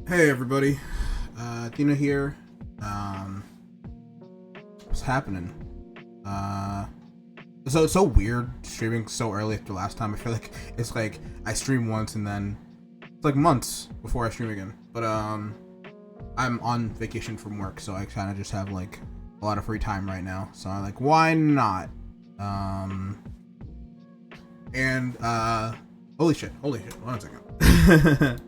Hey everybody, Athena here. What's happening? So it's so weird streaming so early after last time. I feel like it's like I stream once and then it's like months before I stream again. But I'm on vacation from work, so I kind of just have like a lot of free time right now. So I'm like, why not? And holy shit, one second.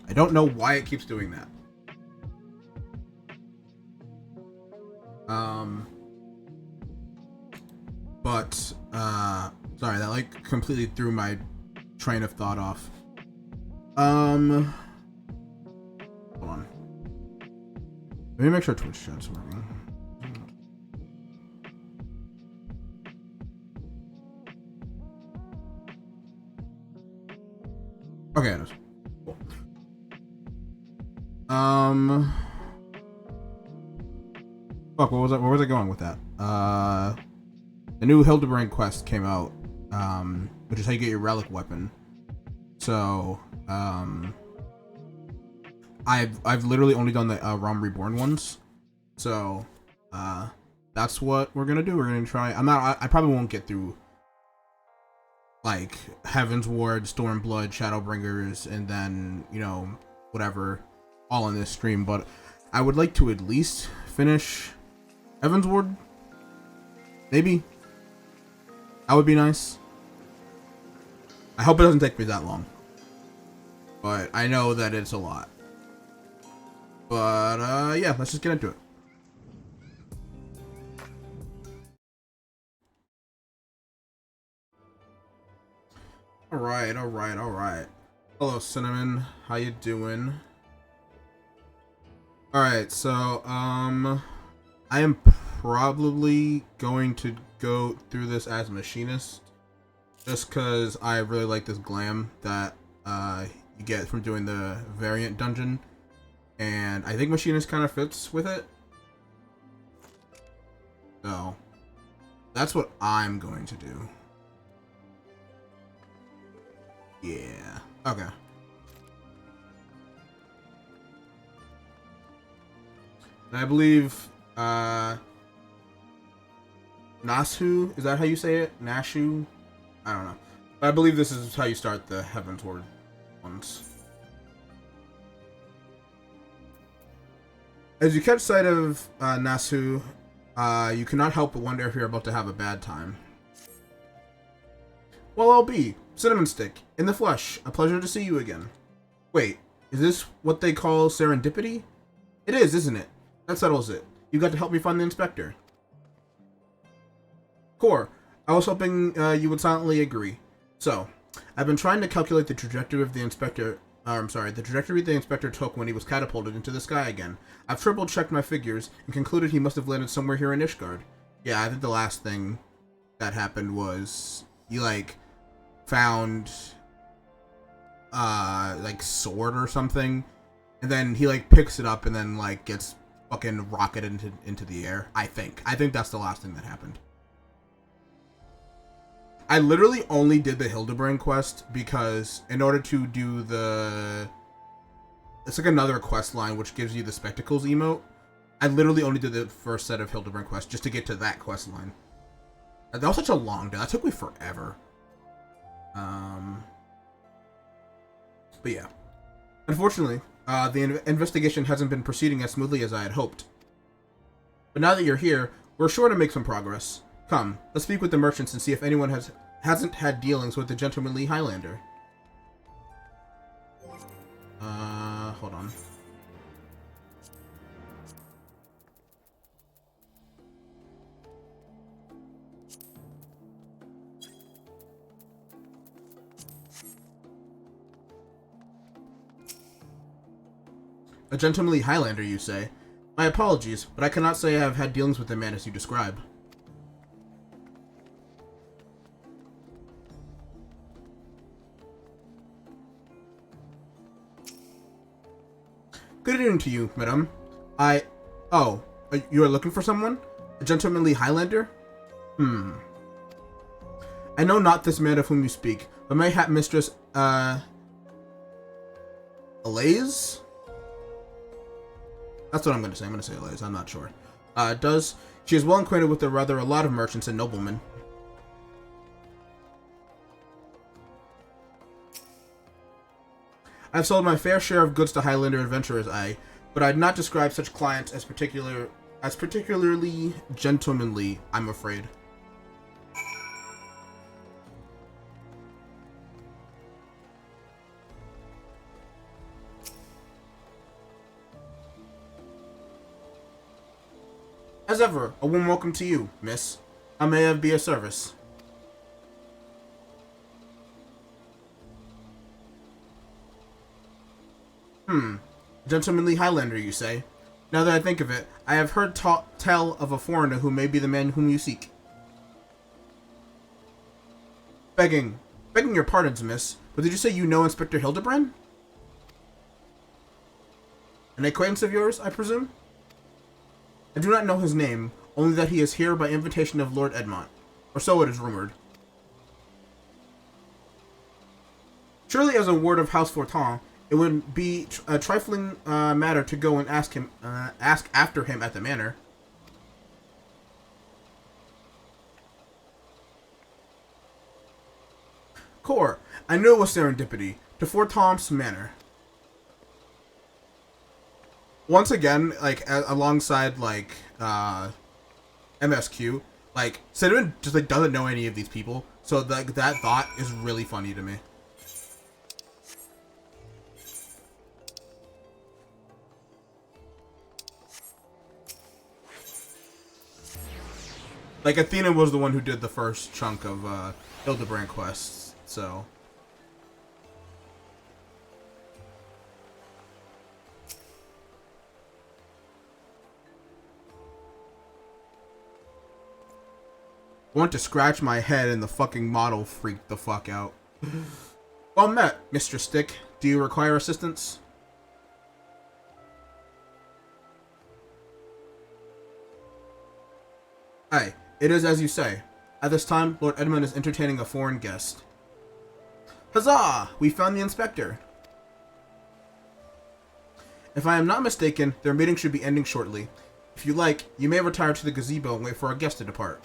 I don't know why it keeps doing that. Sorry, that like completely threw my train of thought off. Hold on. Let me make sure Twitch chat's working. Okay, it is. Cool. Fuck, where was I going with that? The new Hildibrand quest came out, which is how you get your relic weapon. So, I've literally only done the Realm Reborn ones. So, that's what we're gonna do. We're gonna try. I probably won't get through like Heavensward, Stormblood, Shadowbringers, and then whatever, all in this stream. But I would like to at least finish Heavensward. Maybe. That would be nice. I hope it doesn't take me that long. But I know that it's a lot. But, yeah, let's just get into it. Alright. Hello, Cinnamon. How you doing? Alright, so, I am probably going to go through this as Machinist, just because I really like this glam that you get from doing the variant dungeon, and I think Machinist kind of fits with it. So that's what I'm going to do. Yeah. Okay. And I believe Nasu, is that how you say it? Nashu? I don't know. But I believe this is how you start the Heavensward ones. As you catch sight of Nasu, you cannot help but wonder if you're about to have a bad time. Well, I'll be. Cinnamon Stick, in the flesh. A pleasure to see you again. Wait, is this what they call serendipity? It is, isn't it? That settles it. You got to help me find the inspector. Core, I was hoping you would silently agree. So, I've been trying to calculate the trajectory of the inspector. The trajectory the inspector took when he was catapulted into the sky again. I've triple checked my figures and concluded he must have landed somewhere here in Ishgard. Yeah, I think the last thing that happened was he found sword or something, and then he picks it up and then gets fucking rocketed into the air. I think that's the last thing that happened. I literally only did the Hildibrand quest because in order to do it's like another quest line which gives you the spectacles emote. I literally only did the first set of Hildibrand quests just to get to that quest line. That was such a long day. That took me forever. But yeah. Unfortunately, the investigation hasn't been proceeding as smoothly as I had hoped. But now that you're here, we're sure to make some progress. Come, let's speak with the merchants and see if anyone hasn't had dealings with the gentlemanly Highlander. Hold on. A gentlemanly Highlander, you say? My apologies, but I cannot say I have had dealings with the man as you describe. Good evening to you, madam. Oh, you are looking for someone? A gentlemanly Highlander? I know not this man of whom you speak, But Mayhap Mistress, Alaise? That's what I'm gonna say. I'm gonna say Alaise. I'm not sure. She is well acquainted with a lot of merchants and noblemen. I've sold my fair share of goods to Highlander adventurers, but I'd not describe such clients as particularly gentlemanly, I'm afraid. As ever, a warm welcome to you, miss. How may I be of service? Gentlemanly Highlander, you say? Now that I think of it, I have heard tell of a foreigner who may be the man whom you seek. Begging your pardons, miss, but did you say you know Inspector Hildibrand? An acquaintance of yours, I presume? I do not know his name, only that he is here by invitation of Lord Edmont, or so it is rumored. Surely as a word of House Fortin, it would be a trifling matter to go and ask after him at the manor. Core, I knew it was serendipity. To Fortin's manor. Once again, like alongside like MSQ, like Cinnamon just like doesn't know any of these people, so that thought is really funny to me. Like, Athena was the one who did the first chunk of Hildibrand quests, so... I want to scratch my head and the fucking model freaked the fuck out. Well met, Mr. Stick. Do you require assistance? Aye. It is as you say. At this time, Lord Edmund is entertaining a foreign guest. Huzzah! We found the inspector. If I am not mistaken, their meeting should be ending shortly. If you like, you may retire to the gazebo and wait for our guest to depart.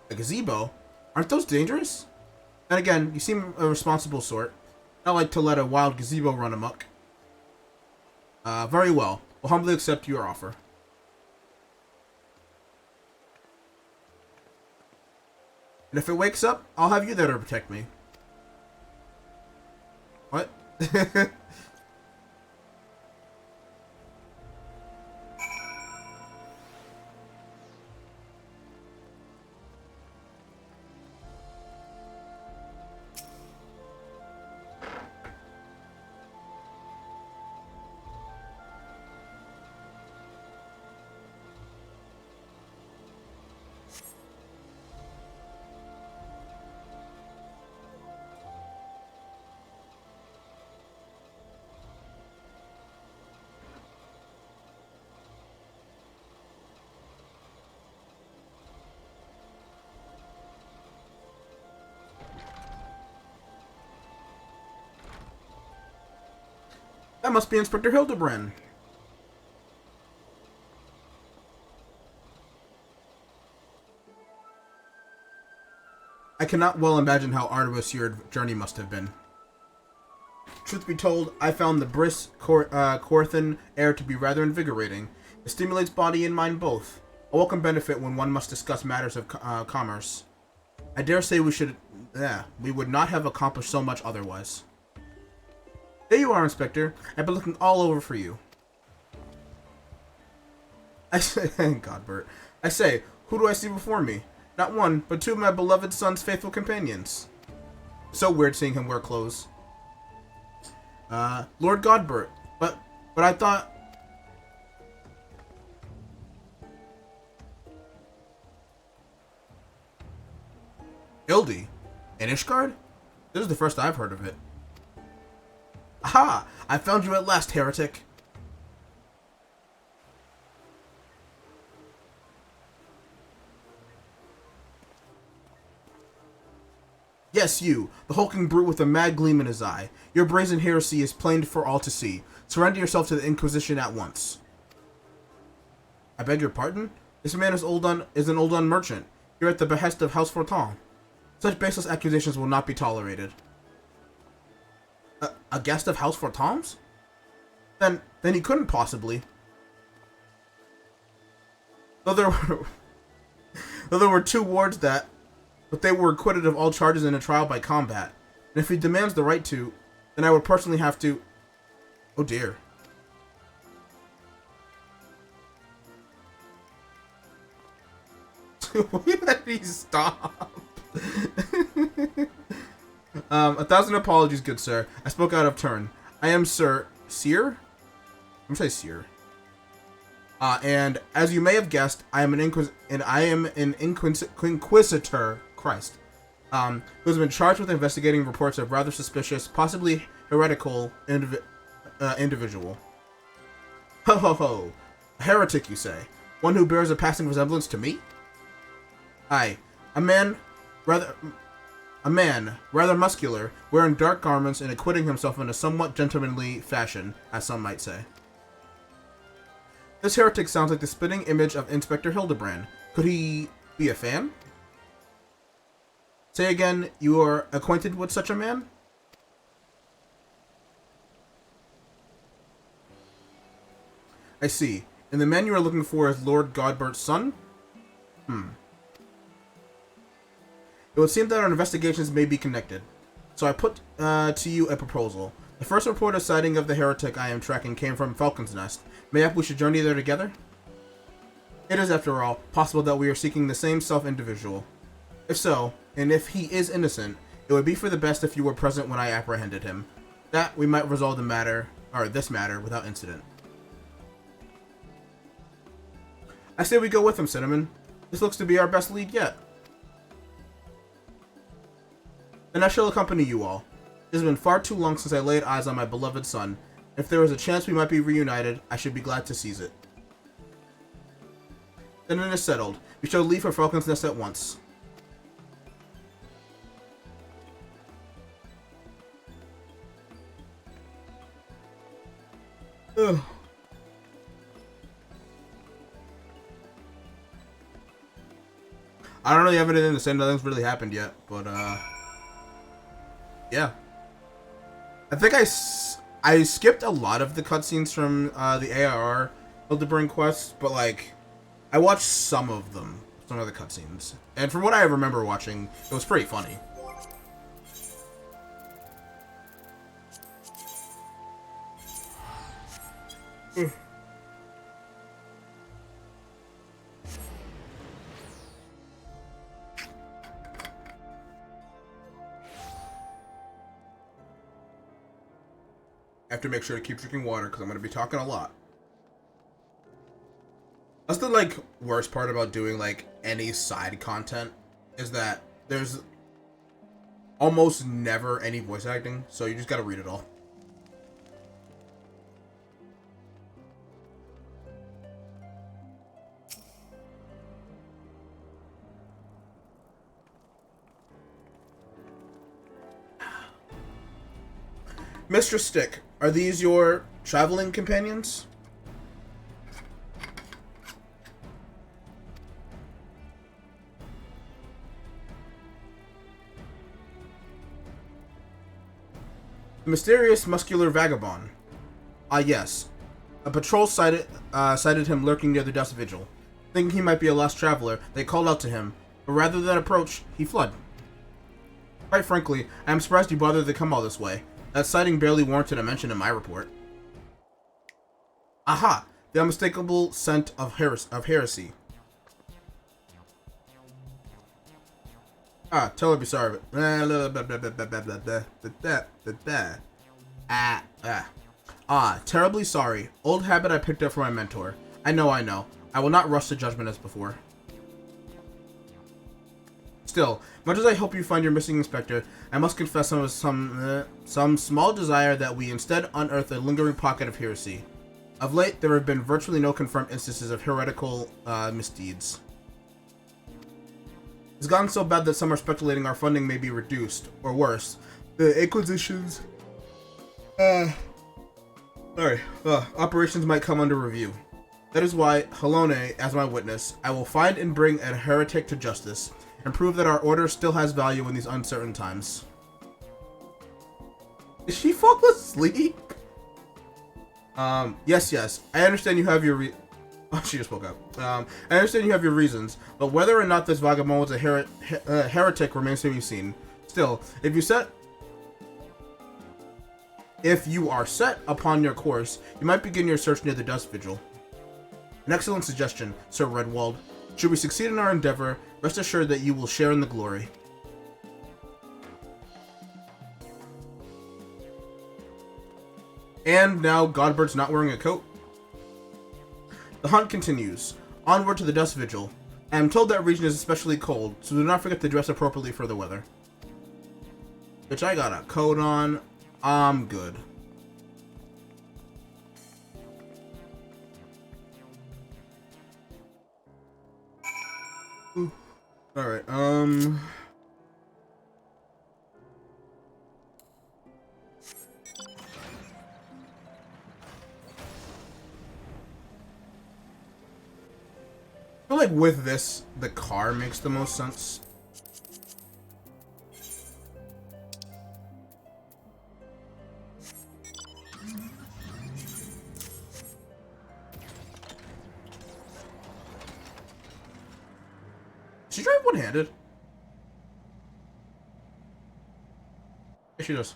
A gazebo? Aren't those dangerous? And again, you seem a responsible sort. Not like to let a wild gazebo run amok. Very well. We'll humbly accept your offer. And if it wakes up, I'll have you there to protect me. What? That must be Inspector Hildibrand. I cannot well imagine how arduous your journey must have been. Truth be told, I found the brisk Corthan air to be rather invigorating. It stimulates body and mind both. A welcome benefit when one must discuss matters of commerce. I dare say we would not have accomplished so much otherwise. There you are, Inspector. I've been looking all over for you. I say, Godbert. I say, who do I see before me? Not one, but two of my beloved son's faithful companions. So weird seeing him wear clothes. Lord Godbert. But I thought... Hildy? In Ishgard? This is the first I've heard of it. Aha! I found you at last, heretic. Yes, you, the hulking brute with a mad gleam in his eye. Your brazen heresy is plain for all to see. Surrender yourself to the Inquisition at once. I beg your pardon? This man is an Oldon merchant, here at the behest of House Fortin. Such baseless accusations will not be tolerated. A guest of House Fortin's? Then he couldn't possibly. Though there were 2 wards but they were acquitted of all charges in a trial by combat. And if he demands the right to, then I would personally have to... Oh dear. Let me stop. 1,000 apologies, good sir. I spoke out of turn. I am Seer? I'm gonna say Seer. And as you may have guessed, I am an Inquisitor, Christ, who has been charged with investigating reports of rather suspicious, possibly heretical individual. Ho ho ho! A heretic, you say? One who bears a passing resemblance to me? Aye, a man rather muscular, wearing dark garments and acquitting himself in a somewhat gentlemanly fashion, as some might say. This heretic sounds like the spitting image of Inspector Hildibrand. Could he be a fan? Say again, you are acquainted with such a man? I see. And the man you are looking for is Lord Godbert's son? It would seem that our investigations may be connected. So I put to you a proposal. The first report of sighting of the heretic I am tracking came from Falcon's Nest. Mayhap we should journey there together? It is, after all, possible that we are seeking the same self-individual. If so, and if he is innocent, it would be for the best if you were present when I apprehended him. That we might resolve this matter without incident. I say we go with him, Cinnamon. This looks to be our best lead yet. And I shall accompany you all. It has been far too long since I laid eyes on my beloved son. If there is a chance we might be reunited, I should be glad to seize it. Then it is settled. We shall leave for Falcon's Nest at once. Ugh. I don't really have anything to say. Nothing's really happened yet, but yeah. I think I skipped a lot of the cutscenes from the ARR Hildibrand quests, but like I watched some of the cutscenes, and from what I remember watching, it was pretty funny. I have to make sure to keep drinking water because I'm going to be talking a lot. That's the like worst part about doing like any side content is that there's almost never any voice acting, so you just got to read it all. Mr. Stick, are these your traveling companions? The mysterious muscular vagabond. Ah, yes. A patrol cited him lurking near the dust vigil. Thinking he might be a lost traveler, they called out to him, but rather than approach, he fled. Quite frankly, I am surprised you bothered to come all this way. That sighting barely warranted a mention in my report. Aha! The unmistakable scent of heresy. Ah, tell her to be sorry. Terribly sorry. Old habit I picked up from my mentor. I know. I will not rush to judgment as before. Still, much as I hope you find your missing inspector, I must confess some small desire that we instead unearth a lingering pocket of heresy. Of late, there have been virtually no confirmed instances of heretical misdeeds. It's gotten so bad that some are speculating our funding may be reduced, or worse, the Inquisition's operations might come under review. That is why, Halone, as my witness, I will find and bring a heretic to justice, and prove that our order still has value in these uncertain times. Did she fall asleep? Yes. I understand you have your oh, she just woke up. I understand you have your reasons, but whether or not this vagabond was a heretic remains to be seen. Still, if you are set upon your course, you might begin your search near the Dust Vigil. An excellent suggestion, Sir Redwald. Should we succeed in our endeavor, rest assured that you will share in the glory. And now Godbird's not wearing a coat. The hunt continues. Onward to the Dust Vigil. I am told that region is especially cold, so do not forget to dress appropriately for the weather. Bitch, I got a coat on. I'm good. Alright, I feel like with this, the car makes the most sense. Does she drive one-handed? Yeah, she does.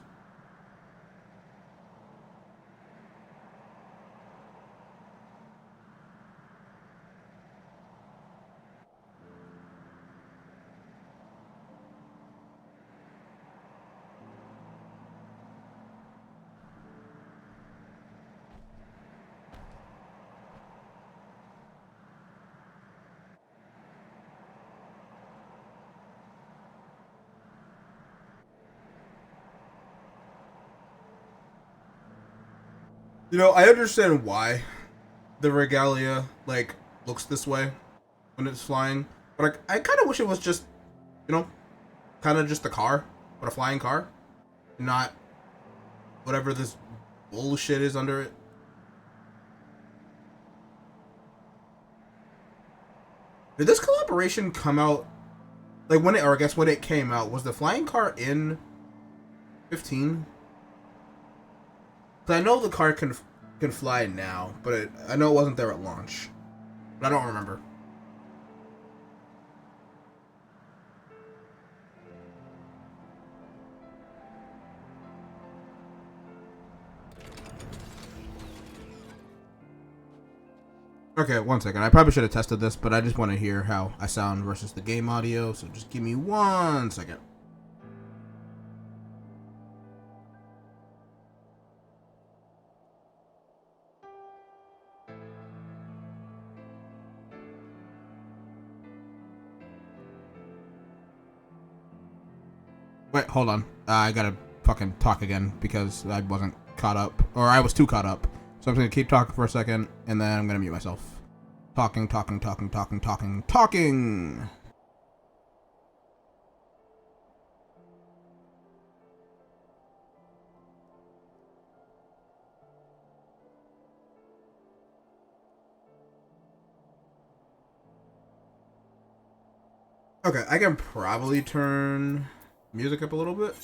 You know, I understand why the regalia, like, looks this way when it's flying. But I kind of wish it was just, you know, kind of just a car, but a flying car. Not whatever this bullshit is under it. Did this collaboration come out, like, when it, or I guess when it came out, was the flying car in 15? I know the car can fly now, but I know it wasn't there at launch. But I don't remember. Okay, one second. I probably should have tested this, but I just want to hear how I sound versus the game audio, so just give me 1 second. Wait, hold on. I gotta fucking talk again because I wasn't caught up. Or I was too caught up. So I'm gonna keep talking for a second, and then I'm gonna mute myself. Talking. Okay, I can probably turn music up a little bit.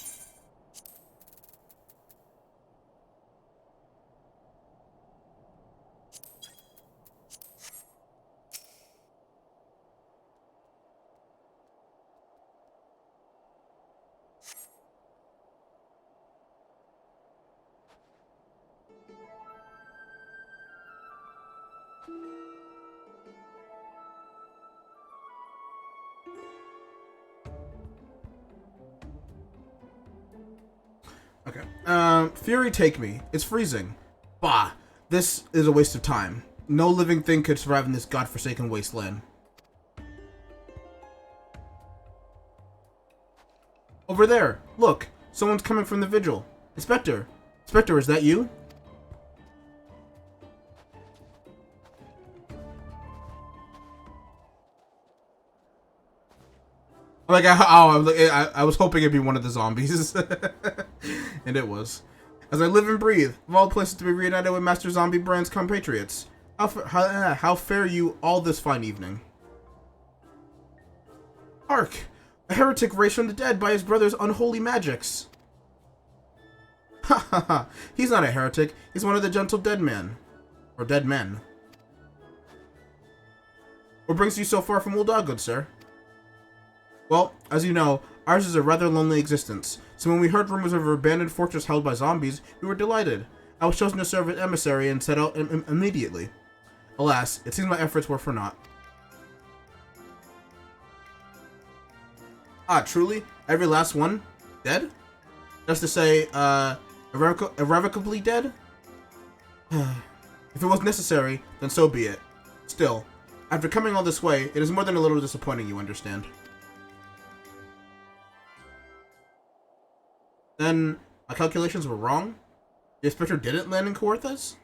Okay. Fury take me. It's freezing. Bah. This is a waste of time. No living thing could survive in this godforsaken wasteland. Over there. Look. Someone's coming from the vigil. Inspector. Inspector, is that you? Like, I was hoping it'd be one of the zombies. And it was. As I live and breathe, of all places to be reunited with Master Zombie Brand's compatriots. How fare you all this fine evening? Hark! A heretic raised from the dead by his brother's unholy magics. Ha ha ha! He's not a heretic. He's one of the gentle dead men. Or dead men. What brings you so far from Uldog, good sir? Well, as you know, ours is a rather lonely existence, so when we heard rumors of an abandoned fortress held by zombies, we were delighted. I was chosen to serve as emissary and set out immediately. Alas, it seems my efforts were for naught. Ah, truly? Every last one? Dead? Just to say, irrevocably dead? If it was necessary, then so be it. Still, after coming all this way, it is more than a little disappointing, you understand. Then, my calculations were wrong? The Spectre didn't land in Kaorthas?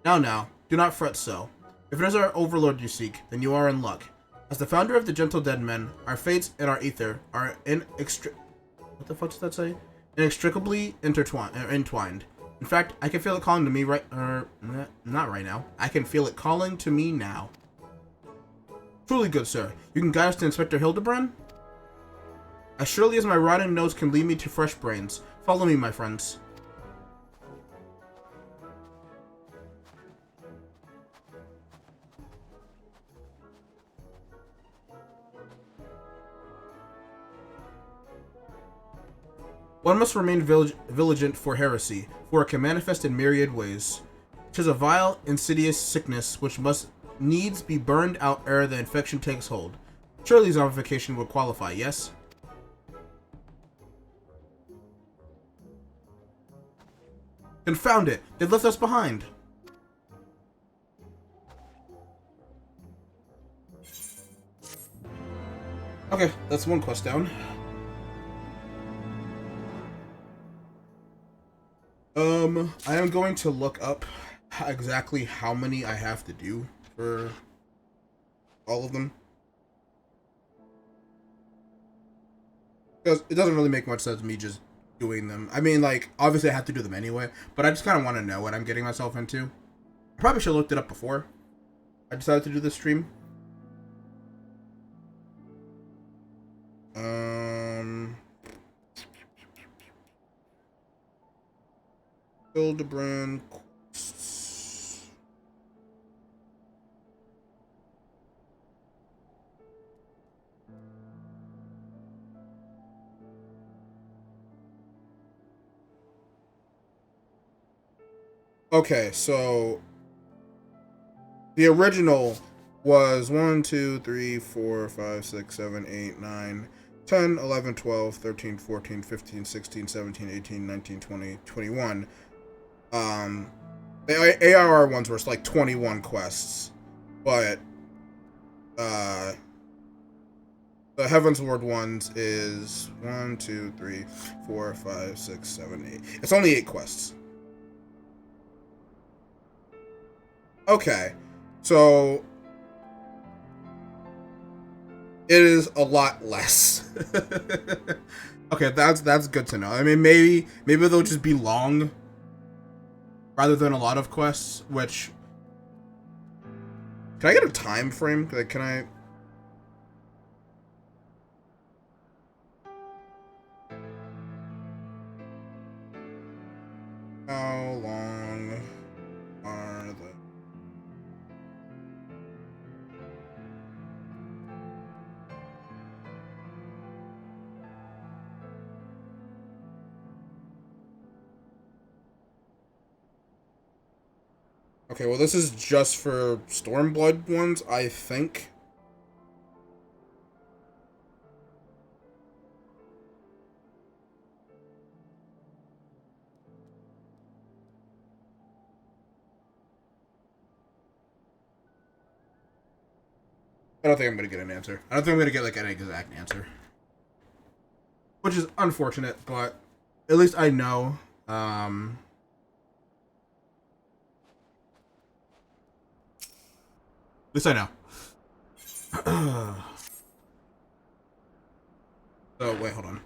Now, do not fret so. If it is our overlord you seek, then you are in luck. As the founder of the Gentle Dead Men, our fates and our ether are what the fuck does that say? Inextricably entwined. In fact, I can feel it calling to me not right now. I can feel it calling to me now. Truly good sir, you can guide us to Inspector Hildibrand? As surely as my rotting nose can lead me to fresh brains. Follow me, my friends. One must remain vigilant for heresy, for it can manifest in myriad ways. 'Tis a vile, insidious sickness which must needs be burned out ere the infection takes hold. Surely zombification would qualify, yes? Confound it! They've left us behind! Okay, that's one quest down. I am going to look up exactly how many I have to do for all of them. Because it doesn't really make much sense me just doing them. I mean, like, obviously I have to do them anyway, but I just kind of want to know what I'm getting myself into. I probably should have looked it up before I decided to do this stream. Hildibrand quests. Okay, so the original was 1, 2, 3, 4, 5, 6, 7, 8, 9, 10, 11, 12, 13, 14, 15, 16, 17, 18, 19, 20, 21. The ARR ones were like 21 quests, but the Heavensward ones is 1, 2, 3, 4, 5, 6, 7, 8. It's only 8 quests. Okay, so it is a lot less. Okay, that's good to know. I mean, maybe they'll just be long rather than a lot of quests. Which, can I get a time frame? Like, can I? How long are the? Okay, well, this is just for Stormblood ones, I think. I don't think I'm going to get an answer. I don't think I'm going to get, like, an exact answer. Which is unfortunate, but at least I know. least I know. Oh, wait, hold on.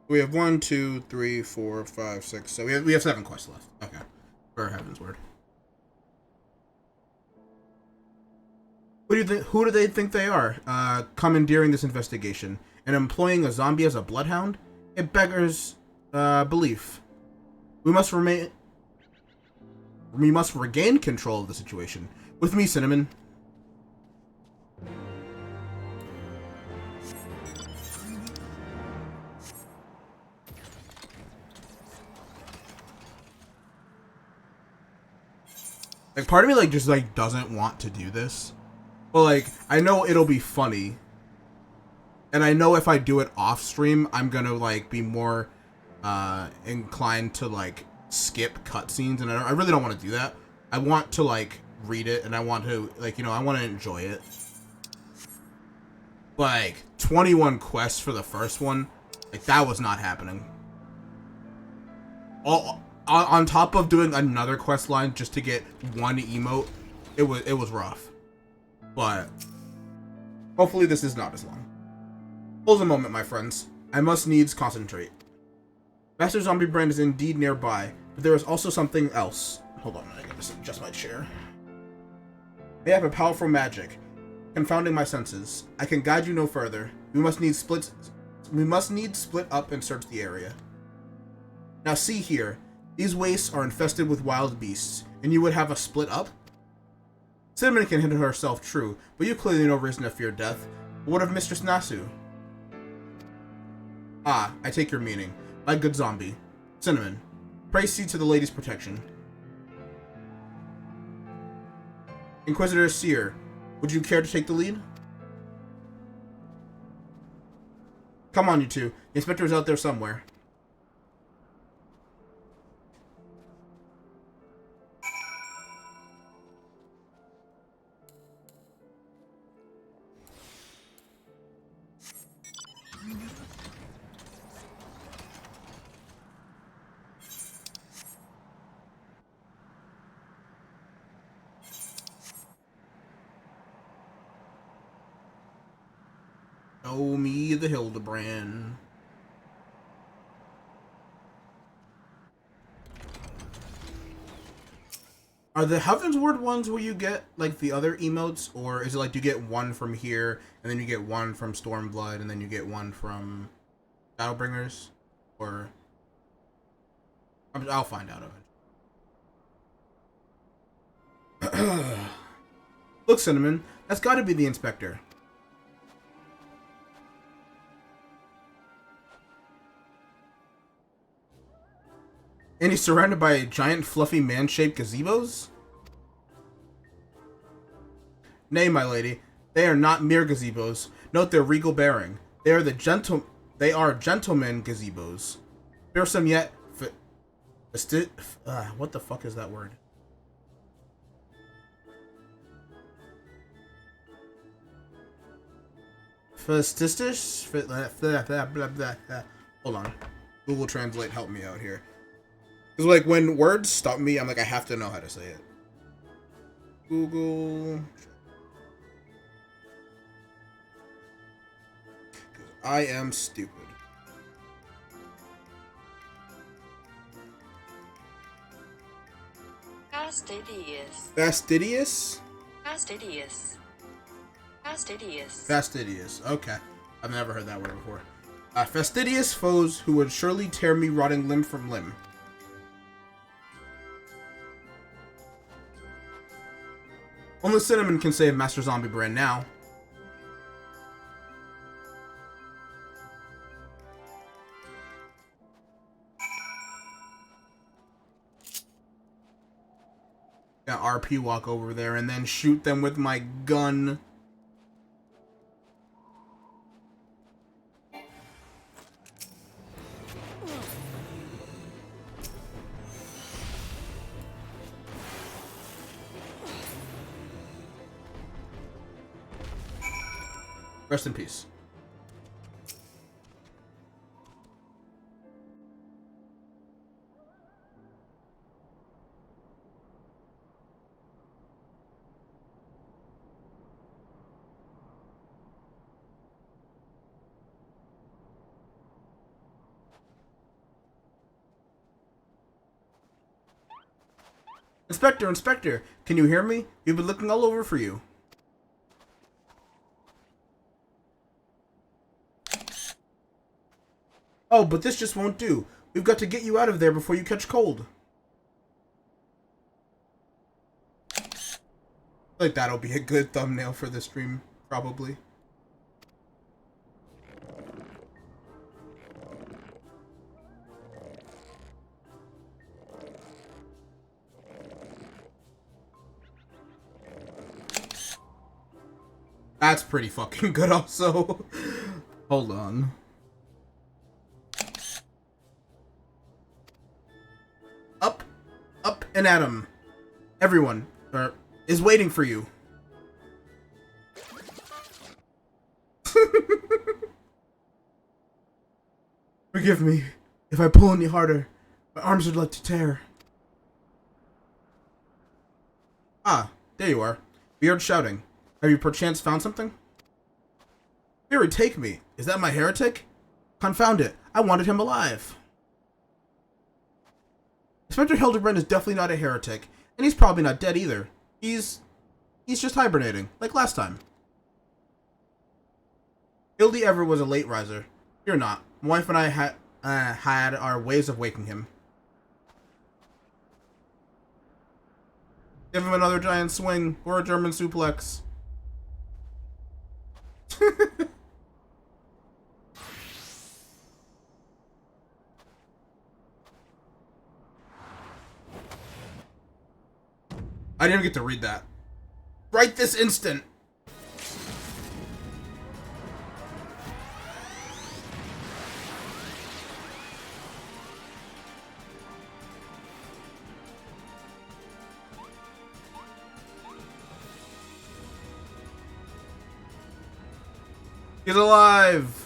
We have 1, 2, 3, 4, 5, 6. So we have 7 quests left. Okay. For Heavensward. Who do they think they are? Commandeering this investigation and employing a zombie as a bloodhound? It beggars belief. We must regain control of the situation. With me, Cinnamon. Like, part of me, like, just, like, doesn't want to do this. But, like, I know it'll be funny. And I know if I do it off stream, I'm gonna, like, be more, inclined to, like, skip cutscenes. And I really don't want to do that. I want to, like, read it. And I want to, like, you know, I want to enjoy it. Like, 21 quests for the first one. Like, that was not happening. On top of doing another quest line just to get one emote, it was rough. But hopefully this is not as long. Hold a moment, my friends. I must needs concentrate. Master Zombiebrand is indeed nearby, but there is also something else. Hold on, I gotta adjust my chair. They have a powerful magic, confounding my senses. I can guide you no further. We must need split up and search the area. Now see here. These wastes are infested with wild beasts, and you would have us split up? Cinnamon can handle herself, true, but you clearly know reason to fear death. But what of Mistress Nasu? Ah, I take your meaning. My good zombie. Cinnamon, pray see to the lady's protection. Inquisitor Seer, would you care to take the lead? Come on, you two. The inspector is out there somewhere. Oh, me, the Hildibrand. Are the Heavensward ones where you get, like, the other emotes? Or is it, like, you get one from here, and then you get one from Stormblood, and then you get one from Battlebringers? Or... I'll find out eventually. Look, Cinnamon, that's gotta be the inspector. And he's surrounded by giant, fluffy, man-shaped gazebos? Nay, my lady, they are not mere gazebos. Note their regal bearing. They are gentlemen gazebos. Fearsome yet... what the fuck is that word? Fastistish? Hold on. Google Translate, help me out here. Because, like, when words stop me, I'm like, I have to know how to say it. Google. I am stupid. Fastidious. Fastidious? Fastidious. Fastidious. Fastidious. Okay. I've never heard that word before. Fastidious foes who would surely tear me rotting limb from limb. Only Cinnamon can save Master Zombiebrand now. Got RP walk over there and then shoot them with my gun. Rest in peace. Inspector, Inspector, can you hear me? We've been looking all over for you. Oh, but this just won't do. We've got to get you out of there before you catch cold. I think that'll be a good thumbnail for the stream, probably. That's pretty fucking good also. Hold on. Up, up and at 'em. Everyone is waiting for you. Forgive me if I pull any harder. My arms would like to tear. Ah, there you are. We heard shouting. Have you perchance found something? Fury, take me. Is that my heretic? Confound it. I wanted him alive. Inspector Hildibrand is definitely not a heretic, and he's probably not dead either. He's just hibernating, like last time. Hildy ever was a late riser. You're not. My wife and I had our ways of waking him. Give him another giant swing, or a German suplex. I didn't get to read that. Right this instant. He's alive.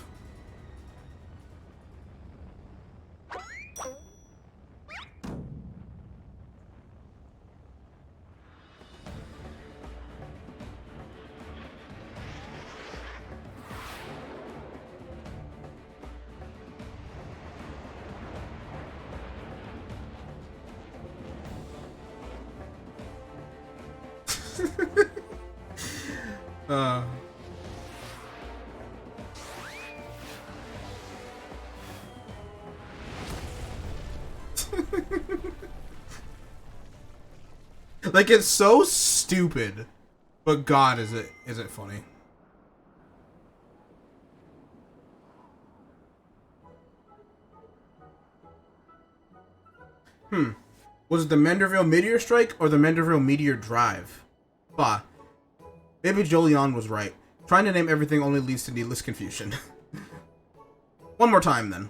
Like, it's so stupid, but God, is it funny? Was it the Manderville meteor strike or the Manderville meteor drive? Bah. Maybe Jolyon was right. Trying to name everything only leads to needless confusion. One more time, then.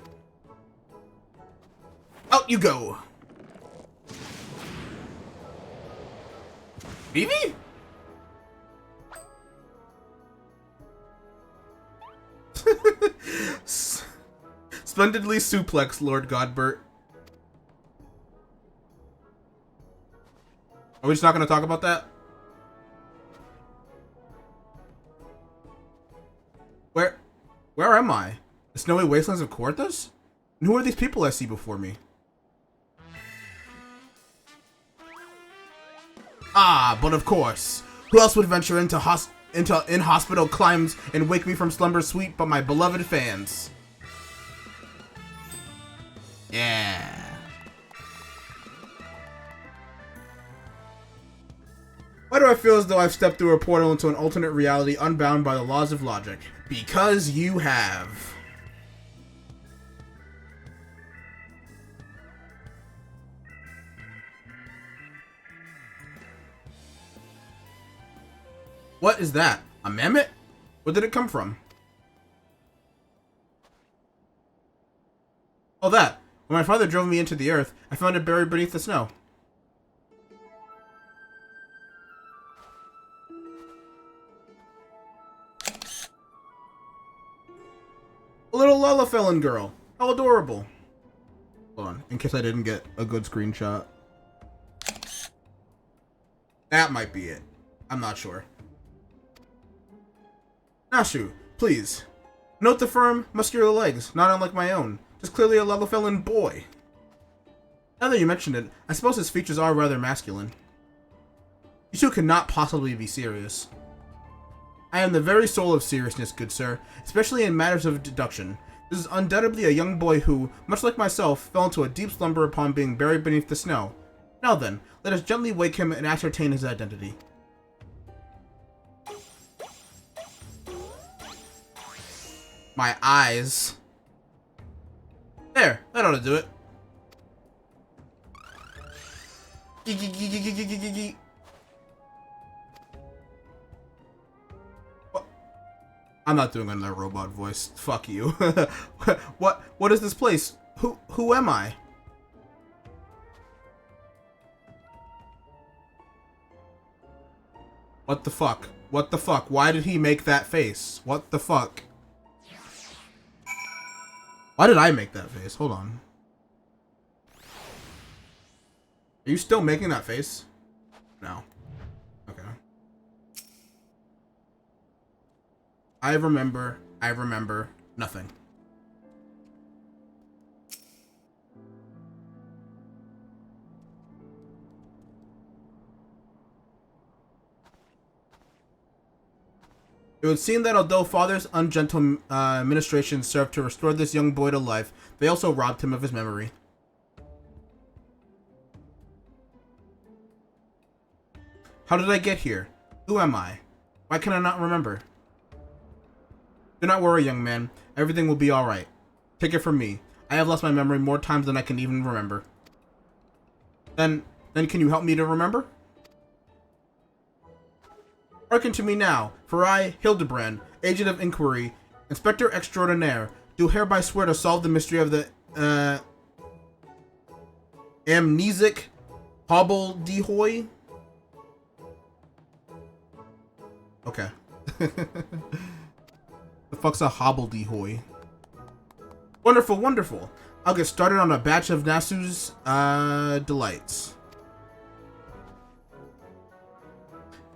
Out you go! Vivi? Splendidly suplex, Lord Godbert. Are we just not going to talk about that? Where am I? The snowy wastelands of Corthus? And who are these people I see before me? Ah, but of course. Who else would venture into inhospitable climes and wake me from slumber sweet but my beloved fans? Yeah. Why do I feel as though I've stepped through a portal into an alternate reality unbound by the laws of logic? Because you have. What is that? A mammoth? Where did it come from? Oh, that. When my father drove me into the earth, I found it buried beneath the snow. Lullafellan girl. How adorable. Hold on, in case I didn't get a good screenshot. That might be it. I'm not sure. Nashu, please. Note the firm, muscular legs, not unlike my own. Just clearly a Lullafellan boy. Now that you mention it, I suppose his features are rather masculine. You two cannot possibly be serious. I am the very soul of seriousness, good sir, especially in matters of deduction. This is undoubtedly a young boy who, much like myself, fell into a deep slumber upon being buried beneath the snow. Now then, let us gently wake him and ascertain his identity. My eyes. There, that ought to do it. I'm not doing another robot voice. Fuck you. What is this place? Who am I? What the fuck? What the fuck? Why did he make that face? What the fuck? Why did I make that face? Hold on. Are you still making that face? No. Okay. I remember nothing. It would seem that although Father's ungentle administration served to restore this young boy to life, they also robbed him of his memory. How did I get here? Who am I? Why can I not remember? Do not worry, young man. Everything will be alright. Take it from me. I have lost my memory more times than I can even remember. Then can you help me to remember? Hearken to me now, for I, Hildibrand, Agent of Inquiry, Inspector Extraordinaire, do hereby swear to solve the mystery of the, amnesic hobbledehoy. Okay. The fuck's a hobbledehoy? Wonderful, wonderful. I'll get started on a batch of Nasu's, delights.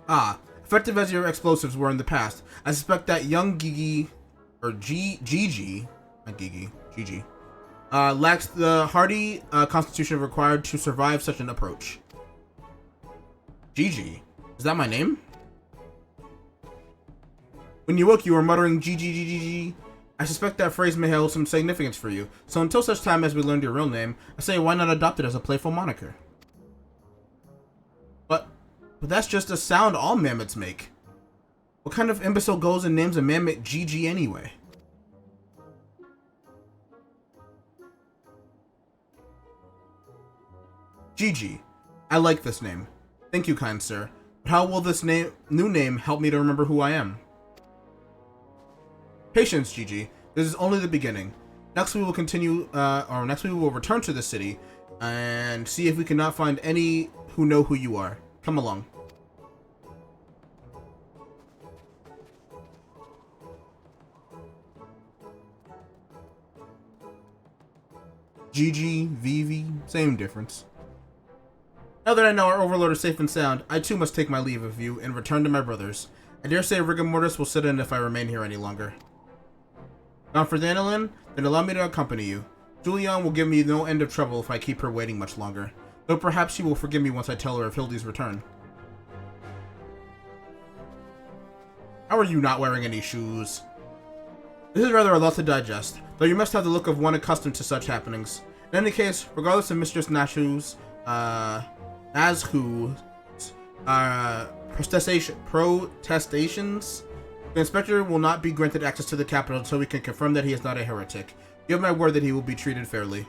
Ah. Effective as your explosives were in the past, I suspect that young Gigi, or Gigi, not Gigi, Gigi, lacks the hardy constitution required to survive such an approach. Gigi? Is that my name? When you woke, you were muttering Gigi. I suspect that phrase may hold some significance for you, so until such time as we learned your real name, I say why not adopt it as a playful moniker? But that's just a sound all mammoths make. What kind of imbecile goes and names a mammoth Gigi anyway? Gigi. I like this name. Thank you, kind sir. But how will this new name help me to remember who I am? Patience, Gigi. This is only the beginning. Next we will return to the city and see if we cannot find any who know who you are. Come along. Gigi, Vivi, same difference. Now that I know our overlord is safe and sound, I too must take my leave of you and return to my brothers. I dare say rigor mortis will sit in if I remain here any longer. Gone for Danilin? Then allow me to accompany you. Julian will give me no end of trouble if I keep her waiting much longer. Though perhaps she will forgive me once I tell her of Hildy's return. How are you not wearing any shoes? This is rather a lot to digest, though you must have the look of one accustomed to such happenings. In any case, regardless of Mistress Nashu's, protestations, the inspector will not be granted access to the capital until we can confirm that he is not a heretic. You have my word that he will be treated fairly.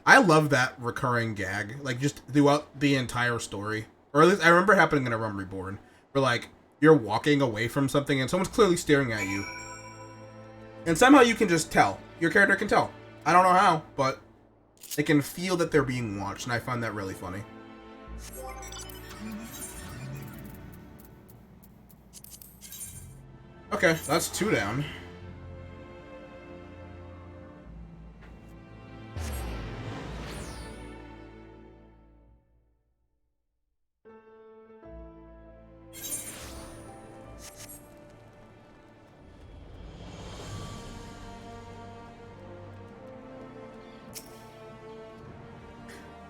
I love that recurring gag, like, just throughout the entire story. Or at least, I remember happening in A Realm Reborn, where, like, you're walking away from something and someone's clearly staring at you. And somehow you can just tell. Your character can tell. I don't know how, but they can feel that they're being watched, and I find that really funny. Okay, that's 2 down.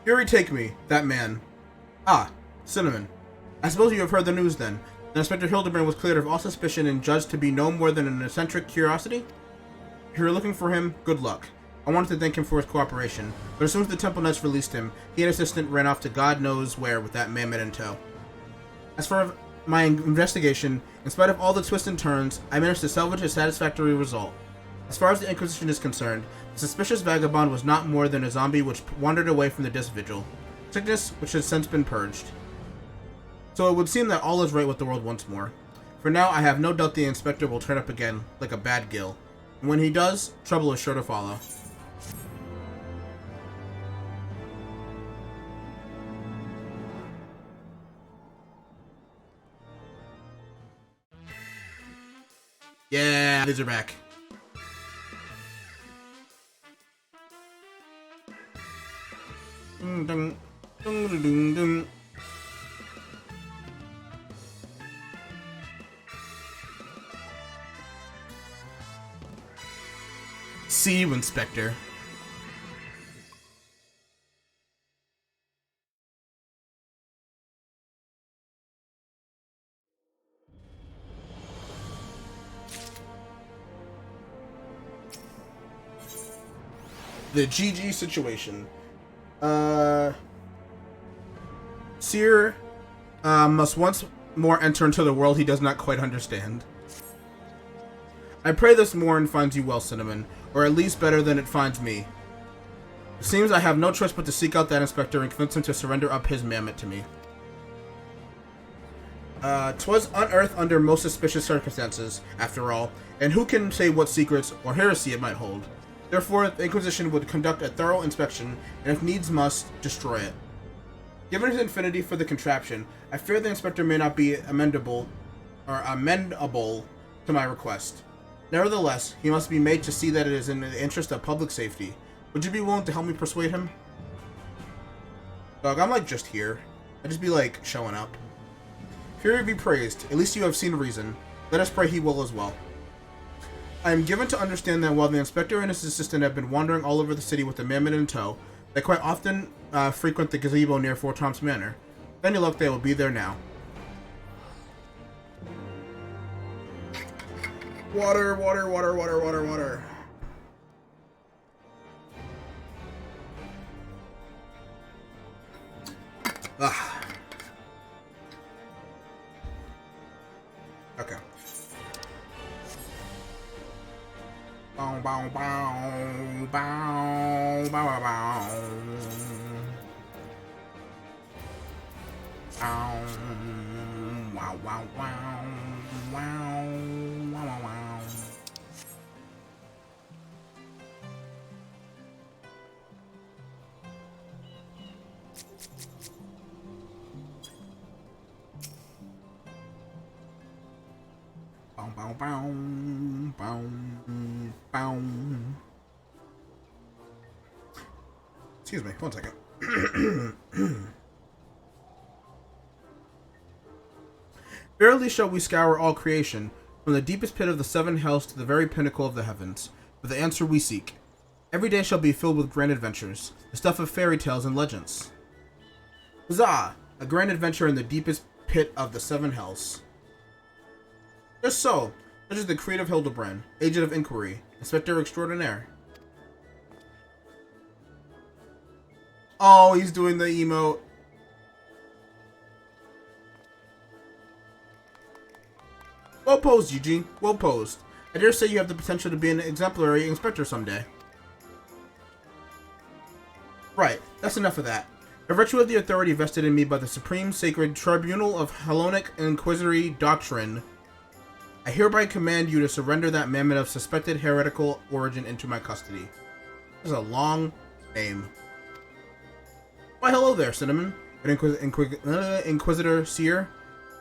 Fury take me, that man. Ah, Cinnamon. I suppose you have heard the news then. The Inspector Hildibrand was cleared of all suspicion and judged to be no more than an eccentric curiosity? If you were looking for him, good luck. I wanted to thank him for his cooperation, but as soon as the Temple Knights released him, he and his assistant ran off to God knows where with that mammoth in tow. As for my investigation, in spite of all the twists and turns, I managed to salvage a satisfactory result. As far as the Inquisition is concerned, the suspicious vagabond was not more than a zombie which wandered away from the Disc Vigil, sickness which has since been purged. So it would seem that all is right with the world once more. For now, I have no doubt the Inspector will turn up again, like a bad gill. And when he does, trouble is sure to follow. Yeah, these are back. Dun, dun, dun, dun, dun, dun. See you, Inspector. The GG situation. Seer must once more enter into the world he does not quite understand. I pray this morn finds you well, Cinnamon, or at least better than it finds me. It seems I have no choice but to seek out that Inspector and convince him to surrender up his mammoth to me. 'Twas unearthed under most suspicious circumstances, after all, and who can say what secrets or heresy it might hold? Therefore, the Inquisition would conduct a thorough inspection, and if needs must, destroy it. Given his affinity for the contraption, I fear the Inspector may not be amendable to my request. Nevertheless, he must be made to see that it is in the interest of public safety. Would you be willing to help me persuade him? Dog, I'm like just here. I'd just be like showing up. Fury be praised, at least you have seen reason. Let us pray he will as well. I am given to understand that while the Inspector and his assistant have been wandering all over the city with the mammoth in tow, they quite often frequent the gazebo near Fort Tom's Manor. With any luck, they will be there now. Water, water, water, water, water, water. Ah. Okay. Bow, bow, bow, bow, bow, bow, bow. Wow, wow, wow, wow, wow, wow, wow. Bow, bow, bow, bow, bow. Excuse me, 1 second. Verily shall we scour all creation, from the deepest pit of the 7 hells to the very pinnacle of the heavens, for the answer we seek. Every day shall be filled with grand adventures, the stuff of fairy tales and legends. Huzzah! A grand adventure in the deepest pit of the 7 hells. Just so. Such is the creed of Hildibrand, agent of inquiry, inspector extraordinaire. Oh, he's doing the emote. Well posed, Eugene. Well posed. I dare say you have the potential to be an exemplary inspector someday. Right, that's enough of that. By virtue of the authority vested in me by the Supreme Sacred Tribunal of Hellenic Inquisitory Doctrine, I hereby command you to surrender that mammoth of suspected heretical origin into my custody. This is a long name. Why, hello there, Cinnamon. An Inquisitor Seer.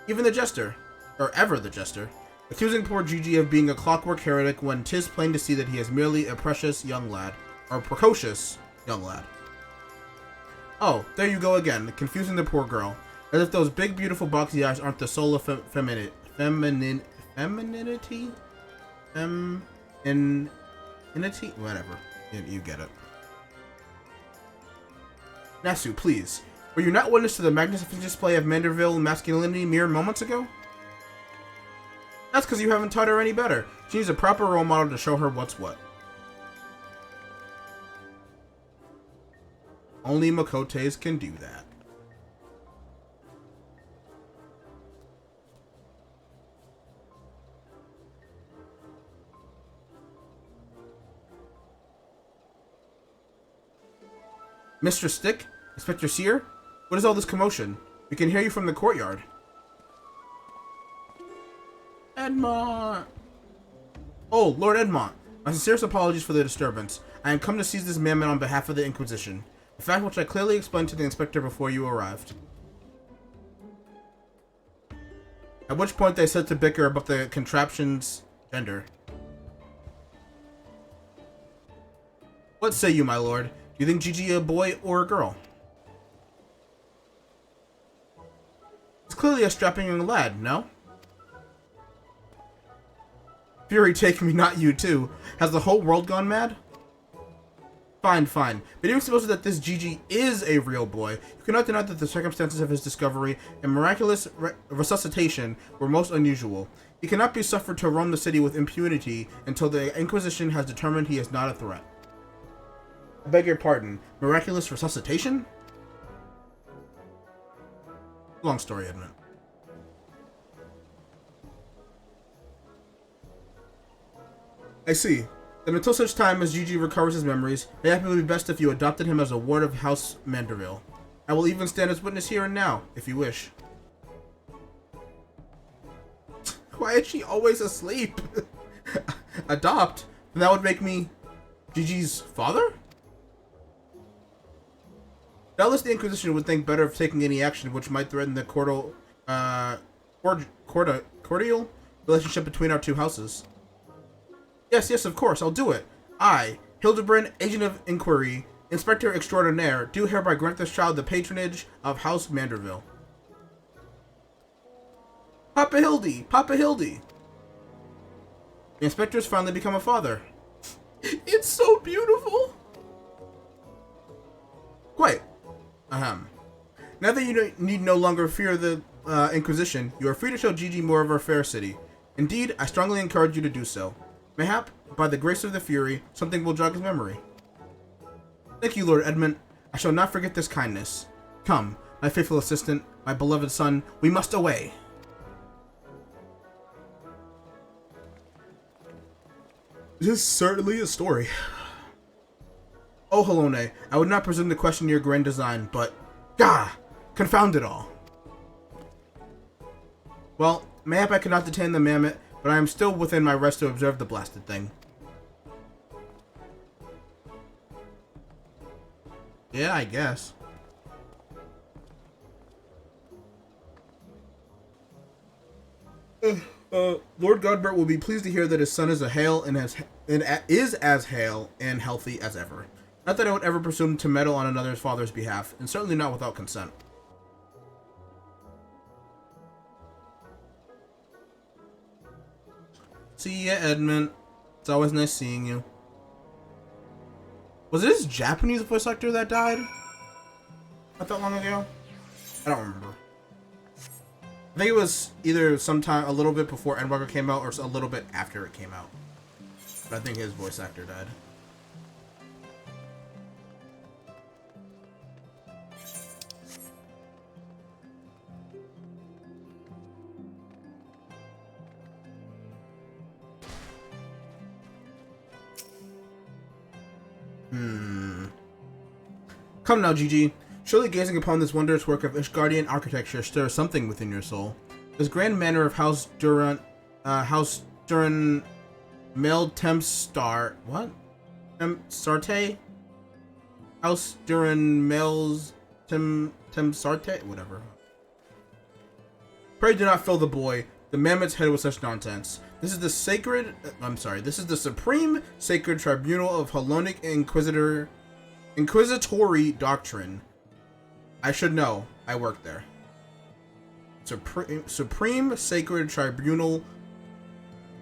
Even the Jester, or ever the Jester, accusing poor Gigi of being a clockwork heretic when 'tis plain to see that he is merely a precious young lad, or precocious young lad. Oh, there you go again, confusing the poor girl. As if those big, beautiful, boxy eyes aren't the soul of femininity? Whatever. You get it. Nasu, please. Were you not witness to the magnificent display of Manderville masculinity mere moments ago? That's because you haven't taught her any better. She needs a proper role model to show her what's what. Only Makotes can do that. Mr. Stick? Inspector Seer? What is all this commotion? We can hear you from the courtyard. Edmont! Oh, Lord Edmont. My sincerest apologies for the disturbance. I am come to seize this mammoth on behalf of the Inquisition. A fact which I clearly explained to the Inspector before you arrived. At which point they said to bicker about the contraption's gender. What say you, my lord? Do you think Gigi a boy or a girl? It's clearly a strapping young lad, no? Fury take me, not you too. Has the whole world gone mad? Fine, fine. But even suppose that this Gigi is a real boy, you cannot deny that the circumstances of his discovery and miraculous resuscitation were most unusual. He cannot be suffered to roam the city with impunity until the Inquisition has determined he is not a threat. I beg your pardon. Miraculous resuscitation? Long story, Edmund. I see. Then until such time as Gigi recovers his memories, mayhap it would be best if you adopted him as a ward of House Manderville. I will even stand as witness here and now, if you wish. Why is she always asleep? Adopt? Then that would make me Gigi's father? Doubtless the Inquisition would think better of taking any action which might threaten the cordial relationship between our two houses. Yes, yes, of course, I'll do it. I, Hildibrand, Agent of Inquiry, Inspector Extraordinaire, do hereby grant this child the patronage of House Manderville. Papa Hildy! Papa Hildy! The Inspector's finally become a father. It's so beautiful! Quite. Now that you need no longer fear the Inquisition, you are free to show Gigi more of our fair city. Indeed, I strongly encourage you to do so. Mayhap, by the grace of the Fury, something will jog his memory. Thank you, Lord Edmund. I shall not forget this kindness. Come, my faithful assistant, my beloved son, we must away. This is certainly a story. Oh, Helone, I would not presume to question your grand design, but... Gah! Confound it all. Well, mayhap I cannot detain the mammoth, but I am still within my rest to observe the blasted thing. Yeah, I guess. Lord Godbert will be pleased to hear that his son is is as hale and healthy as ever. Not that I would ever presume to meddle on another father's behalf, and certainly not without consent. See ya, Edmund. It's always nice seeing you. Was it his Japanese voice actor that died? Not that long ago? I don't remember. I think it was either sometime a little bit before Endwalker came out or a little bit after it came out. But I think his voice actor died. Come now, Gigi. Surely gazing upon this wondrous work of Ishgardian architecture stirs something within your soul. This grand manor of House Duran Mel Tempstar... What? Sarte? house during Mel's Tim Sarte, whatever. Pray do not fill the boy, the mammoth's head with such nonsense. This is the this is the supreme sacred tribunal of Hellenic Inquisitory doctrine. I should know. I work there. Supreme sacred tribunal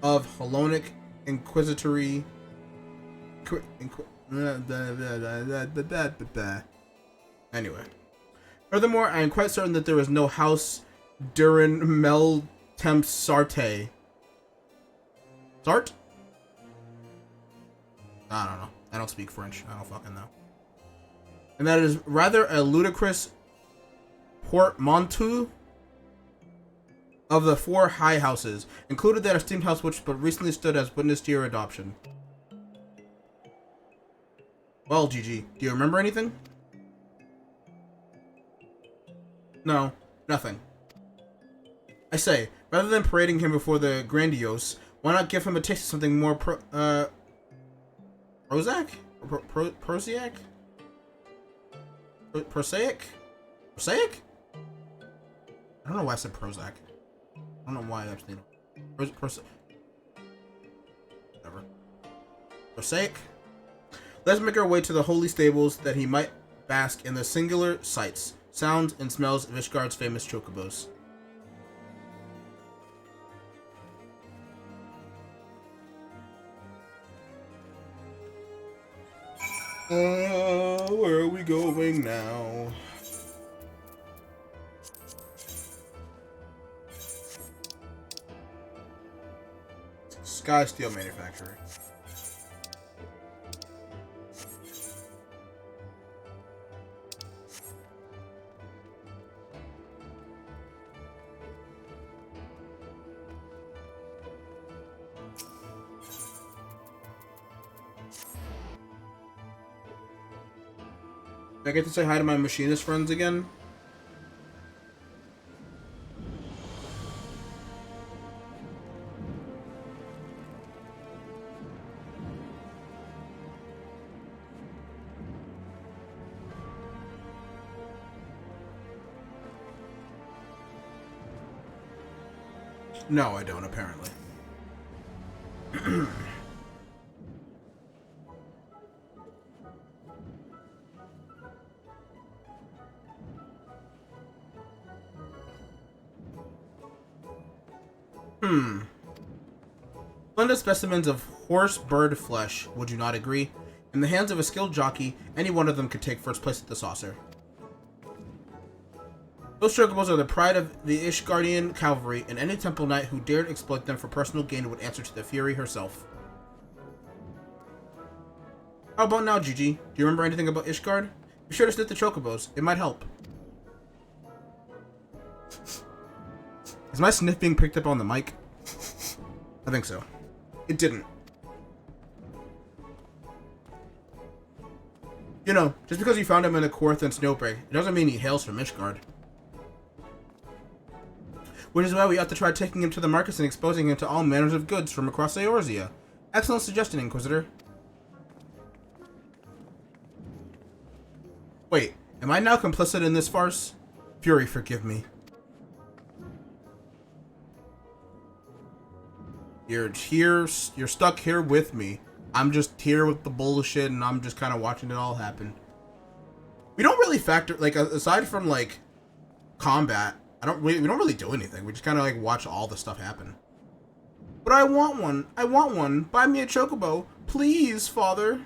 of Hellenic Inquisitory. Anyway. Furthermore, I am quite certain that there is no house during Mel Temp Sarte. Sart? I don't know. I don't speak French. I don't fucking know. And that is rather a ludicrous portmanteau of the 4 high houses, included that esteemed house which but recently stood as witness to your adoption. Well, Gigi, do you remember anything? No, nothing. I say, rather than parading him before the grandiose, why not give him a taste of something more Prozac? Prosaic? Prosaic? Prosaic? I don't know why I said Prozac. I don't know why I actually know. Whatever. Prosaic? Let's make our way to the holy stables that he might bask in the singular sights, sounds, and smells of Ishgard's famous chocobos. Where are we going now? Sky Steel Manufacturer. I get to say hi to my machinist friends again. No, I don't, apparently. Splendid specimens of horse bird flesh, would you not agree? In the hands of a skilled jockey, any one of them could take first place at the saucer. Those chocobos are the pride of the Ishgardian cavalry, and any temple knight who dared exploit them for personal gain would answer to the Fury herself. How about now, Gigi? Do you remember anything about Ishgard? Be sure to sniff the chocobos. It might help. Is my sniff being picked up on the mic? I think so. It didn't. You know, just because you found him in the Korth and Snowbreak, it doesn't mean he hails from Ishgard. Which is why we ought to try taking him to the markets and exposing him to all manners of goods from across Eorzea. Excellent suggestion, Inquisitor. Wait, am I now complicit in this farce? Fury, forgive me. You're here, you're stuck here with me. I'm just here with the bullshit and I'm just kind of watching it all happen. We don't really factor, like, aside from, like, combat, we don't really do anything. We just kind of, like, watch all the stuff happen. But I want one. I want one. Buy me a chocobo. Please, Father.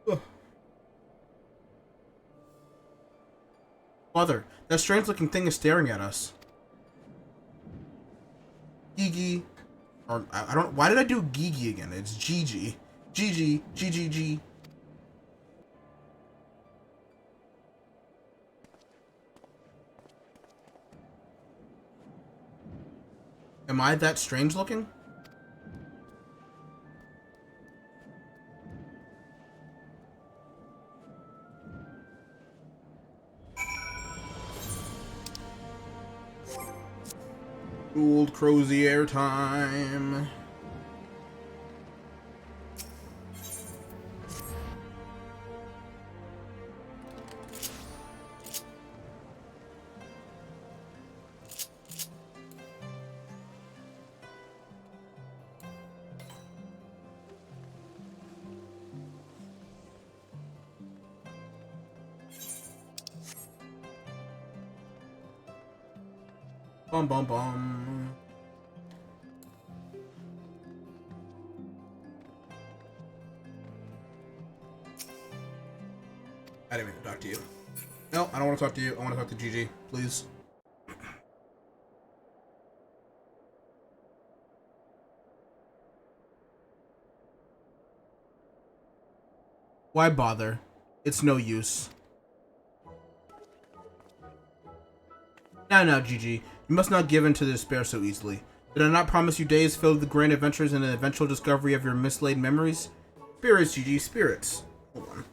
Ugh. Father, that strange-looking thing is staring at us. Gigi. Or, I don't... Why did I do Gigi again? It's Gigi. Gigi. Gigi. Am I that strange-looking? Old Crozier time. Bum bum bum. I didn't mean to talk to you. No, I don't want to talk to you. I want to talk to GG, please. Why bother? It's no use. Now, GG. You must not give in to despair so easily. Did I not promise you days filled with grand adventures and an eventual discovery of your mislaid memories? Spirits, GG, spirits. Hold on.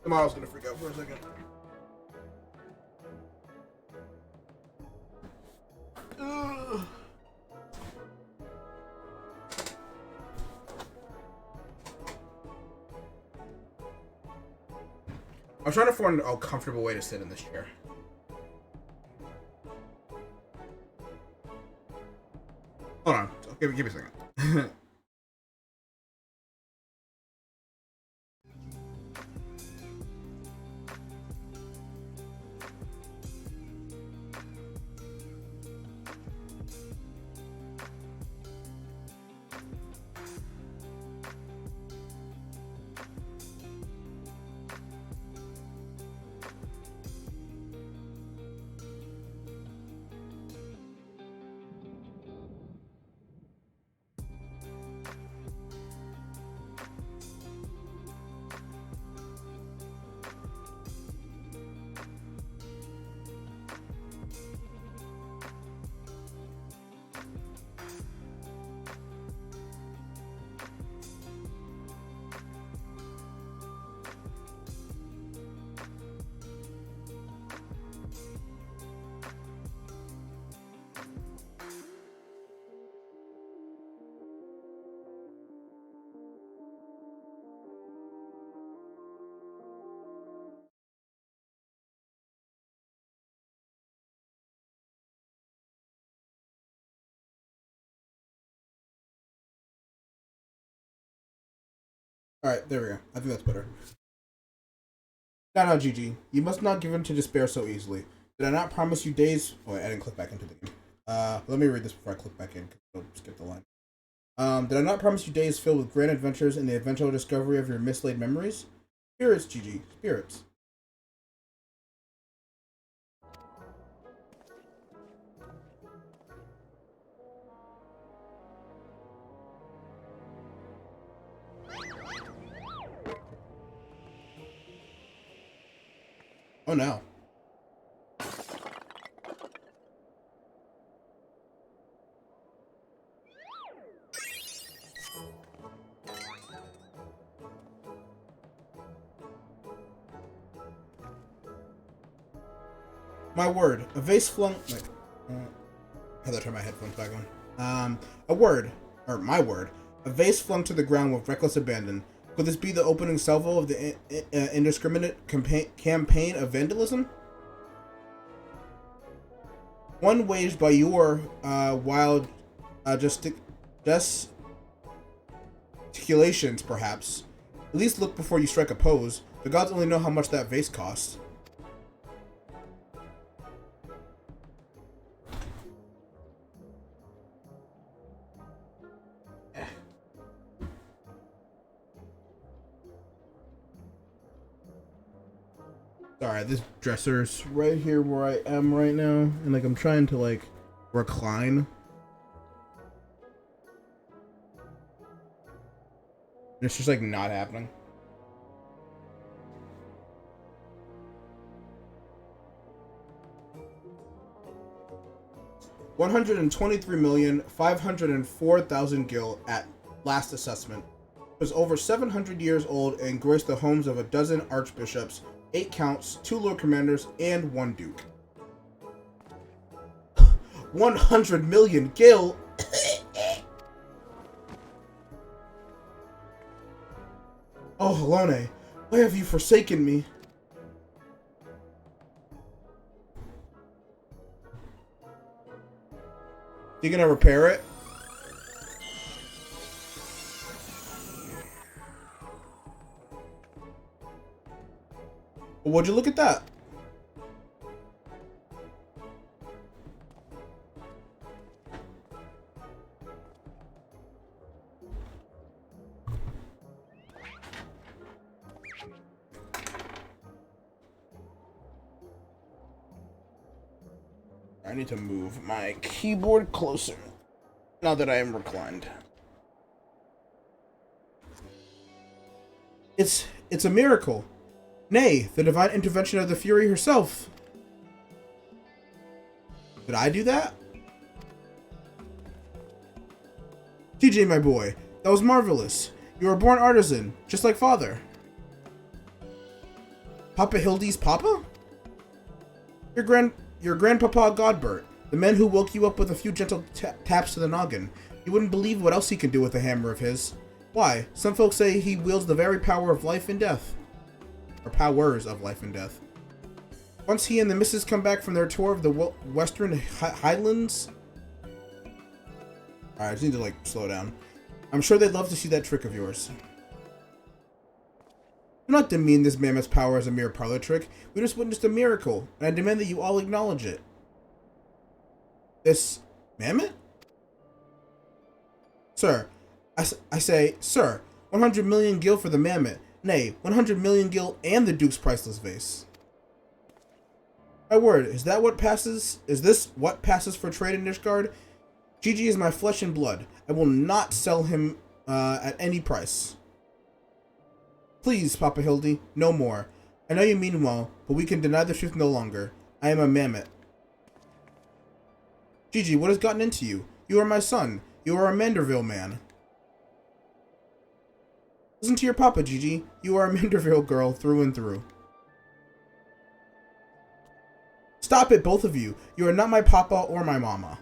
Tomorrow's gonna freak out for a second. I'm trying to find a comfortable way to sit in this chair. Hold on. Okay, give me a second. Alright, there we go. I think that's better. No, GG. You must not give in to despair so easily. Did I not promise you days? Oh, wait, I didn't click back into the game. Let me read this before I click back in, because I'll skip the line. Did I not promise you days filled with grand adventures and the eventual discovery of your mislaid memories? Spirits, GG. Spirits. Oh no. My word. A vase flung. Wait. I had to turn my headphones back on. A word. Or my word. A vase flung to the ground with reckless abandon. Could this be the opening salvo of the indiscriminate campaign of vandalism? One waged by your wild gesticulations, perhaps. At least look before you strike a pose. The gods only know how much that vase costs. Sorry, this dresser's right here where I am right now, and like I'm trying to like recline. And it's just like not happening. 123,504,000 gil at last assessment. It was over 700 years old and graced the homes of a dozen archbishops, 8 counts, 2 lord commanders, and 1 duke. 100 million gil. Oh, Helone, why have you forsaken me? You gonna repair it? Well, would you look at that? I need to move my keyboard closer now that I am reclined. It's a miracle. Nay, the divine intervention of the Fury herself. Did I do that? TJ, my boy, that was marvelous. You were a born artisan, just like father. Papa Hildy's papa? Your grandpapa Godbert, the man who woke you up with a few gentle taps to the noggin. You wouldn't believe what else he can do with a hammer of his. Why, some folks say he wields the very power of life and death. Or powers of life and death. Once he and the missus come back from their tour of the Western Highlands... Alright, I just need to, slow down. I'm sure they'd love to see that trick of yours. Do not demean this mammoth's power as a mere parlor trick. We just witnessed a miracle, and I demand that you all acknowledge it. This... mammoth? Sir, I say, sir, 100 million gil for the mammoth. Nay, 100 million gil and the Duke's priceless vase. My word, is this what passes for trade in Ishgard? Gigi is my flesh and blood. I will not sell him at any price. Please, Papa Hildy, no more. I know you mean well, but we can deny the truth no longer. I am a mammoth. Gigi, what has gotten into you? You are my son. You are a Manderville man. Listen to your papa, Gigi. You are a Manderville girl through and through. Stop it, both of you. You are not my papa or my mama.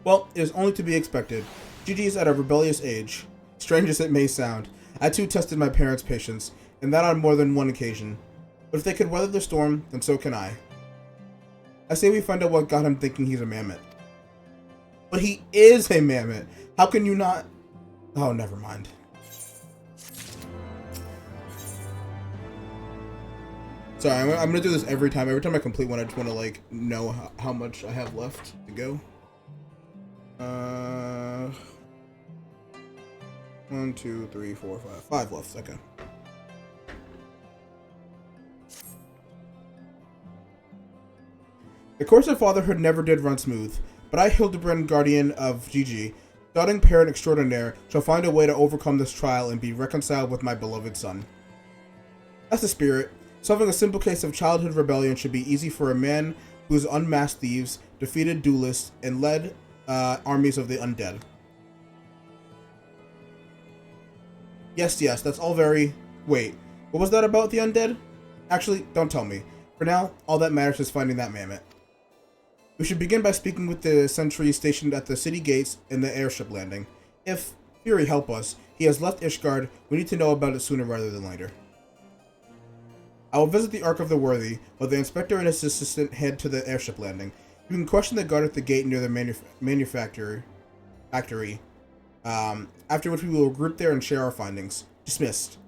Well, it is only to be expected. Gigi is at a rebellious age. Strange as it may sound, I too tested my parents' patience, and that on more than one occasion. But if they could weather the storm, then so can I. I say we find out what got him thinking he's a mammoth. But he is a mammoth! How can you not... Oh, never mind. Sorry, I'm gonna do this every time. Every time I complete one, I just want to, know how much I have left to go. 1, 2, 3, 4, 5. 5 left, okay. The course of fatherhood never did run smooth, but I, Hildibrand, guardian of Gigi, doting parent extraordinaire, shall find a way to overcome this trial and be reconciled with my beloved son. That's the spirit. Solving a simple case of childhood rebellion should be easy for a man who has unmasked thieves, defeated duelists, and led armies of the undead. Yes, that's all very... Wait, what was that about the undead? Actually, don't tell me. For now, all that matters is finding that mammoth. We should begin by speaking with the sentry stationed at the city gates and the airship landing. If Fury help us, he has left Ishgard, we need to know about it sooner rather than later. I will visit the Ark of the Worthy, while the inspector and his assistant head to the airship landing. You can question the guard at the gate near the factory. After which we will group there and share our findings. Dismissed.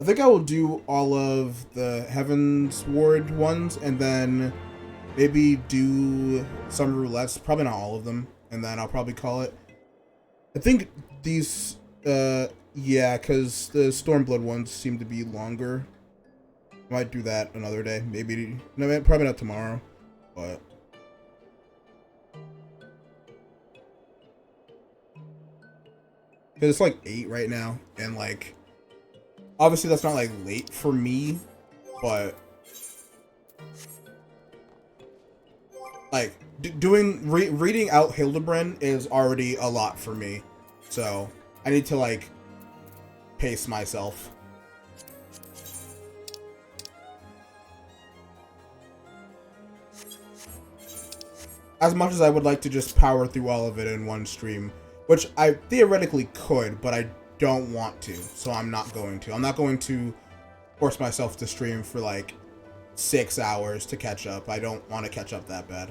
I think I will do all of the Heavensward ones, and then maybe do some roulettes. Probably not all of them, and then I'll probably call it. I think these, yeah, because the Stormblood ones seem to be longer. Might do that another day. Maybe, no, probably not tomorrow, but... because it's like 8 right now, and like obviously that's not like late for me, but like reading out Hildibrand is already a lot for me, so I need to like pace myself. As much as I would like to just power through all of it in one stream, which I theoretically could, but I don't want to, so I'm not going to. I'm not going to force myself to stream for like 6 hours to catch up. I don't want to catch up that bad.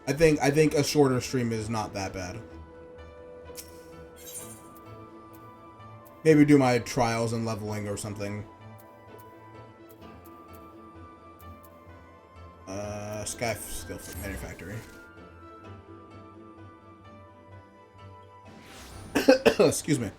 I think a shorter stream is not that bad. Maybe do my trials and leveling or something. Sky Skill Manufactory. Excuse me.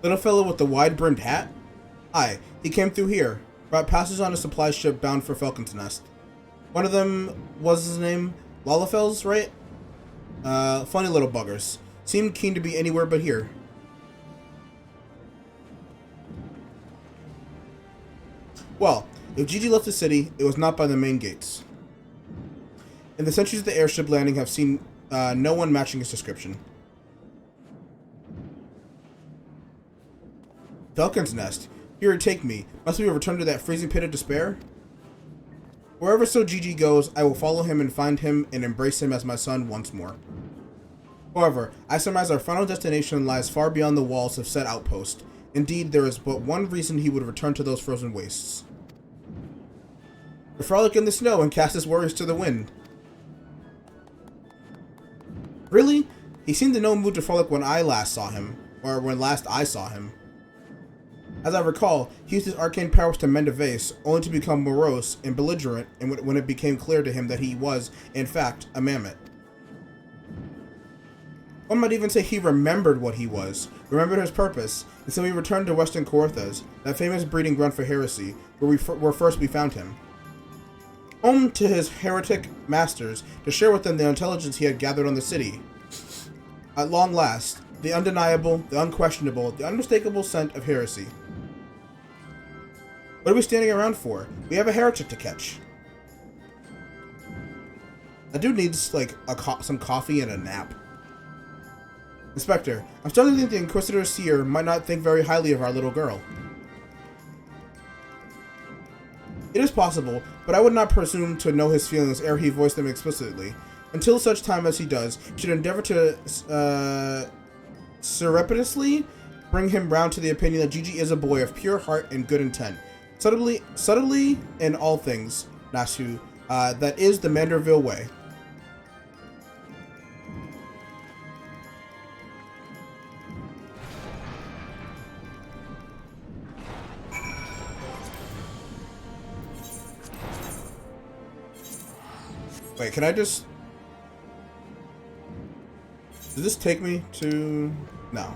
Little fellow with the wide-brimmed hat? Aye, he came through here. Brought passengers on a supply ship bound for Falcon's Nest. One of them was his name Lalafels, right? Funny little buggers. Seemed keen to be anywhere but here. Well, if Gigi left the city, it was not by the main gates. In the centuries of the airship landing, have seen no one matching his description. Falcon's Nest. Here, take me. Must we return to that freezing pit of despair? Wherever so Gigi goes, I will follow him and find him and embrace him as my son once more. However, I surmise our final destination lies far beyond the walls of said outpost. Indeed, there is but one reason he would return to those frozen wastes. To frolic in the snow and cast his worries to the wind. Really? He seemed in no mood to frolic when I last saw him, or when last I saw him. As I recall, he used his arcane powers to mend a vase, only to become morose and belligerent when it became clear to him that he was, in fact, a mammoth. One might even say he remembered what he was, remembered his purpose, and so he returned to Western Coerthas, that famous breeding ground for heresy, where first we found him. Home to his heretic masters, to share with them the intelligence he had gathered on the city. At long last, the undeniable, the unquestionable, the unmistakable scent of heresy. What are we standing around for? We have a heretic to catch. That dude needs, like, some coffee and a nap. Inspector, I'm starting to think the Inquisitor Seer might not think very highly of our little girl. It is possible, but I would not presume to know his feelings ere he voiced them explicitly. Until such time as he does, should endeavor to, surreptitiously bring him round to the opinion that Gigi is a boy of pure heart and good intent. Subtly in all things, Nasu, that is the Manderville way. Wait, can I just... Did this take me to... No.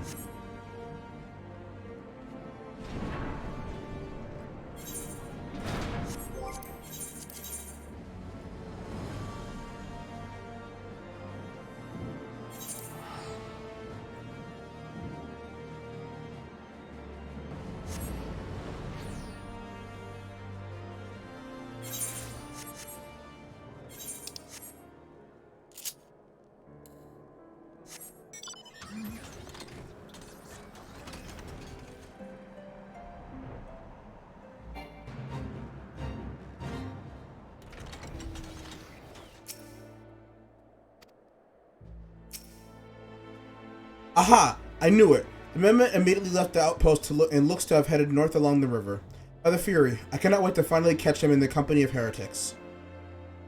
Aha! I knew it. The Mehmet immediately left the outpost to look and looks to have headed north along the river. By the Fury, I cannot wait to finally catch him in the company of heretics.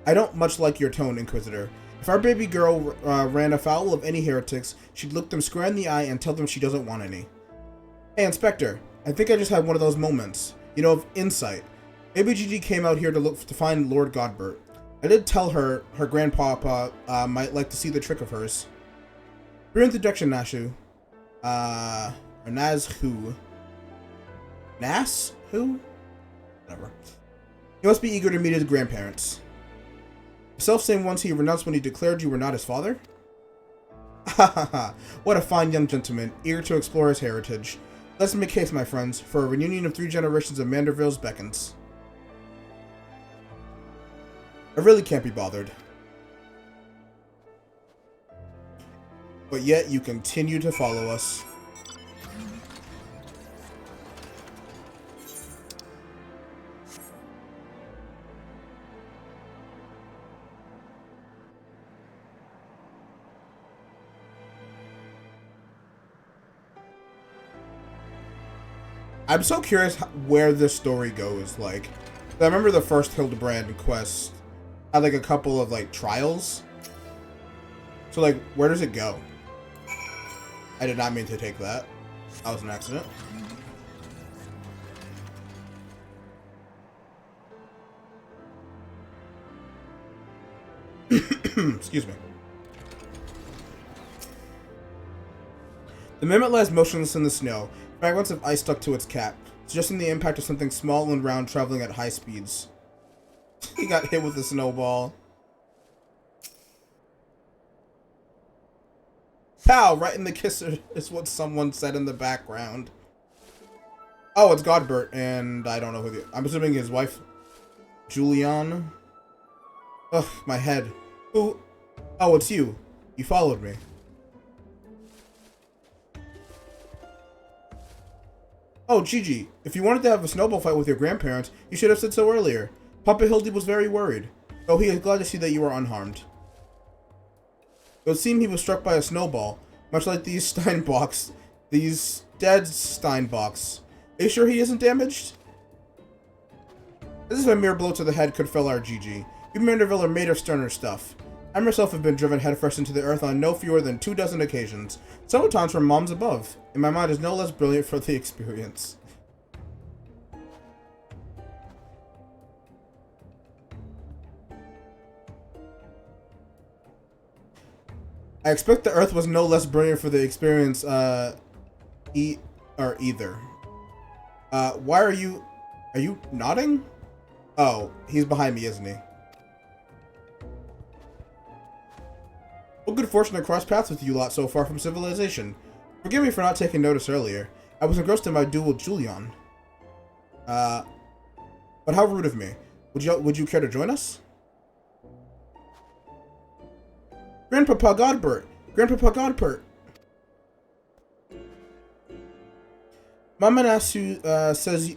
I don't much like your tone, Inquisitor. If our baby girl ran afoul of any heretics, she'd look them square in the eye and tell them she doesn't want any. Hey, Inspector, I think I just had one of those moments, you know, of insight. Maybe Gigi came out here to look to find Lord Godbert. I did tell her grandpapa might like to see the trick of hers. Your introduction, Nashu. Or Naz who? Nas who? Whatever. He must be eager to meet his grandparents. The self-same ones he renounced when he declared you were not his father? Ha ha ha. What a fine young gentleman, eager to explore his heritage. Let's make haste, my friends, for a reunion of 3 generations of Mandervilles beckons. I really can't be bothered. But yet you continue to follow us. I'm so curious where this story goes. Like, I remember the first Hildibrand quest had like a couple of like trials. So like, where does it go? I did not mean to take that. That was an accident. Excuse me. The mimic lies motionless in the snow. Fragments of ice stuck to its cap, suggesting the impact of something small and round traveling at high speeds. He got hit with a snowball. Pow! Right in the kisser is what someone said in the background. Oh, it's Godbert, and I don't know who I'm assuming his wife, Julian. Ugh, my head. Who? Oh, it's you. You followed me. Oh, Gigi, if you wanted to have a snowball fight with your grandparents, you should have said so earlier. Papa Hildy was very worried, though he is glad to see that you are unharmed. It would seem he was struck by a snowball, much like these Steinbocks, these dead Steinbocks. Are you sure he isn't damaged? As if a mere blow to the head could fell our Gigi. You Manderville are made of sterner stuff. I myself have been driven headfirst into the earth on no fewer than 24 occasions, several times from moms above, and my mind is no less brilliant for the experience. I expect the earth was no less brilliant for the experience, either. Why are you nodding? Oh, he's behind me, isn't he? What good fortune to cross paths with you lot so far from civilization. Forgive me for not taking notice earlier. I was engrossed in my duel with Julian. But how rude of me. Would you care to join us? Grandpapa Godbert! Grandpapa Godbert! Mama Nasu says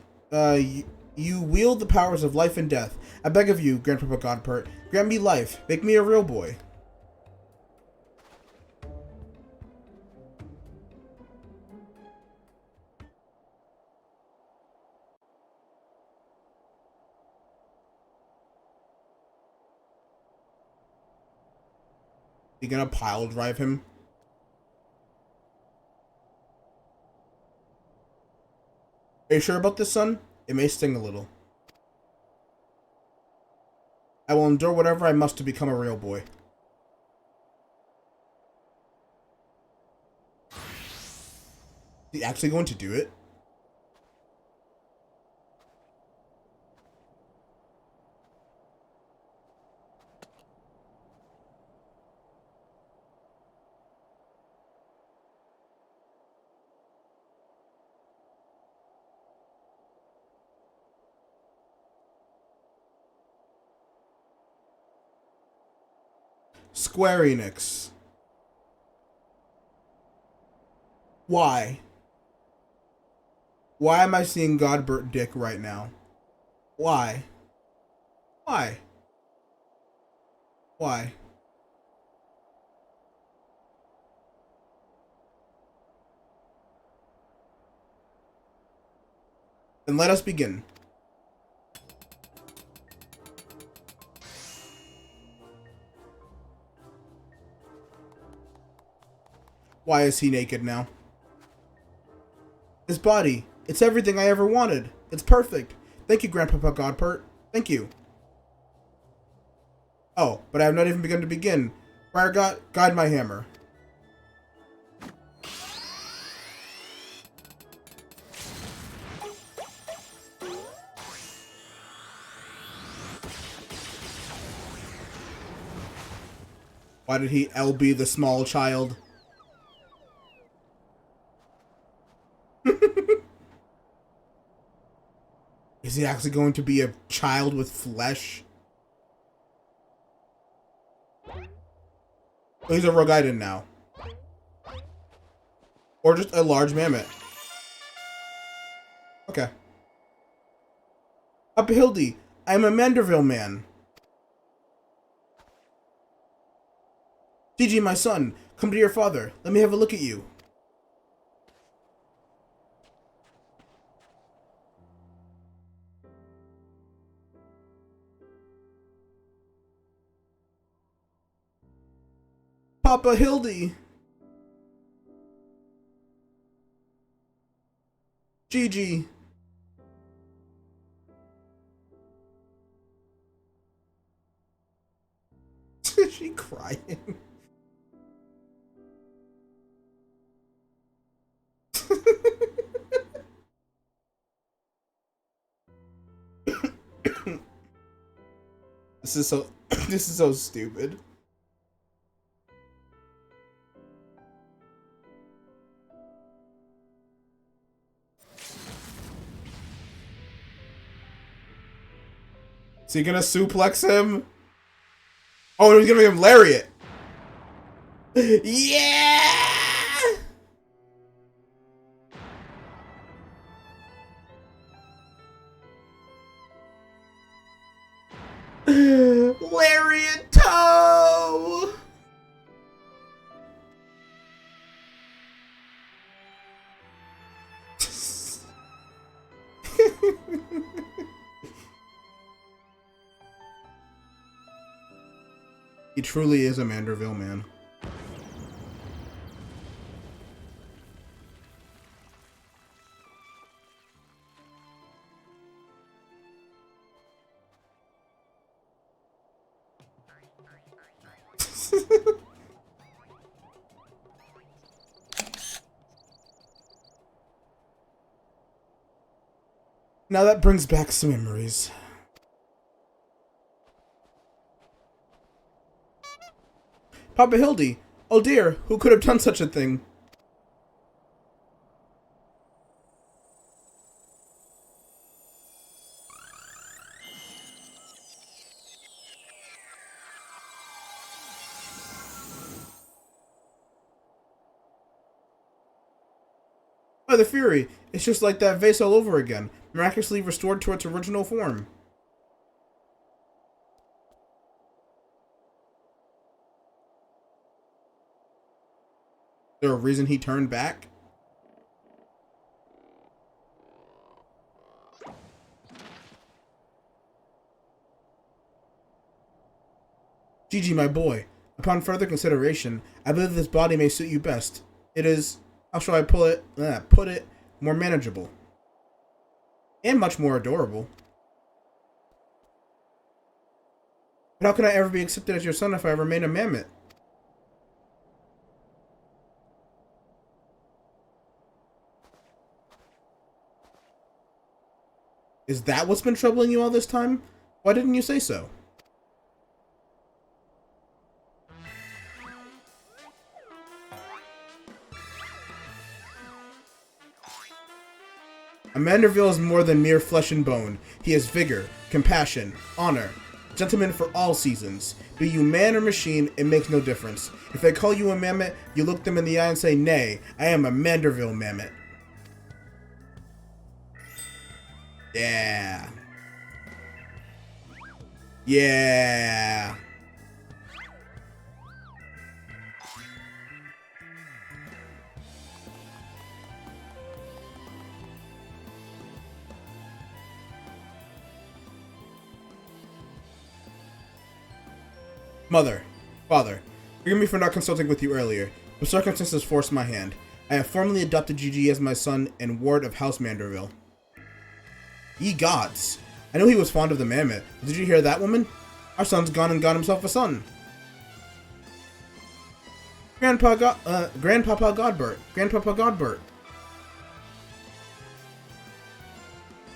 you wield the powers of life and death. I beg of you, Grandpapa Godbert, grant me life. Make me a real boy. You gonna pile drive him? Are you sure about this, son? It may sting a little. I will endure whatever I must to become a real boy. Is he actually going to do it? Square Enix. Why? Why am I seeing Godbert Dick right now? Why? Why? Why? Then let us begin. Why is he naked now? His body. It's everything I ever wanted. It's perfect. Thank you, Grandpapa Godpert. Thank you. Oh, but I have not even begun to begin. Friar God, guide my hammer. Why did he LB the small child? Is he actually going to be a child with flesh? Oh, he's a Rogaiden now. Or just a large mammoth. Okay. Up Hildy, I am a Manderville man. Gigi, my son, come to your father. Let me have a look at you. Papa Hildy. Gigi. Is she crying? This is so stupid. Is he gonna suplex him? Oh, he's gonna make him lariat. Yeah! Lariat toe! He truly is a Manderville man. Now that brings back some memories. Papa Hildy! Oh dear, who could have done such a thing? Oh, the Fury! It's just like that vase all over again, miraculously restored to its original form. Is there a reason he turned back? Gigi, my boy, upon further consideration, I believe this body may suit you best. It is, how shall I put it, more manageable. And much more adorable. But how can I ever be accepted as your son if I remain a mammoth? Is that what's been troubling you all this time? Why didn't you say so? A Manderville is more than mere flesh and bone. He has vigor, compassion, honor. Gentleman for all seasons. Be you man or machine, it makes no difference. If they call you a mammoth, you look them in the eye and say, nay, I am a Manderville mammoth. Yeah. Yeah. Mother, father, forgive me for not consulting with you earlier, but circumstances forced my hand. I have formally adopted Gigi as my son and ward of House Manderville. Ye gods! I knew he was fond of the mammoth. Did you hear that, woman? Our son's gone and got himself a son. Grandpapa Godbert.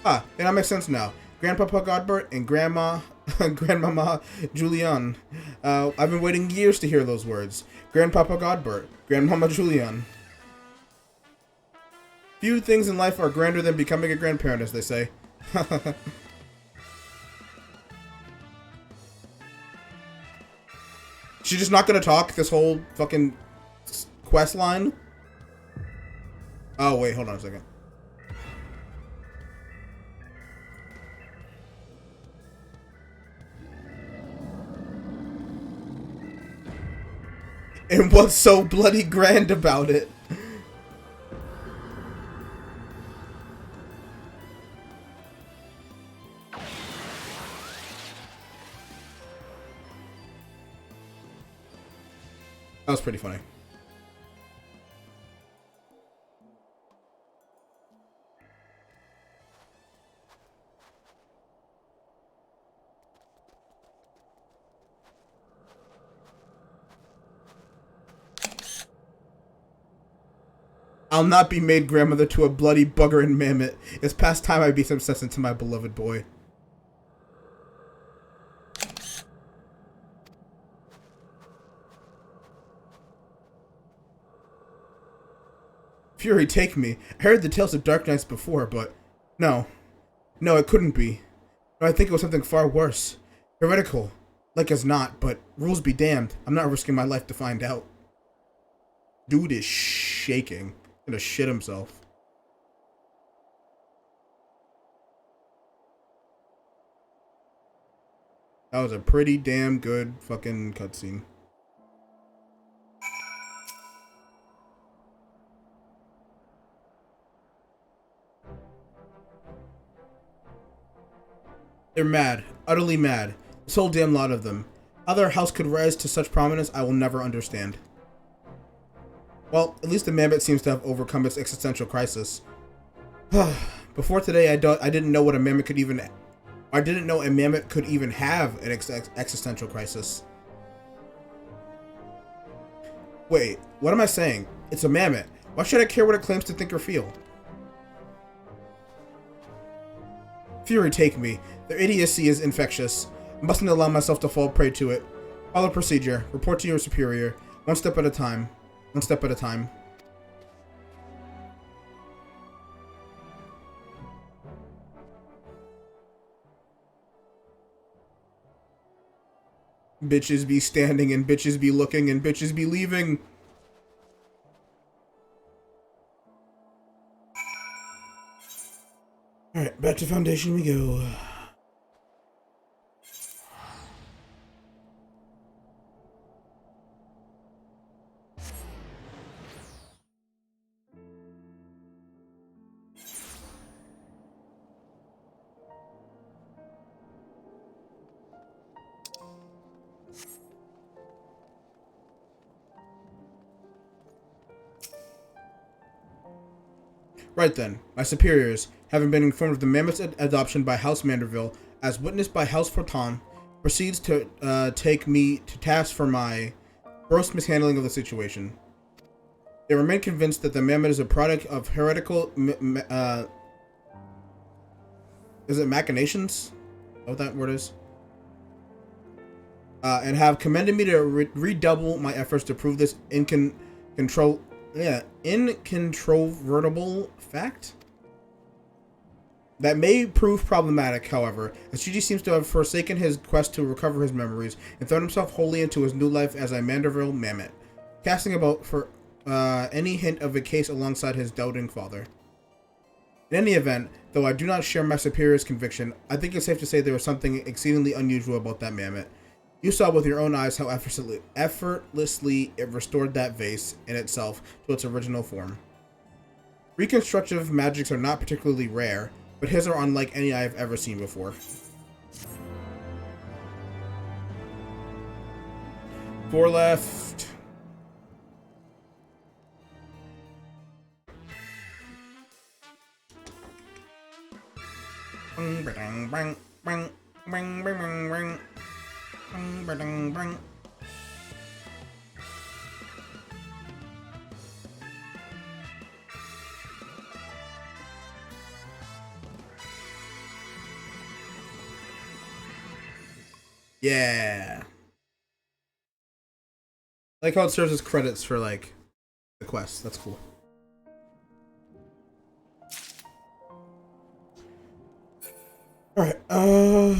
Ah, and that makes sense now. Grandpapa Godbert and Grandmama Julian. I've been waiting years to hear those words. Grandpapa Godbert, Grandmama Julian. Few things in life are grander than becoming a grandparent, as they say. She's just not gonna talk this whole fucking quest line? Oh, wait, hold on a second. And what's so bloody grand about it? That was pretty funny. I'll not be made grandmother to a bloody bugger and mammoth. It's past time I be some sense into my beloved boy. Fury, take me. I heard the tales of dark nights before, but... No. No, it couldn't be. No, I think it was something far worse. Heretical. Like as not, but rules be damned. I'm not risking my life to find out. Dude is shaking. Gonna shit himself. That was a pretty damn good fucking cutscene. They're mad. Utterly mad. This whole damn lot of them. How their house could rise to such prominence, I will never understand. Well, at least the mammoth seems to have overcome its existential crisis. Before today, I didn't know what a mammoth could even... I didn't know a mammoth could even have an existential crisis. Wait, what am I saying? It's a mammoth. Why should I care what it claims to think or feel? Fury, take me. Their idiocy is infectious. I mustn't allow myself to fall prey to it. Follow procedure. Report to your superior. One step at a time. One step at a time. Bitches be standing and bitches be looking and bitches be leaving. Alright, back to Foundation we go. Right then, my superiors, having been informed of the mammoth's adoption by House Manderville, as witnessed by House Fortin, proceeds to take me to task for my gross mishandling of the situation. They remain convinced that the mammoth is a product of heretical is it machinations? What that word is? And have commended me to redouble my efforts to prove this incontrovertible fact. That may prove problematic, however, as Gigi seems to have forsaken his quest to recover his memories and thrown himself wholly into his new life as a Manderville mammoth, casting about for any hint of a case alongside his doubting father. In any event, though I do not share my superior's conviction, I think it's safe to say there was something exceedingly unusual about that mammoth. You saw with your own eyes how effortlessly it restored that vase in itself to its original form. Reconstructive magics are not particularly rare, but his are unlike any I have ever seen before. 4 left. Yeah. I like how it serves as credits for like the quest. That's cool. Alright, a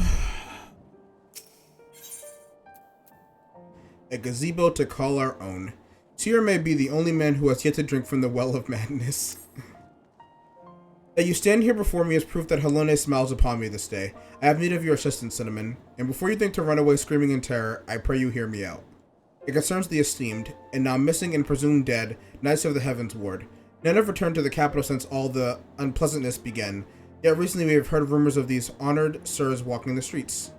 gazebo to call our own. Tyr may be the only man who has yet to drink from the well of madness. That you stand here before me is proof that Helene smiles upon me this day. I have need of your assistance, Cinnamon, and before you think to run away screaming in terror, I pray you hear me out. It concerns the esteemed, and now missing and presumed dead, Knights of the Heavensward. None have returned to the capital since all the unpleasantness began, yet recently we have heard rumors of these honored sirs walking the streets.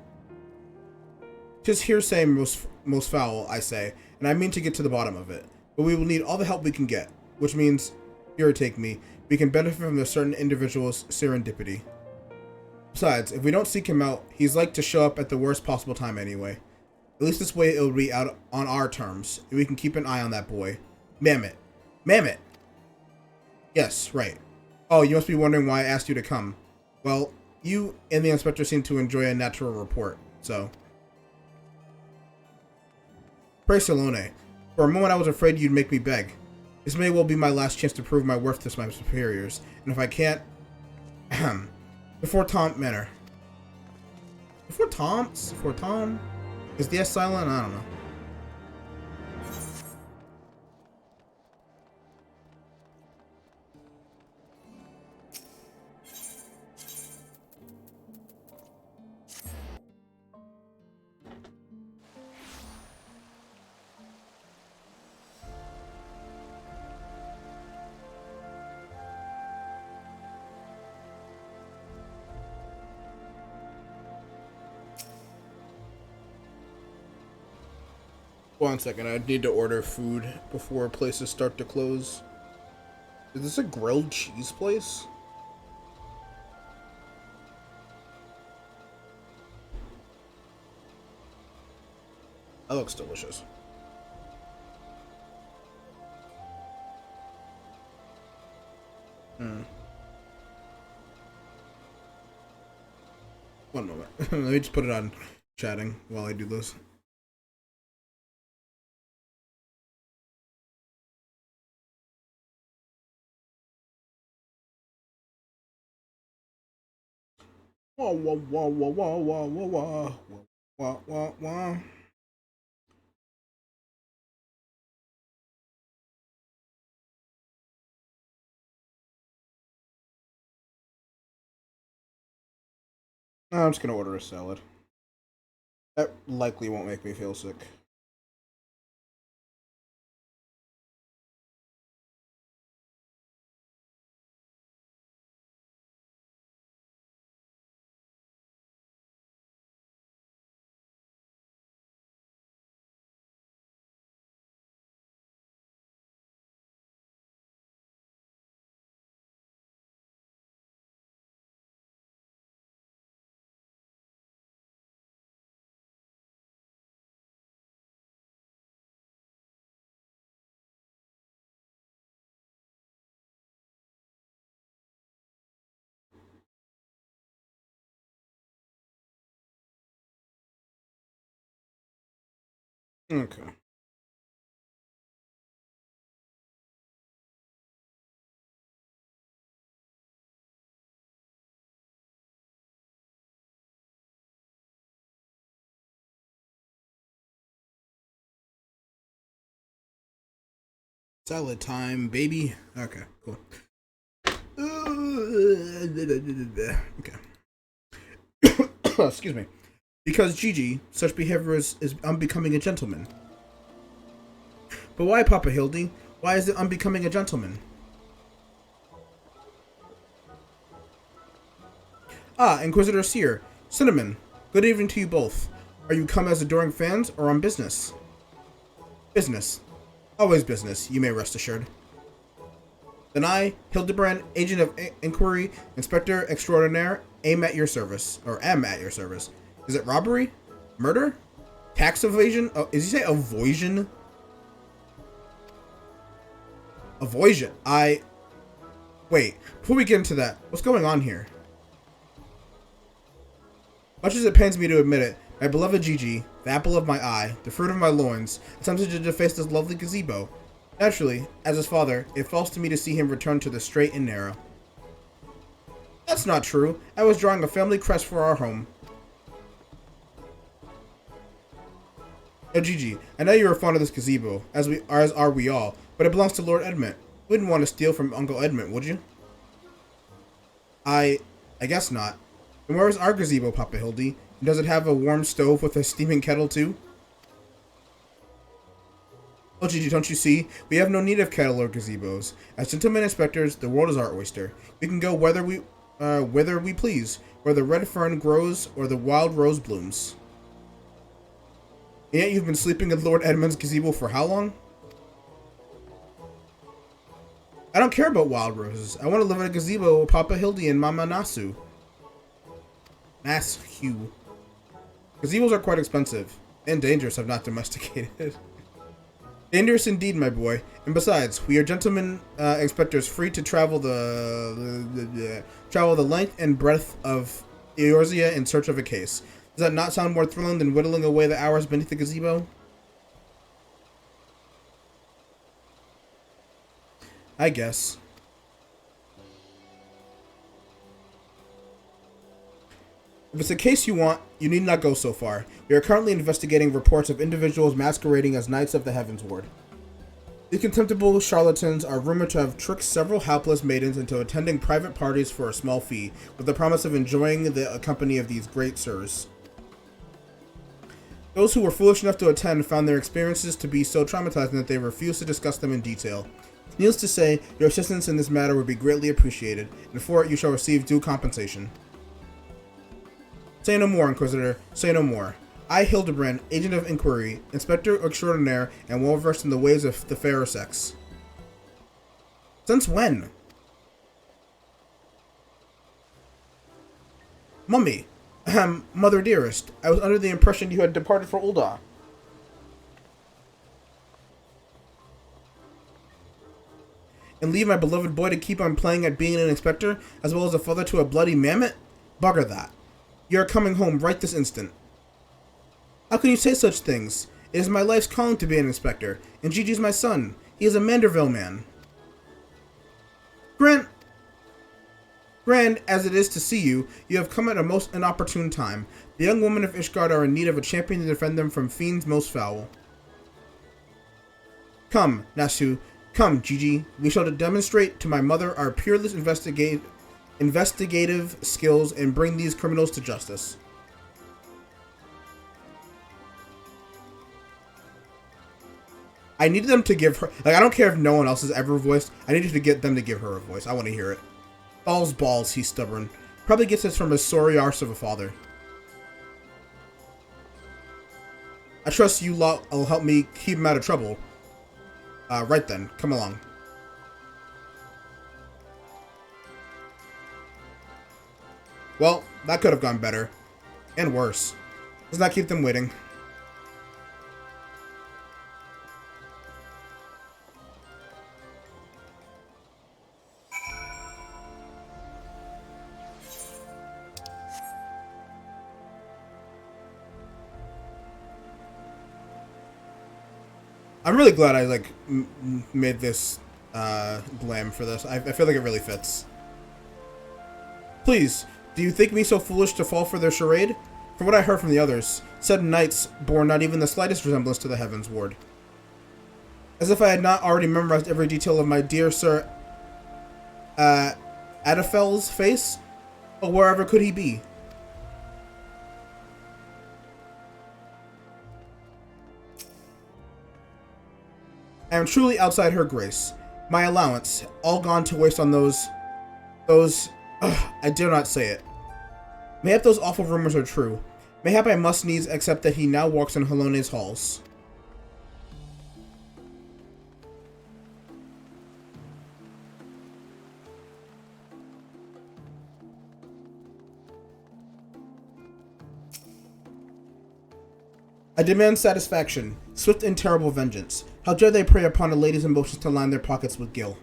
'Tis hearsay most foul, I say, and I mean to get to the bottom of it. But we will need all the help we can get, which means, irritate me, we can benefit from a certain individual's serendipity. Besides, if we don't seek him out, he's like to show up at the worst possible time anyway. At least this way it'll be out on our terms, and we can keep an eye on that boy. Mammoth. Mammoth! Yes, right. Oh, you must be wondering why I asked you to come. Well, you and the inspector seem to enjoy a natural report, so... Pray, Salone. For a moment I was afraid you'd make me beg. This may well be my last chance to prove my worth to my superiors, and if I can't... Before Tom Manor. Before Tom? Is the S silent? I don't know. One second, I need to order food before places start to close. Is this a grilled cheese place? That looks delicious. One moment. Let me just put it on chatting while I do this. Wah wah wah wah wah wah wah wah wah wah wah. I'm just gonna order a salad. That likely won't make me feel sick. Okay. Salad time, baby. Okay, cool. Okay. Excuse me. Because Gigi, such behavior is unbecoming a gentleman. But why, Papa Hildy? Why is it unbecoming a gentleman? Ah, Inquisitor Seer. Cinnamon. Good evening to you both. Are you come as adoring fans or on business? Business. Always business, you may rest assured. Then I, Hildibrand, Agent of Inquiry, Inspector Extraordinaire, aim at your service, or am at your service. Is it robbery? Murder? Tax evasion? Oh, is he say avoision? Avoision. Wait, before we get into that, what's going on here? Much as it pains me to admit it, my beloved Gigi, the apple of my eye, the fruit of my loins, attempted to deface this lovely gazebo. Naturally, as his father, it falls to me to see him return to the straight and narrow. That's not true. I was drawing a family crest for our home. Oh, Gigi, I know you are fond of this gazebo, as are we all, but it belongs to Lord Edmund. You wouldn't want to steal from Uncle Edmund, would you? I guess not. And where is our gazebo, Papa Hildy? And does it have a warm stove with a steaming kettle, too? Oh, Gigi, don't you see? We have no need of kettle or gazebos. As gentlemen inspectors, the world is our oyster. We can go whither we please, where the red fern grows or the wild rose blooms. And yet you've been sleeping in Lord Edmund's gazebo for how long? I don't care about wild roses. I want to live in a gazebo with Papa Hildy and Mama Nasu. Hugh. Gazebos are quite expensive, and dangerous if not domesticated. Dangerous indeed, my boy. And besides, we are gentlemen inspectors free to travel the length and breadth of Eorzea in search of a case. Does that not sound more thrilling than whittling away the hours beneath the gazebo? I guess. If it's a case you want, you need not go so far. We are currently investigating reports of individuals masquerading as knights of the Heavensward. These contemptible charlatans are rumored to have tricked several hapless maidens into attending private parties for a small fee, with the promise of enjoying the company of these great sirs. Those who were foolish enough to attend found their experiences to be so traumatizing that they refused to discuss them in detail. Needless to say, your assistance in this matter would be greatly appreciated, and for it you shall receive due compensation. Say no more, Inquisitor, say no more. I, Hildibrand, Agent of Inquiry, Inspector Extraordinaire, and well-versed in the ways of the fairer sex. Since when? Mummy, Mother dearest, I was under the impression you had departed for Ul'dah. And leave my beloved boy to keep on playing at being an inspector, as well as a father to a bloody mammoth? Bugger that. You are coming home right this instant. How can you say such things? It is my life's calling to be an inspector, and Gigi's my son. He is a Manderville man. Grand as it is to see you, you have come at a most inopportune time. The young women of Ishgard are in need of a champion to defend them from fiends most foul. Come, Nasu. Come, Gigi. We shall demonstrate to my mother our peerless investigative skills and bring these criminals to justice. I need them to give her... Like, I don't care if no one else has ever voiced. I need you to get them to give her a voice. I want to hear it. Balls, he's stubborn. Probably gets this from his sorry arse of a father. I trust you lot will help me keep him out of trouble. Right then. Come along. Well, that could have gone better. And worse. Let's not keep them waiting. I'm really glad I, like, made this, glam for this. I feel like it really fits. Please, do you think me so foolish to fall for their charade? From what I heard from the others, said knights bore not even the slightest resemblance to the Heavensward. As if I had not already memorized every detail of my dear Sir, Adafel's face? Or wherever could he be? I am truly outside her grace. My allowance, all gone to waste on those, I dare not say it. Mayhap those awful rumors are true. Mayhap I must needs accept that he now walks in Halone's halls. I demand satisfaction, swift and terrible vengeance. How dare they prey upon a lady's emotions to line their pockets with gil?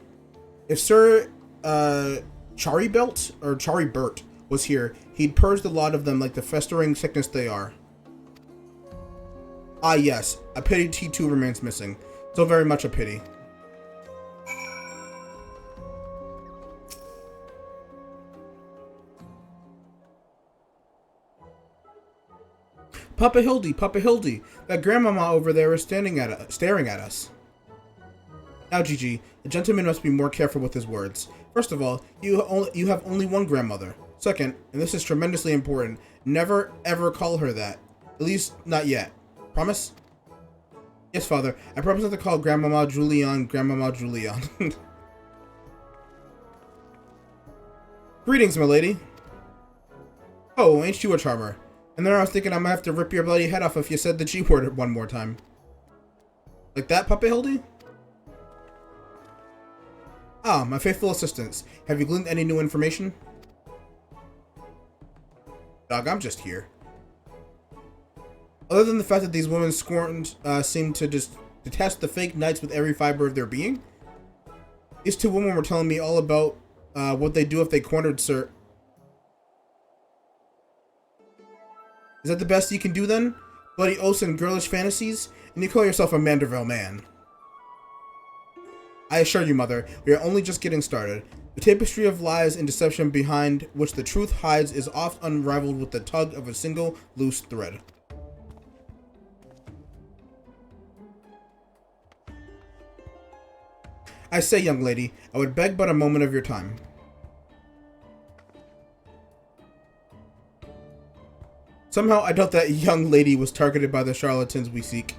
If Sir Charibert was here, he'd purge the lot of them like the festering sickness they are. Ah yes, a pity T2 remains missing. So very much a pity. Papa Hildy, that grandmama over there is staring at us. Now, Gigi, the gentleman must be more careful with his words. First of all, you have only one grandmother. Second, and this is tremendously important, never ever call her that. At least, not yet. Promise? Yes, Father. I promise not to call Grandmama Julian. Greetings, my lady. Oh, ain't you a charmer? And then I was thinking I might have to rip your bloody head off if you said the G word one more time. Like that, Papa Hildy? Ah, my faithful assistants. Have you gleaned any new information? Dog, I'm just here. Other than the fact that these women seem to just detest the fake knights with every fiber of their being, these two women were telling me all about what they'd do if they cornered Sir. Is that the best you can do then? Bloody oaths and girlish fantasies? And you call yourself a Manderville man? I assure you, Mother, we are only just getting started. The tapestry of lies and deception behind which the truth hides is oft unrivaled with the tug of a single loose thread. I say, young lady, I would beg but a moment of your time. Somehow, I doubt that young lady was targeted by the charlatans we seek.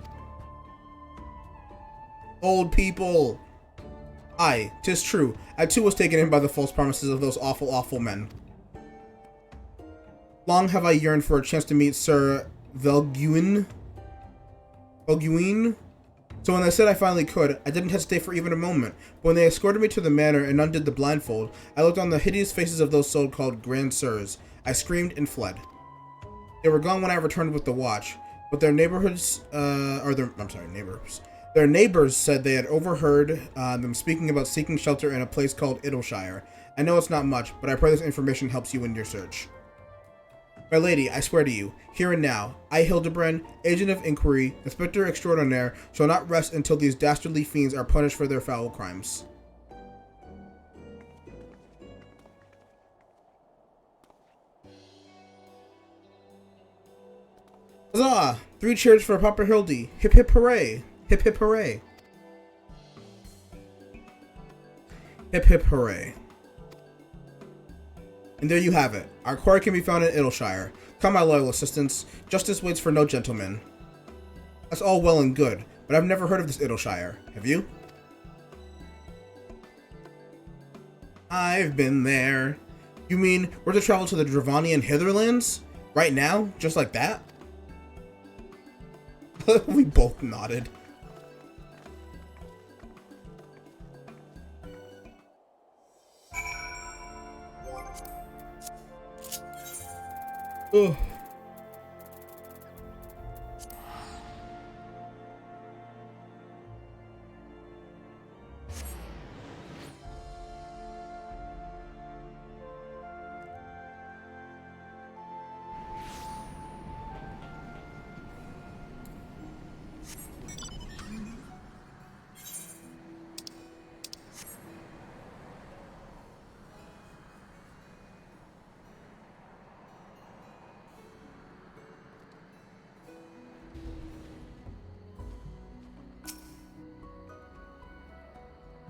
Old people! Aye, 'tis true. I too was taken in by the false promises of those awful, awful men. Long have I yearned for a chance to meet Sir Velguin. So when they said I finally could, I didn't hesitate for even a moment. But when they escorted me to the manor and undid the blindfold, I looked on the hideous faces of those so-called Grand Sirs. I screamed and fled. They were gone when I returned with the watch, but their neighbors said they had overheard them speaking about seeking shelter in a place called Idleshire. I know it's not much, but I pray this information helps you in your search. My lady, I swear to you, here and now, I, Hildibrand, agent of inquiry, inspector extraordinaire, shall not rest until these dastardly fiends are punished for their foul crimes. Huzzah! 3 cheers for Papa Hildy. Hip hip hooray! Hip hip hooray! Hip hip hooray. And there you have it. Our quarry can be found in Idleshire. Come, my loyal assistants. Justice waits for no gentleman. That's all well and good, but I've never heard of this Idleshire. Have you? I've been there. You mean we're to travel to the Dravanian Hitherlands? Right now? Just like that? We both nodded. Ugh.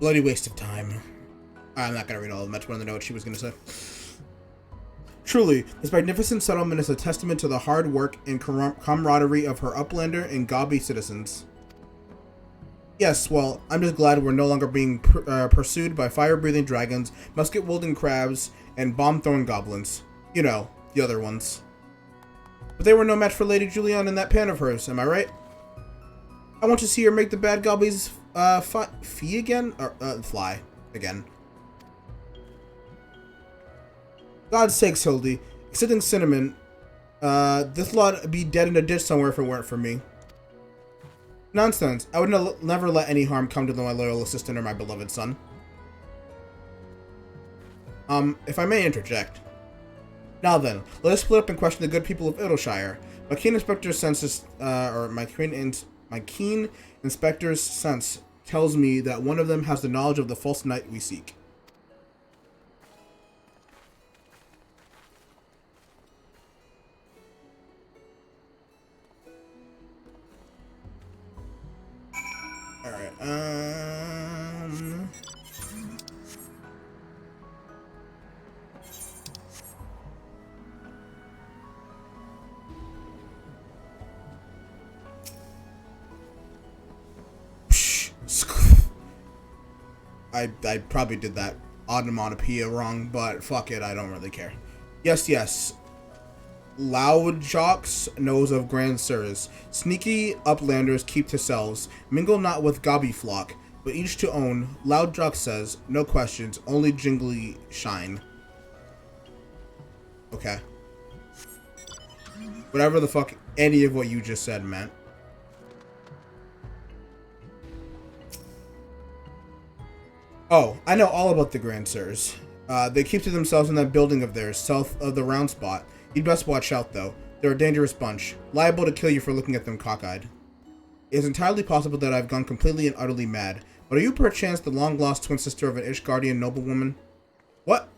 Bloody waste of time. I'm not going to read all of them. I just wanted to know what she was going to say. Truly, this magnificent settlement is a testament to the hard work and camaraderie of her uplander and gobby citizens. Yes, well, I'm just glad we're no longer being pursued by fire-breathing dragons, musket-wielding crabs, and bomb-throwing goblins. You know, the other ones. But they were no match for Lady Julian and that pan of hers, am I right? I want to see her make the bad gobbies fly again. God's sakes, Hildy. Except cinnamon, this lot would be dead in a ditch somewhere if it weren't for me. Nonsense. I would never let any harm come to my loyal assistant or my beloved son. If I may interject. Now then, let us split up and question the good people of Idleshire. My keen inspector's senses, my keen inspector's sense tells me that one of them has the knowledge of the false knight we seek. Alright, I probably did that onomatopoeia wrong, but fuck it, I don't really care. Yes. Loud jocks knows of grand sirs. Sneaky uplanders keep to selves. Mingle not with gobby flock, but each to own. Loud jock says, no questions, only jingly shine. Okay. Whatever the fuck any of what you just said meant. Oh, I know all about the Grand Sirs. They keep to themselves in that building of theirs, south of the round spot. You'd best watch out, though. They're a dangerous bunch, liable to kill you for looking at them cockeyed. It is entirely possible that I've gone completely and utterly mad, but are you perchance the long-lost twin sister of an Ishgardian noblewoman? What?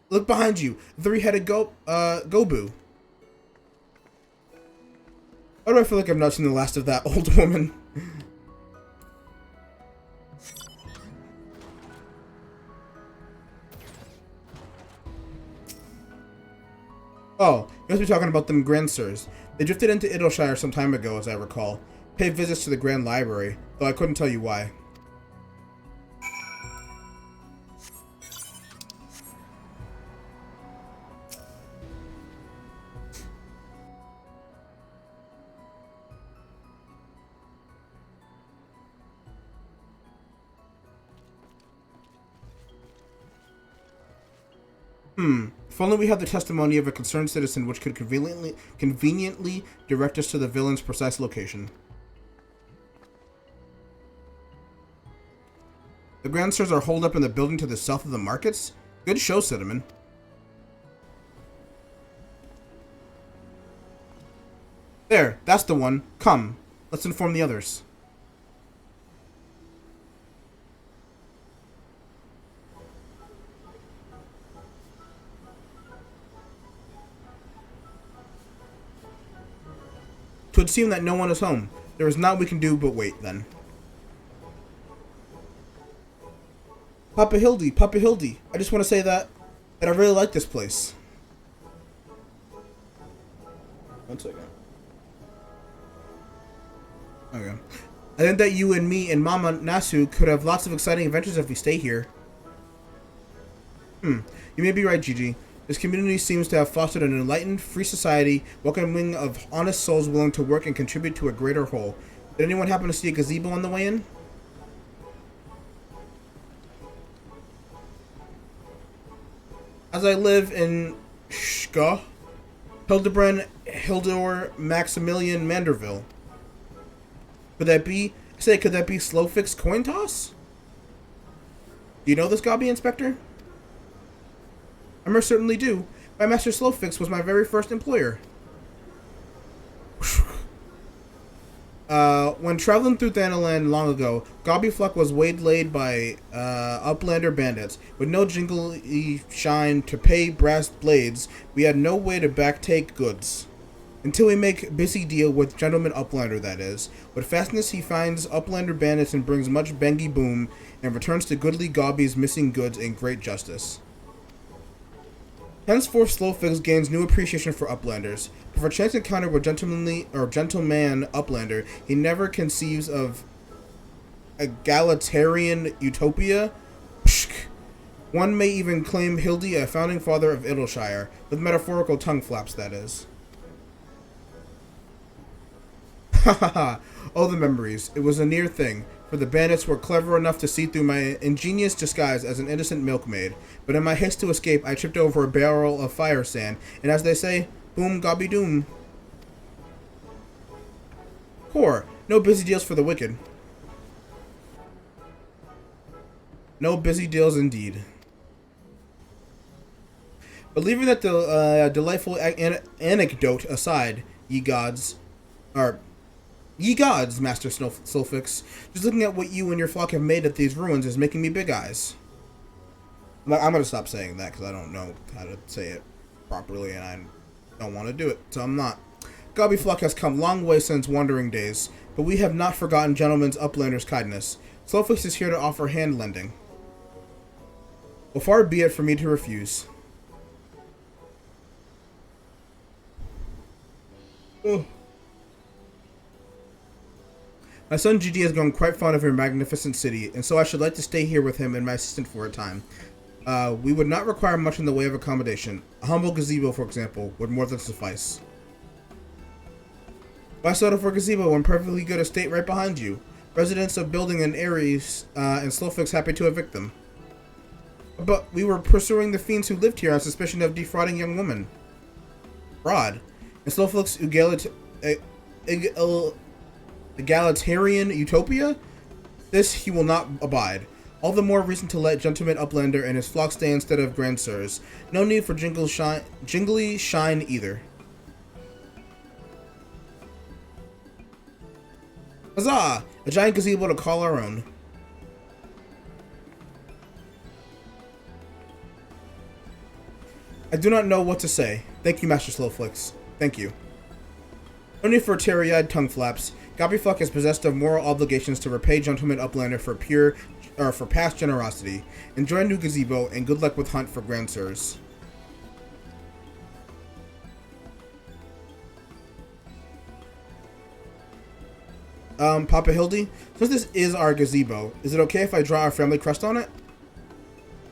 Look behind you. The three-headed Gobu. Why do I feel like I've not seen the last of that old woman? Oh, you must be talking about them Grand Sirs. They drifted into Idleshire some time ago, as I recall. Paid visits to the Grand Library, though I couldn't tell you why. If only we had the testimony of a concerned citizen which could conveniently direct us to the villain's precise location. The Grand Sirs are holed up in the building to the south of the markets? Good show, Cinnamon. There, that's the one. Come, let's inform the others. Twould seem that no one is home. There is naught we can do but wait, then. Papa Hildy, I just want to say that I really like this place. One second. Okay. I think that you and me and Mama Nasu could have lots of exciting adventures if we stay here. You may be right, Gigi. This community seems to have fostered an enlightened, free society, welcoming of honest souls willing to work and contribute to a greater whole. Did anyone happen to see a gazebo on the way in? As I live in Shka, Hildibrand, Maximilian Manderville. Could that be Slowfix Coin Toss? Do you know this Gobby Inspector? I most certainly do. My master Slowfix was my very first employer. When traveling through Thanalan long ago, Gobbyfluck was waylaid by uplander bandits. With no jingly shine to pay brass blades, we had no way to backtake goods. Until we make busy deal with gentleman uplander, that is. With fastness he finds uplander bandits and brings much bengy boom, and returns to goodly Gobby's missing goods in great justice. Henceforth, Slowfix gains new appreciation for uplanders. But for chance encounter with gentleman uplander, he never conceives of egalitarian utopia. Pshk. One may even claim Hildy a founding father of Idleshire, with metaphorical tongue flaps, that is. Ha ha ha! Oh, the memories. It was a near thing, for the bandits were clever enough to see through my ingenious disguise as an innocent milkmaid, but in my haste to escape, I tripped over a barrel of fire sand, and as they say, boom gobby doom. Poor. No busy deals for the wicked. No busy deals indeed. But leaving that delightful anecdote aside, ye gods, Master Sulfix, just looking at what you and your flock have made at these ruins is making me big eyes. I'm gonna stop saying that because I don't know how to say it properly and I don't want to do it, so I'm not. Gobby flock has come long way since wandering days, but we have not forgotten gentlemen's uplander's kindness. Sulfix is here to offer hand lending. Well, far be it for me to refuse. Ugh. My son GG has grown quite fond of your magnificent city, and so I should like to stay here with him and my assistant for a time. We would not require much in the way of accommodation. A humble gazebo, for example, would more than suffice. Why settle for a gazebo when perfectly good estate right behind you? Residents of building in Ares and Slowfix happy to evict them. But we were pursuing the fiends who lived here on suspicion of defrauding young women. Fraud. And Slowfix egalitarian utopia? This he will not abide. All the more reason to let Gentleman Uplander and his flock stay instead of Grandsires. No need for jingly shine either. Huzzah! A giant gazebo to call our own. I do not know what to say. Thank you, Master Slowflix. Thank you. No need for teary-eyed tongue flaps. Gobbyfuck is possessed of moral obligations to repay Gentleman Uplander for past generosity. Enjoy a new gazebo, and good luck with hunt for Grandsires. Papa Hildy, since this is our gazebo, is it okay if I draw our family crest on it?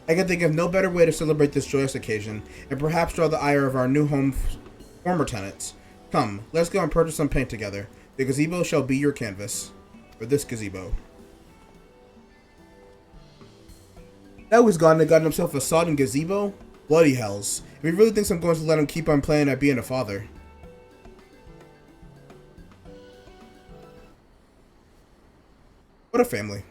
I can think of no better way to celebrate this joyous occasion, and perhaps draw the ire of our new home's former tenants. Come, let's go and purchase some paint together. The gazebo shall be your canvas. For this gazebo. Now he's gone and gotten himself a sodden gazebo? Bloody hells. If he really thinks I'm going to let him keep on playing at being a father. What a family.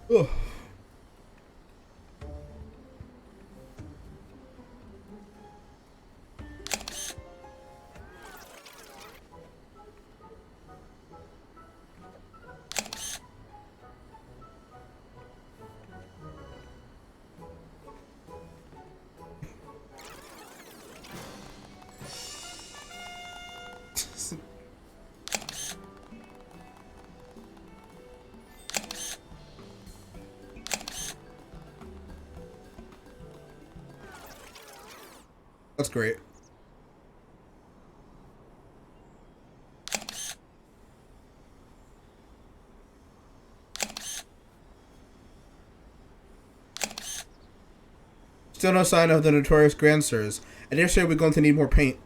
Ugh. That's great. Still no sign of the notorious Grandsires. I dare say we're going to need more paint.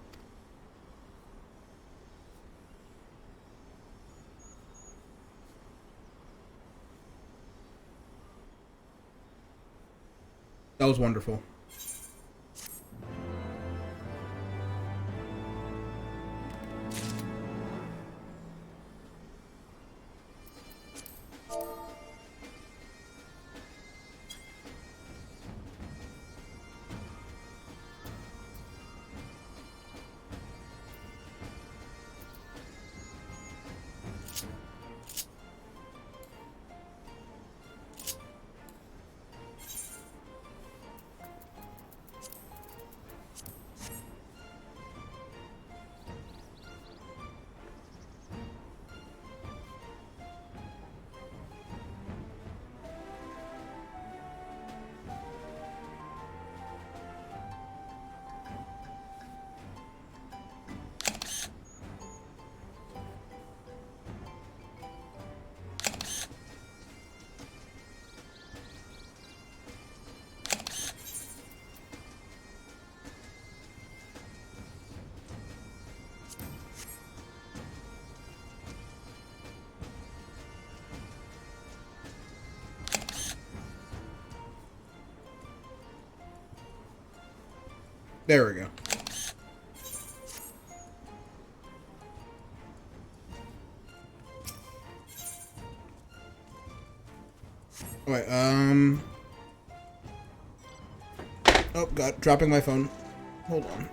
That was wonderful. There we go. Alright, oh god, dropping my phone. Hold on.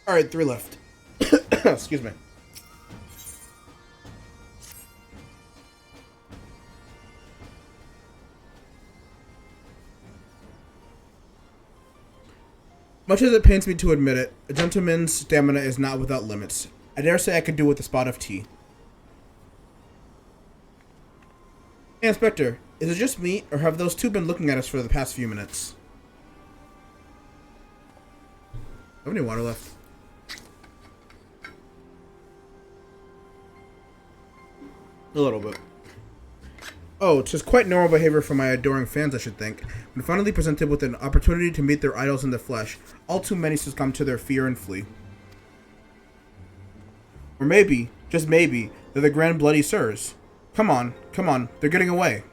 Alright, 3 left. Excuse me. Much as it pains me to admit it, a gentleman's stamina is not without limits. I dare say I could do with a spot of tea. Hey, Inspector, is it just me, or have those two been looking at us for the past few minutes? Have any water left? A little bit. Oh, it's just quite normal behavior for my adoring fans, I should think. When finally presented with an opportunity to meet their idols in the flesh, all too many succumb to their fear and flee. Or maybe, just maybe, they're the Grand Bloody Sirs. Come on, they're getting away.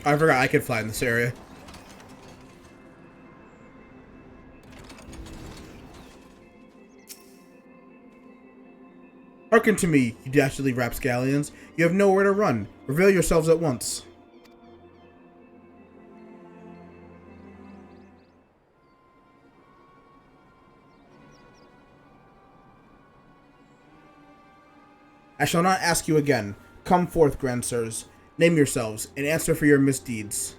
I forgot I could fly in this area. Hearken to me, you dastardly rapscallions. You have nowhere to run. Reveal yourselves at once. I shall not ask you again. Come forth, Grand Sirs. Name yourselves, and answer for your misdeeds.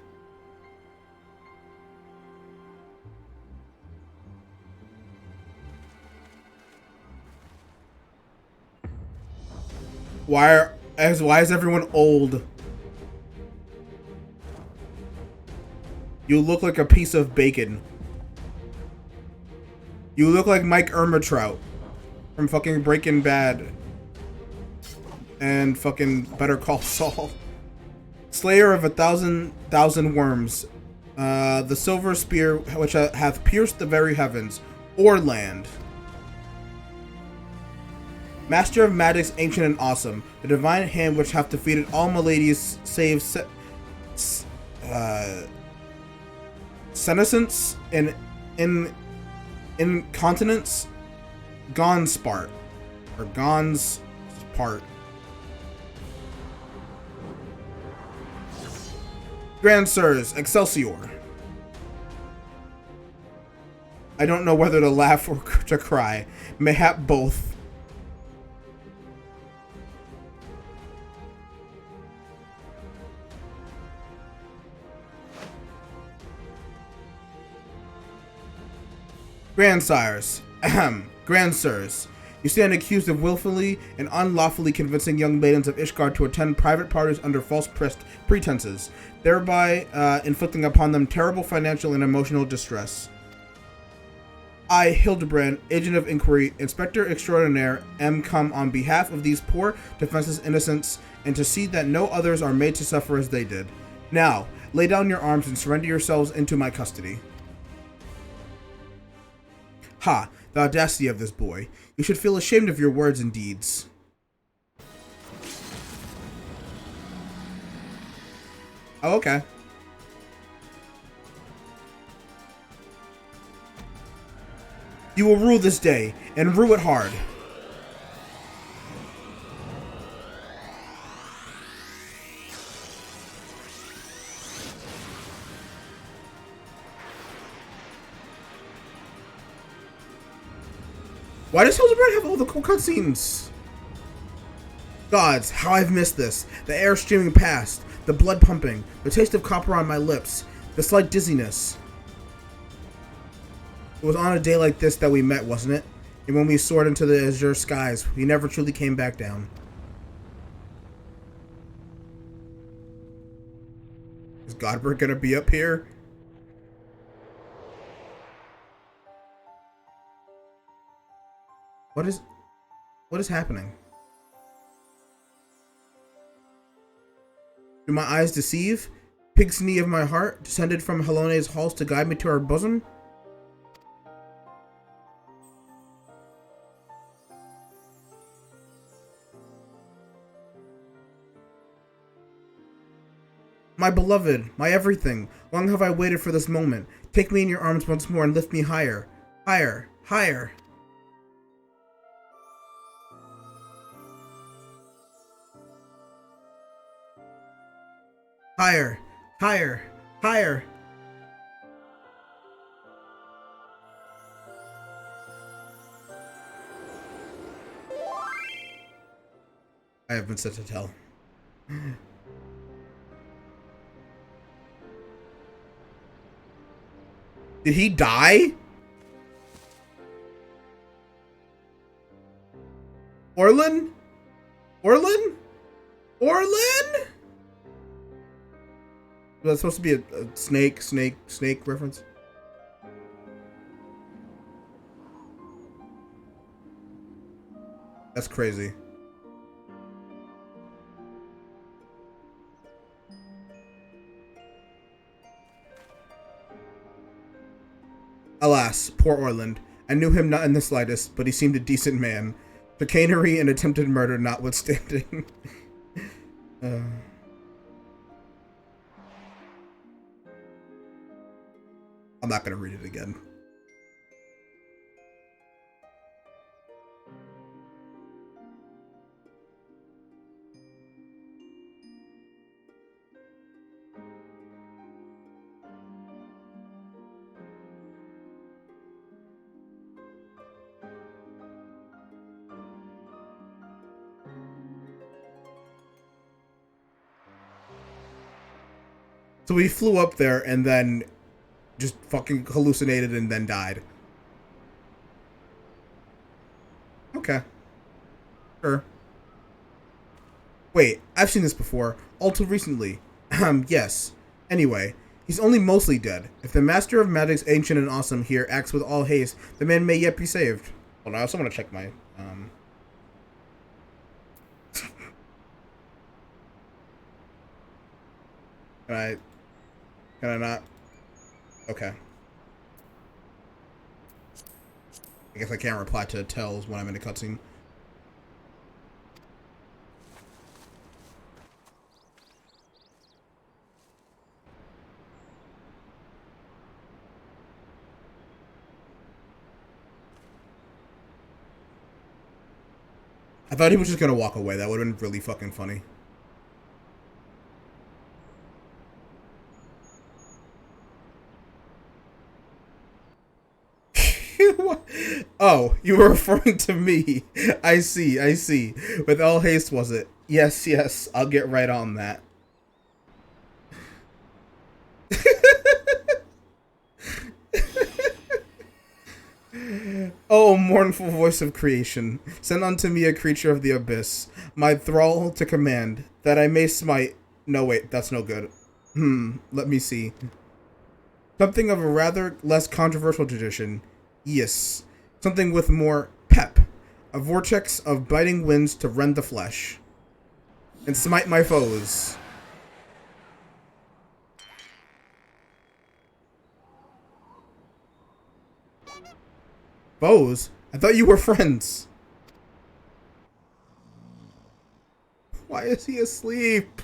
Why is everyone old? You look like a piece of bacon. You look like Mike Ehrmantraut from fucking Breaking Bad and fucking Better Call Saul. Slayer of 1,000 worms, the silver spear which hath pierced the very heavens, or land. Master of magics ancient and awesome, the divine hand which hath defeated all maladies save senescence and incontinence, Gonspart, or Gonspart. Grand Sirs, Excelsior. I don't know whether to laugh or to cry. Mayhap both. Grandsires. Ahem. Grandsirs. You stand accused of willfully and unlawfully convincing young maidens of Ishgard to attend private parties under false pretenses, thereby inflicting upon them terrible financial and emotional distress. I, Hildibrand, Agent of Inquiry, Inspector Extraordinaire, am come on behalf of these poor, defenseless innocents, and to see that no others are made to suffer as they did. Now, lay down your arms and surrender yourselves into my custody. Ha! The audacity of this boy. You should feel ashamed of your words and deeds. Oh, okay. You will rule this day, and rule it hard. Why does Hildibrand have all the cool cutscenes? Gods, how I've missed this. The air streaming past, the blood pumping, the taste of copper on my lips, the slight dizziness. It was on a day like this that we met, wasn't it? And when we soared into the azure skies, we never truly came back down. Is Godbert gonna be up here? What is happening? Do my eyes deceive? Pig's knee of my heart, descended from Helone's halls to guide me to her bosom? My beloved, my everything, long have I waited for this moment. Take me in your arms once more and lift me higher. Higher, higher. Higher, higher, higher. I have been sent to tell. Did he die? Orlin? Orlin? Orlin? Was that supposed to be a snake reference? That's crazy. Alas, poor Orland. I knew him not in the slightest, but he seemed a decent man. Chicanery and attempted murder notwithstanding. I'm not gonna read it again. So he flew up there and then just fucking hallucinated and then died. Okay. Sure. Wait, I've seen this before. All too recently. Yes. Anyway, he's only mostly dead. If the Master of Magic's Ancient and Awesome here acts with all haste, the man may yet be saved. Hold on, I also want to check my, Can I not? Okay. I guess I can't reply to tells when I'm in a cutscene. I thought he was just gonna walk away. That would have been really fucking funny. Oh, you were referring to me. I see, I see. With all haste, was it? Yes, yes, I'll get right on that. Oh, mournful voice of creation, send unto me a creature of the abyss, my thrall to command, that I may smite... No, wait, that's no good. Let me see. Something of a rather less controversial tradition. Yes. Something with more pep. A vortex of biting winds to rend the flesh. And smite my foes. Foes? I thought you were friends. Why is he asleep?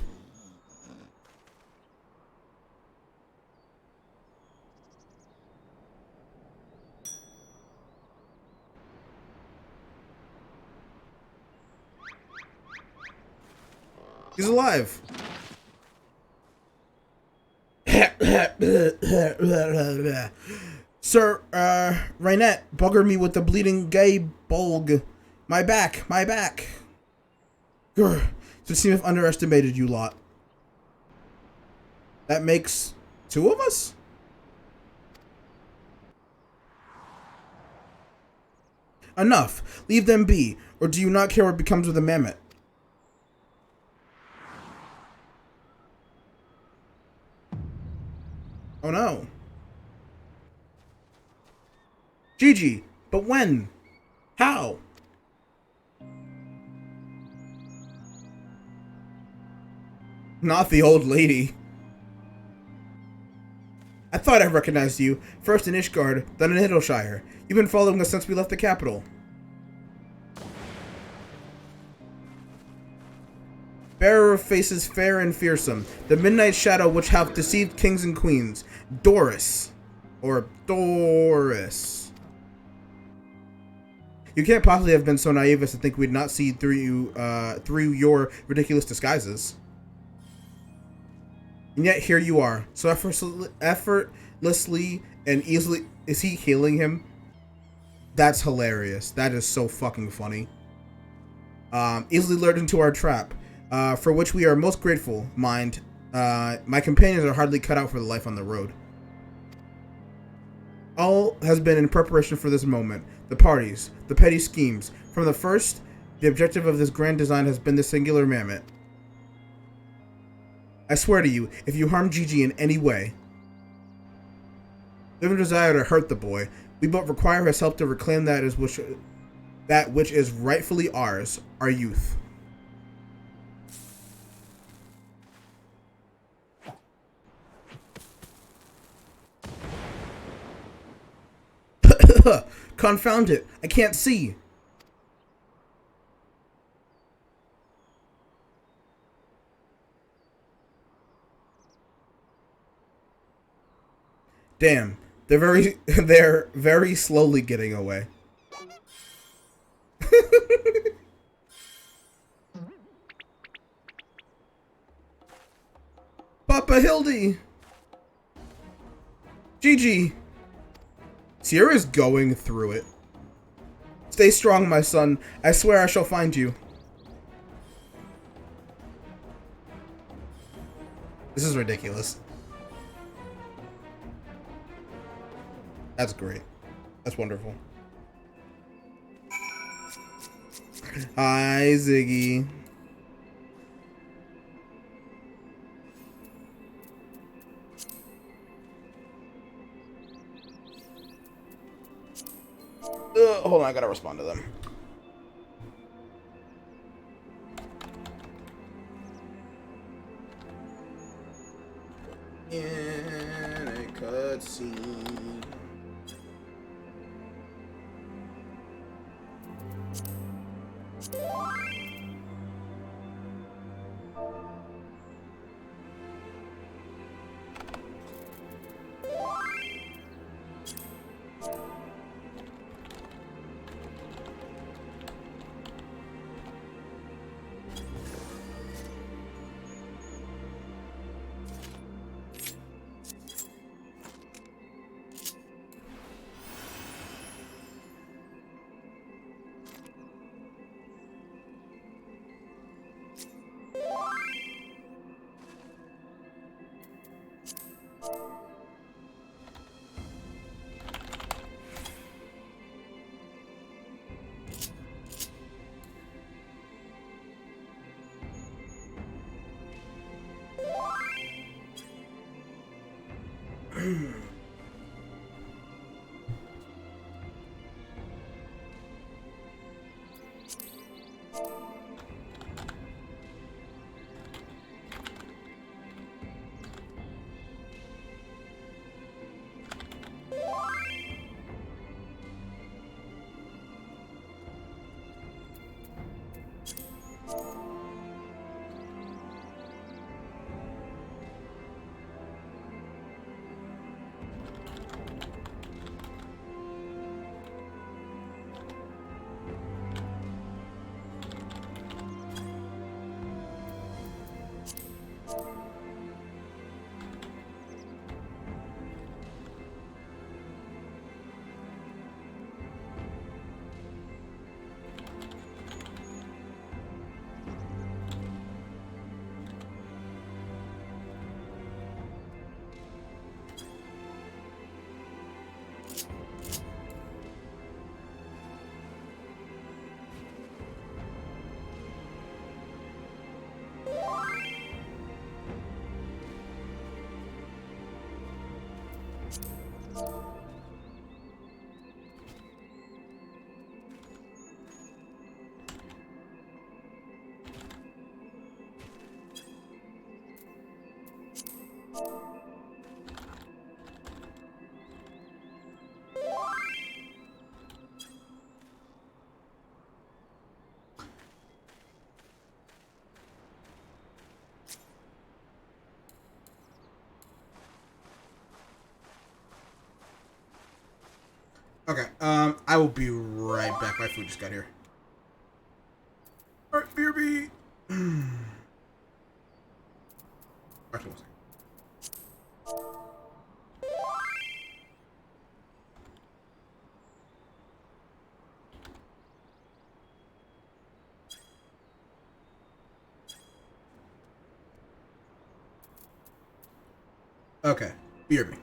He's alive. Sir, Rainet, bugger me with the bleeding gay bulg. My back, my back. Grr. To seem I've underestimated you lot. That makes 2 of us? Enough. Leave them be. Or do you not care what becomes of the mammoth? Oh no. Gigi, but when? How? Not the old lady. I thought I recognized you. First in Ishgard, then in Hiddleshire. You've been following us since we left the capital. Bearer of faces fair and fearsome, the midnight shadow which hath deceived kings and queens. Doris. Or Doris. You can't possibly have been so naive as to think we'd not see through your ridiculous disguises. And yet here you are, so effortlessly and easily. Is he healing him? That's hilarious. That is so fucking funny. Easily lured into our trap, for which we are most grateful. Mind, my companions are hardly cut out for the life on the road. All has been in preparation for this moment. The parties, the petty schemes. From the first, the objective of this grand design has been the singular mammoth. I swear to you, if you harm Gigi in any way, we have a desire to hurt the boy. We but require his help to reclaim that which is rightfully ours, our youth. Confound it, I can't see. Damn, they're very slowly getting away. Papa Hildy! Gigi! Sierra's going through it. Stay strong, my son. I swear I shall find you. This is ridiculous. That's great. That's wonderful. Hi, Ziggy. Hold on, I gotta respond to them. In a cutscene. Okay, I will be right back. My food just got here. Alright, BRB! Actually, one second. Okay, BRB.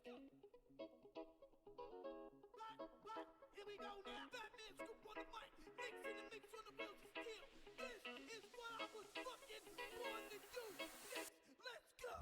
Here we go now. Batman scoop on the mic. Mixing the mix on the wheels of steel. This is what I was fucking born to do. Let's go.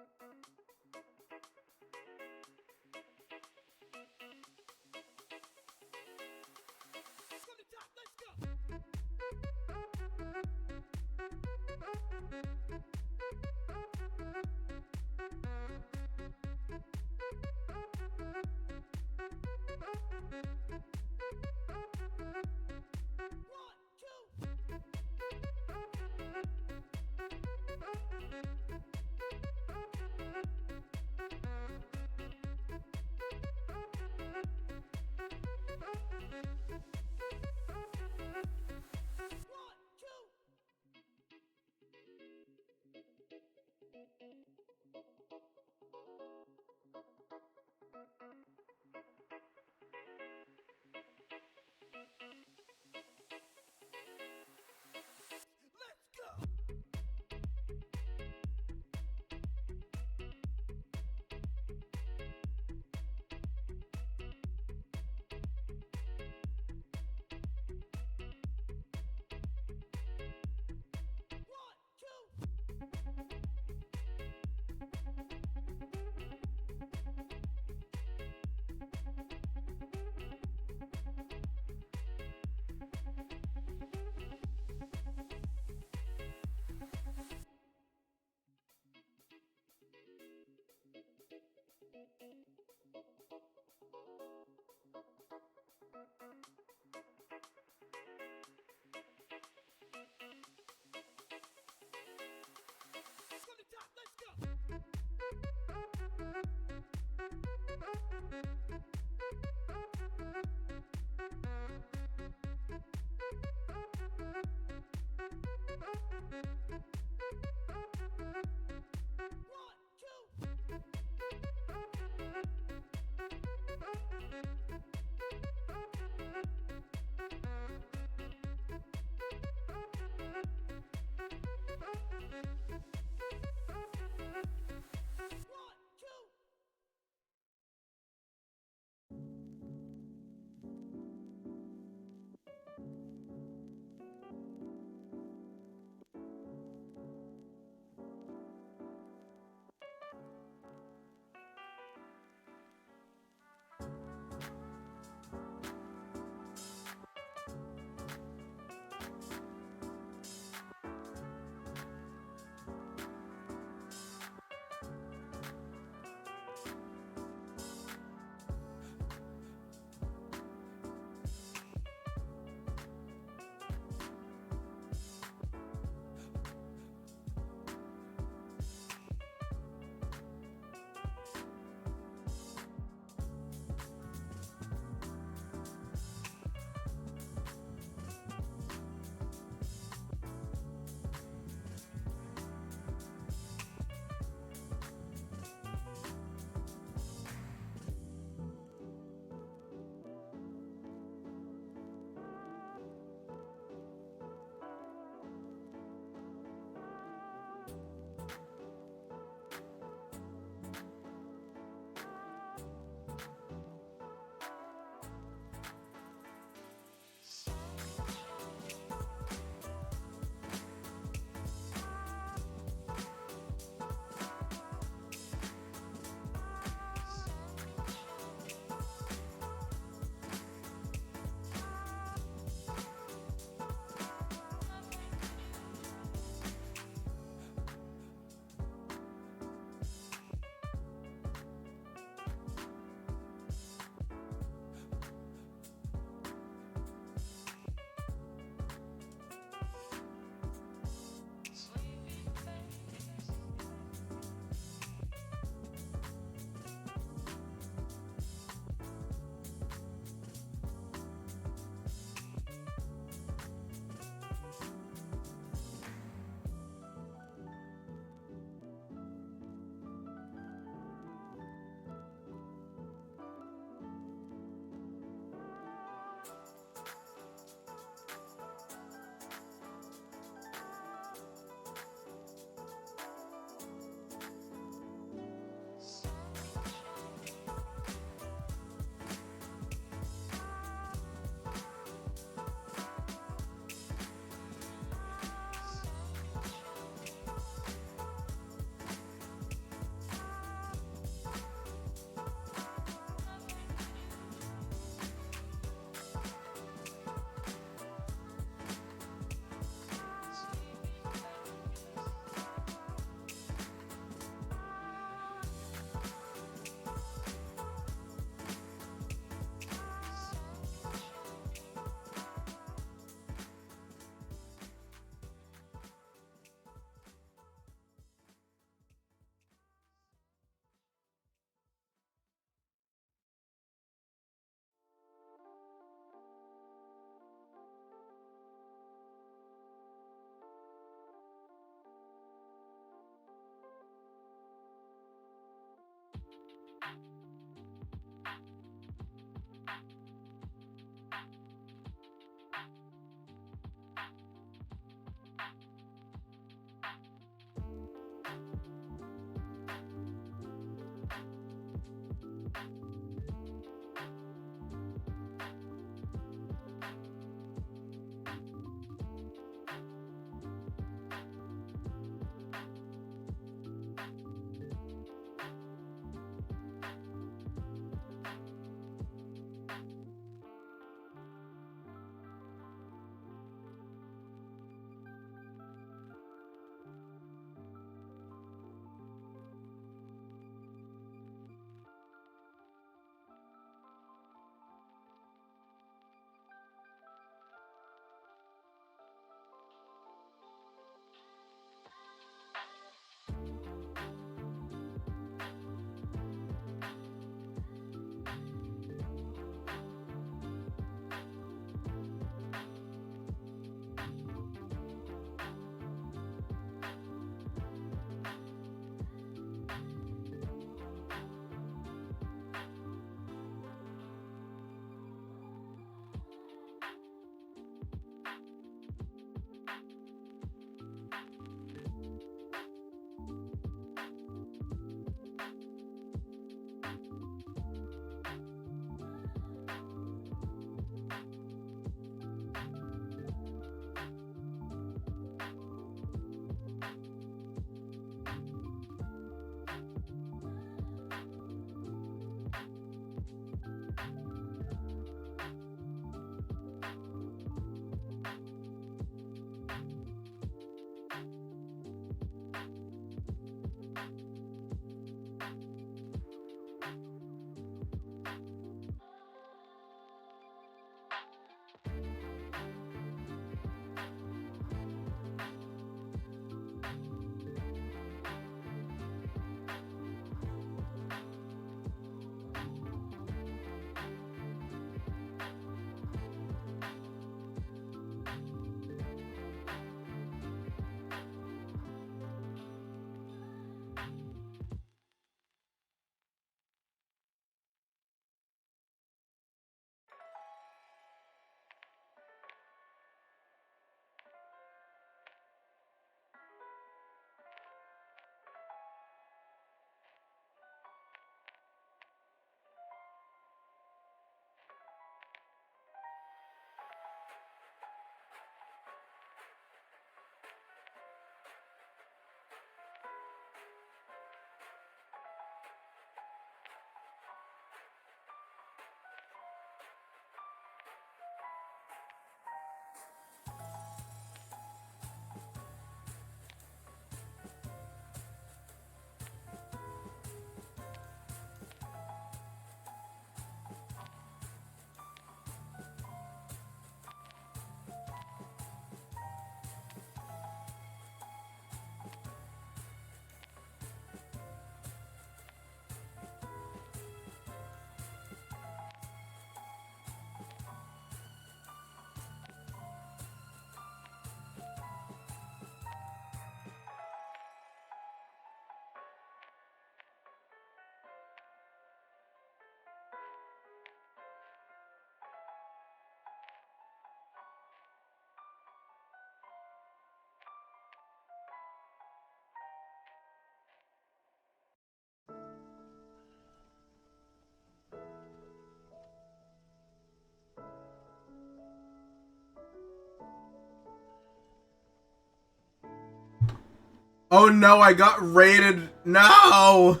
Oh no, I got raided. No!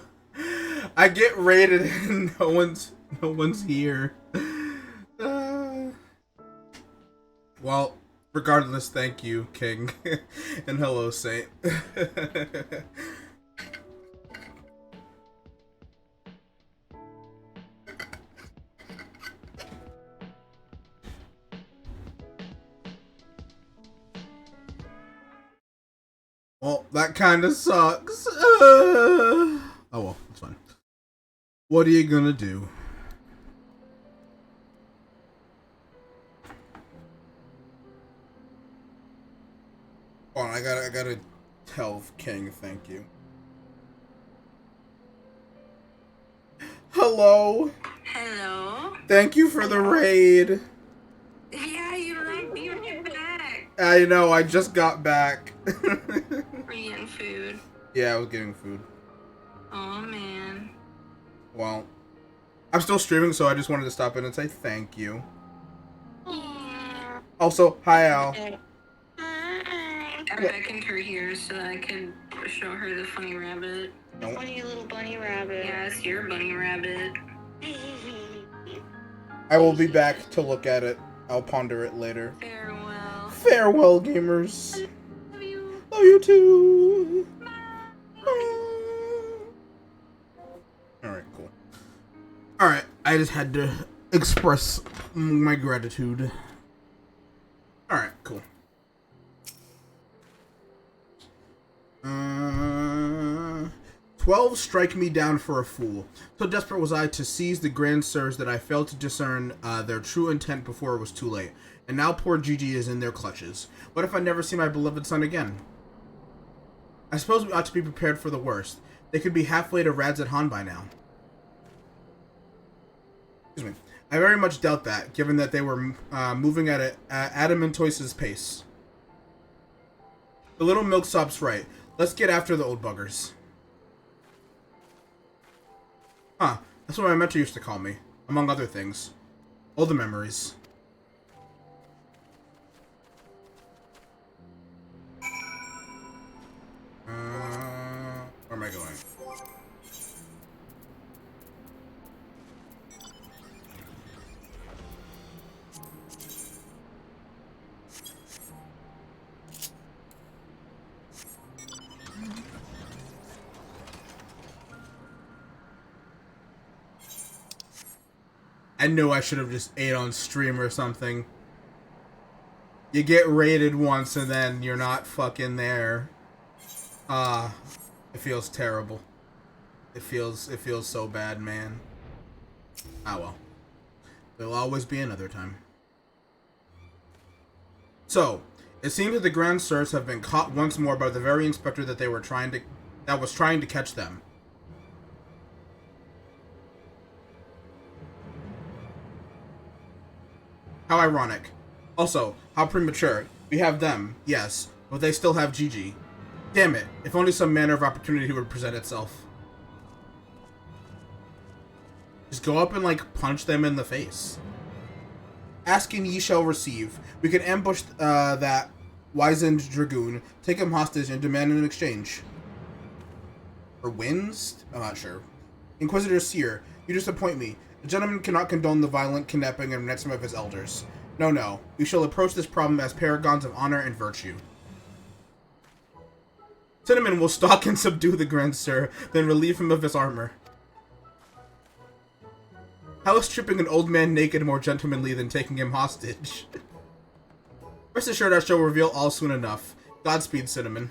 I get raided and no one's here. Well, regardless, thank you, King. And hello, Saint. Well, that kind of sucks. Oh well, it's fine. What are you gonna do? Hold on, I gotta tell King thank you. Hello. Hello. Thank you for the raid. Yeah, you're back. I know, I just got back. Were you getting food? Yeah, I was getting food. Oh man. Well, I'm still streaming, so I just wanted to stop in and say thank you. Yeah. Also, hi Al. I beckoned her here so that I could show her the funny rabbit. No. Funny little bunny rabbit. Yes, you're a bunny rabbit. I will be back to look at it. I'll ponder it later. Farewell. Farewell, gamers. Love you. Love you too. Alright, cool. Alright, I just had to express my gratitude. Alright, cool. 12 strike me down for a fool. So desperate was I to seize the grand sirs that I failed to discern their true intent before it was too late. And now poor Gigi is in their clutches. What if I never see my beloved son again? I suppose we ought to be prepared for the worst. They could be halfway to Radz Han by now. Excuse me. I very much doubt that, given that they were moving at Adamantoise's pace. The little milksop's right. Let's get after the old buggers. Huh. That's what my mentor used to call me, among other things. All the memories. Where am I going? I knew I should have just ate on stream or something. You get raided once and then you're not fucking there. It feels terrible. It feels so bad, man. Ah well. There'll always be another time. So, it seems that the Grand Sirs have been caught once more by the very inspector that was trying to catch them. How ironic. Also, how premature. We have them, yes, but they still have Gigi. Damn it, if only some manner of opportunity would present itself. Just go up and, like, punch them in the face. Asking ye shall receive. We can ambush that wizened dragoon, take him hostage, and demand an exchange. Or wins? I'm not sure. Inquisitor Seer, you disappoint me. The gentleman cannot condone the violent kidnapping and ransom of his elders. No, no. We shall approach this problem as paragons of honor and virtue. Cinnamon will stalk and subdue the Grand Sir, then relieve him of his armor. How is stripping an old man naked more gentlemanly than taking him hostage? Rest assured I shall reveal all soon enough. Godspeed, Cinnamon.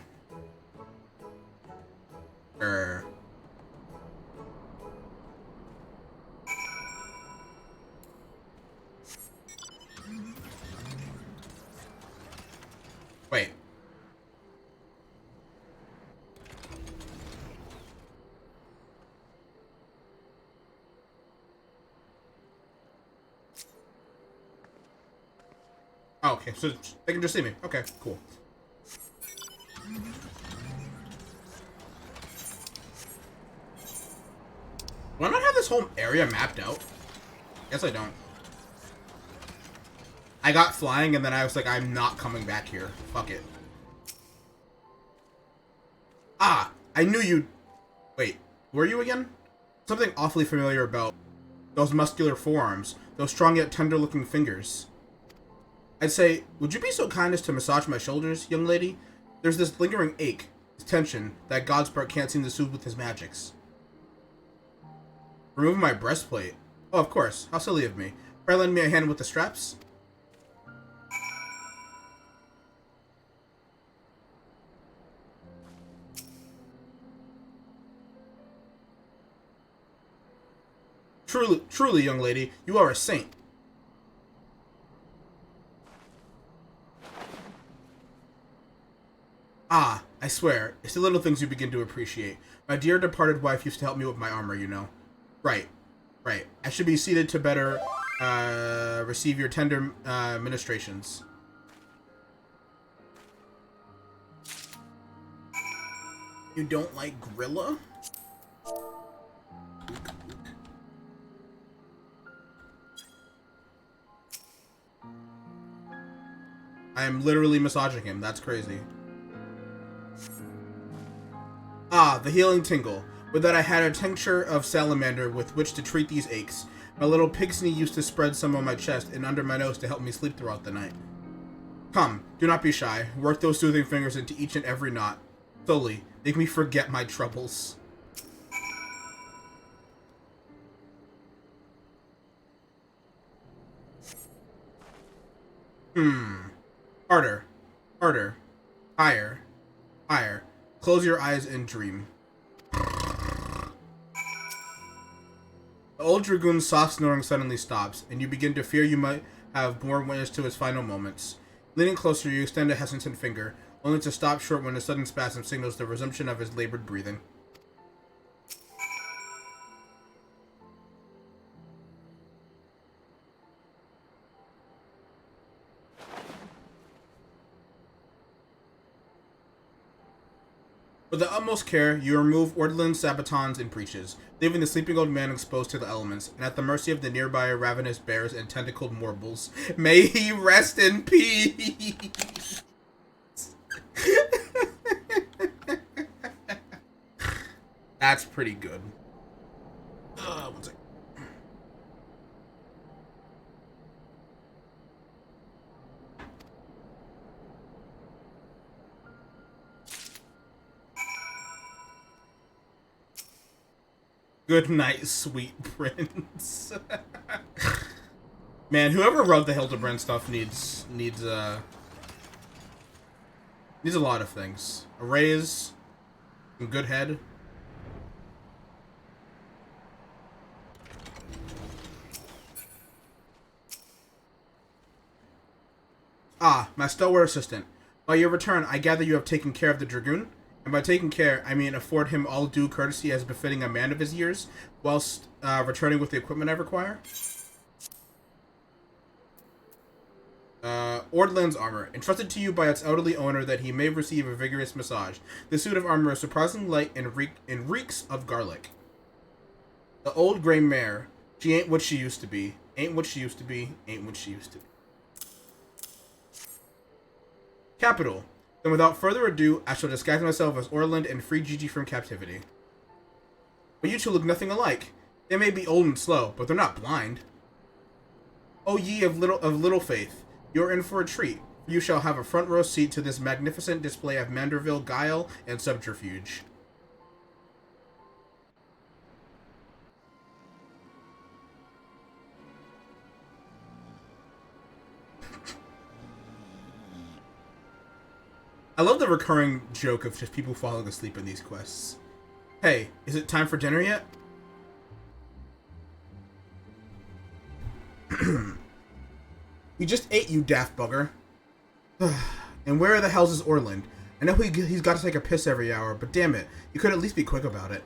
Wait. Oh, okay, so they can just see me. Okay, cool. Do I not have this whole area mapped out? Guess I don't. I got flying and then I was like, I'm not coming back here. Fuck it. Ah, I knew you'd... Wait, who are you again? Something awfully familiar about those muscular forearms, those strong yet tender-looking fingers. I'd say, would you be so kind as to massage my shoulders, young lady? There's this lingering ache, this tension, that Godsport can't seem to soothe with his magics. Remove my breastplate? Oh, of course. How silly of me. Try lend me a hand with the straps? Truly, young lady, you are a saint. Ah, I swear, it's the little things you begin to appreciate. My dear departed wife used to help me with my armor, you know. Right. I should be seated to better, receive your tender, ministrations. You don't like Grilla? I am literally massaging him. That's crazy. Ah, the healing tingle. With that I had a tincture of salamander with which to treat these aches. My little pixie used to spread some on my chest and under my nose to help me sleep throughout the night. Come, do not be shy. Work those soothing fingers into each and every knot. Slowly, make me forget my troubles. Harder. Higher. Close your eyes and dream. The old dragoon's soft snoring suddenly stops, and you begin to fear you might have borne witness to his final moments. Leaning closer, you extend a hesitant finger, only to stop short when a sudden spasm signals the resumption of his labored breathing. With the utmost care, you remove ordelins, sabatons, and breeches, leaving the sleeping old man exposed to the elements, and at the mercy of the nearby ravenous bears and tentacled morbles. May he rest in peace! That's pretty good. One second. Good night, sweet prince. Man, whoever wrote the Hildibrand stuff needs a lot of things. A raise, some good head. Ah, my stalwart assistant. By your return, I gather you have taken care of the dragoon? And by taking care, I mean afford him all due courtesy as befitting a man of his years, whilst returning with the equipment I require? Ordland's armor, entrusted to you by its elderly owner that he may receive a vigorous massage. This suit of armor is surprisingly light and reeks of garlic. The old gray mare, she ain't what she used to be. Ain't what she used to be. Capital. Then without further ado, I shall disguise myself as Orland and free Gigi from captivity. But you two look nothing alike. They may be old and slow, but they're not blind. O ye of little faith, you are in for a treat. You shall have a front row seat to this magnificent display of Manderville guile and subterfuge. I love the recurring joke of just people falling asleep in these quests. Hey, is it time for dinner yet? We just ate, you daft bugger. And where the hell's is Orland? I know he's got to take a piss every hour, but damn it, you could at least be quick about it.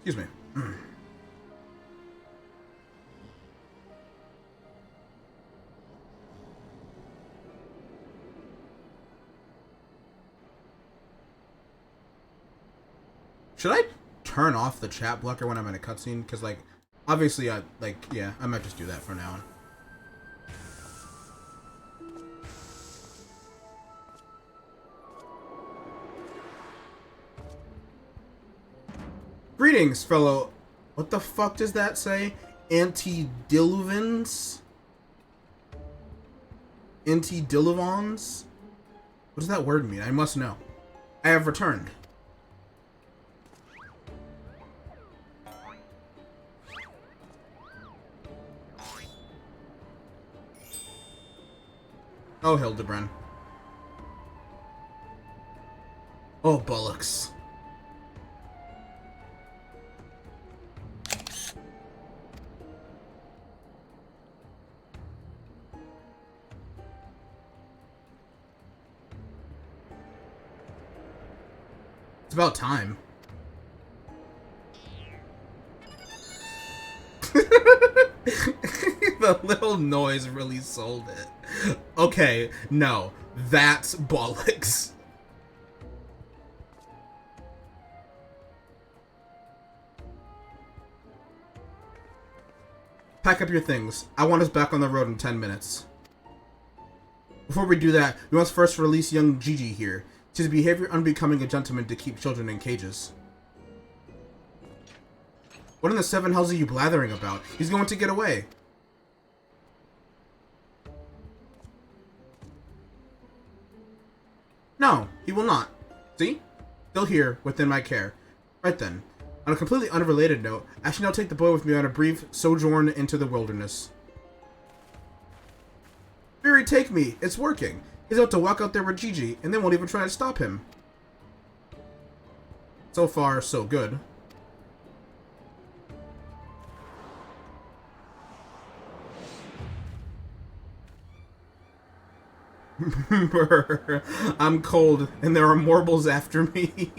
Excuse me. Should I turn off the chat blocker when I'm in a cutscene? Because, like, Obviously, I might just do that for now. Greetings, fellow. What the fuck does that say? Antediluvans? Antediluvans? What does that word mean? I must know. I have returned. Oh, Hildibrand. Oh, bollocks. It's about time. The little noise really sold it. Okay, no, that's bollocks. Pack up your things. I want us back on the road in 10 minutes. Before we do that, we must first release young Gigi here. It is behavior unbecoming a gentleman to keep children in cages. What in the seven hells are you blathering about? He's going to get away. No, he will not. See? Still here, within my care. Right then. On a completely unrelated note, I shall now take the boy with me on a brief sojourn into the wilderness. Fury, take me! It's working! He's out to walk out there with Gigi, and they won't even try to stop him. So far, so good. I'm cold, and there are morbles after me.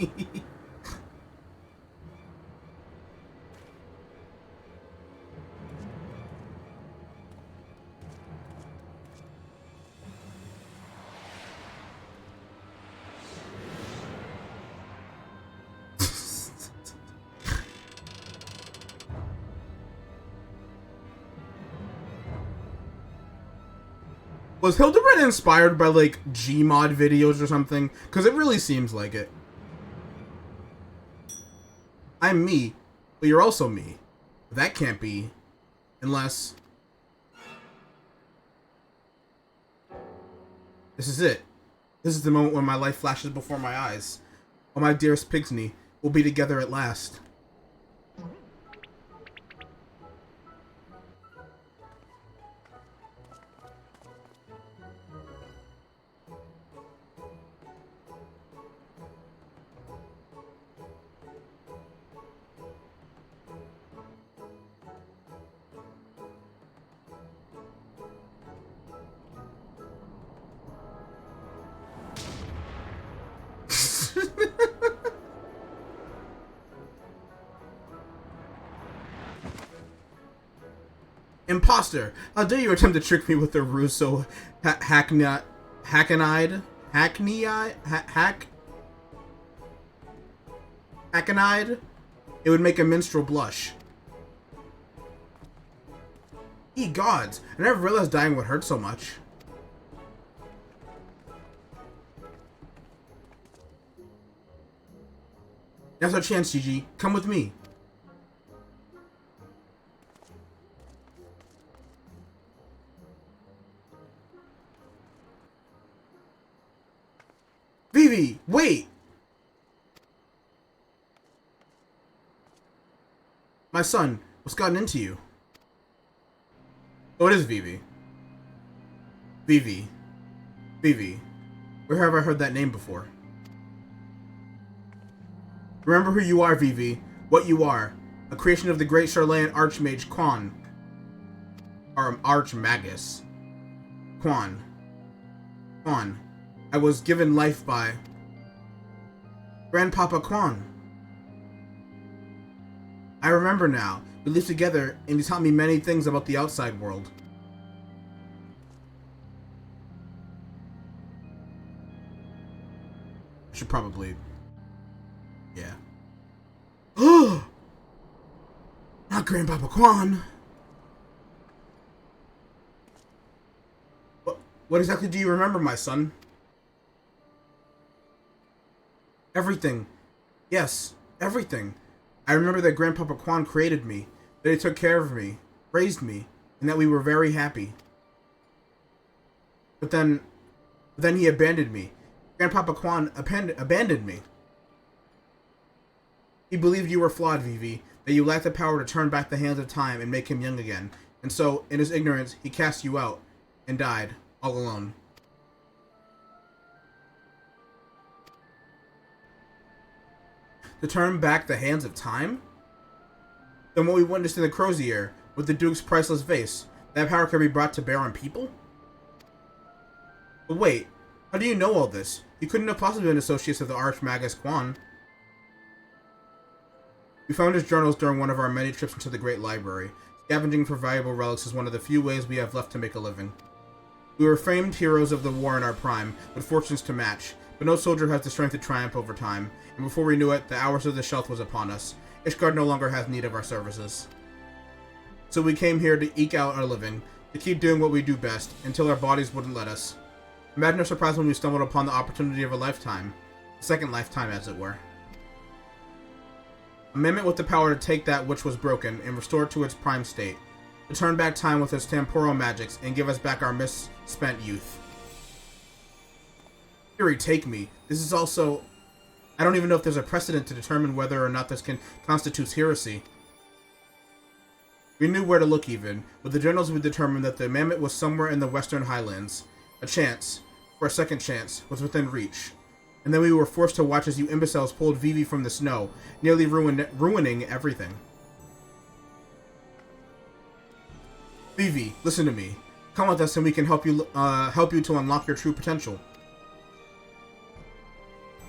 Was Hildibrand inspired by, like, Gmod videos or something? Because it really seems like it. I'm me, but you're also me. That can't be. Unless... This is it. This is the moment when my life flashes before my eyes. Oh, my dearest Pigsney, we'll be together at last. Imposter! How dare you attempt to trick me with the ruse so hackneyed? It would make a minstrel blush. Ye gods! I never realized dying would hurt so much. Now's our chance, Gigi. Come with me. Vivi, wait! My son, what's gotten into you? Oh, it is Vivi. Vivi. Vivi. Where have I heard that name before? Remember who you are, Vivi. What you are. A creation of the great Charlayan Archmage Quan. Or Archmagus. Quan. Quan. I was given life by Grandpapa Quan. I remember now. We lived together, and he taught me many things about the outside world. I should probably... Yeah. Not Grandpapa Quan! What exactly do you remember, my son? Everything. Yes, everything. I remember that Grandpapa Quan created me, that he took care of me, raised me, and that we were very happy. But then he abandoned me. Grandpapa Quan abandoned me. He believed you were flawed, Vivi, that you lacked the power to turn back the hands of time and make him young again. And so, in his ignorance, he cast you out and died, all alone. To turn back the hands of time? Then what we witnessed in the Crozier, with the Duke's priceless vase, that power could be brought to bear on people? But wait, how do you know all this? You couldn't have possibly been associates of the Archmagus Quan. We found his journals during one of our many trips into the Great Library. Scavenging for valuable relics is one of the few ways we have left to make a living. We were famed heroes of the war in our prime, with fortunes to match, but no soldier has the strength to triumph over time, and before we knew it, the hours of the shelf was upon us. Ishgard no longer has need of our services. So we came here to eke out our living, to keep doing what we do best, until our bodies wouldn't let us. Imagine our surprise when we stumbled upon the opportunity of a lifetime. A second lifetime, as it were. A mammoth with the power to take that which was broken and restore it to its prime state. To turn back time with its temporal magics and give us back our misspent youth. Fury, take me. This is also... I don't even know if there's a precedent to determine whether or not this constitutes heresy. We knew where to look even. With the journals, we determined that the mammoth was somewhere in the western highlands. A chance, for a second chance, was within reach. And then we were forced to watch as you imbeciles pulled Vivi from the snow, nearly ruining everything. Vivi, listen to me. Come with us and we can help you to unlock your true potential.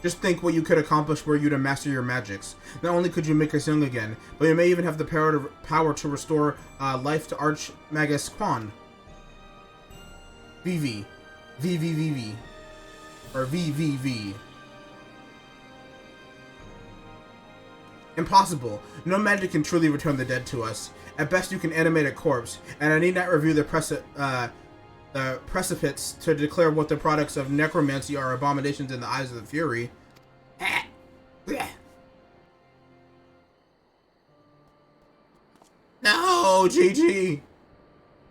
Just think what you could accomplish were you to master your magics. Not only could you make us young again, but you may even have the power to restore life to Archmagus Quan. Vivi. VVVV. Or VVV. Impossible. No magic can truly return the dead to us. At best you can animate a corpse, and I need not review the precipice to declare what the products of necromancy are abominations in the eyes of the Fury. No, Gigi!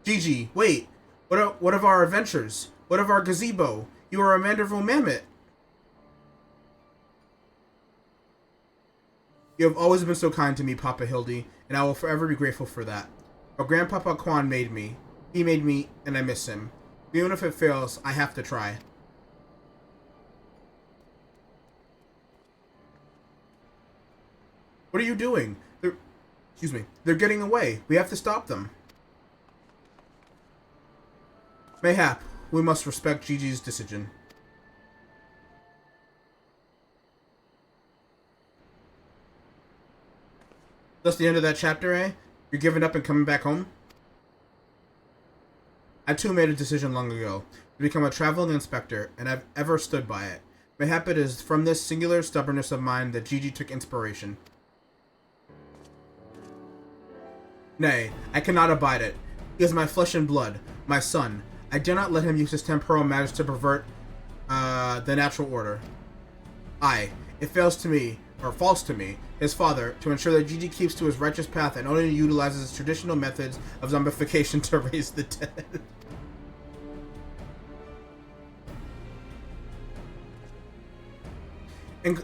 Gigi, wait. What of our adventures? What of our gazebo? You are a Manderville mammoth. You have always been so kind to me, Papa Hildy, and I will forever be grateful for that. But Grandpapa Quan made me. He made me, and I miss him. Even if it fails, I have to try. What are you doing? They're getting away. We have to stop them. Mayhap, we must respect Gigi's decision. That's the end of that chapter, eh? You're giving up and coming back home? I too made a decision long ago to become a traveling inspector, and I've ever stood by it. Mayhap it is from this singular stubbornness of mine that Gigi took inspiration. Nay, I cannot abide it. He is my flesh and blood, my son. I dare not let him use his temporal matters to pervert the natural order. It falls to me, his father, to ensure that Gigi keeps to his righteous path and only utilizes his traditional methods of zombification to raise the dead.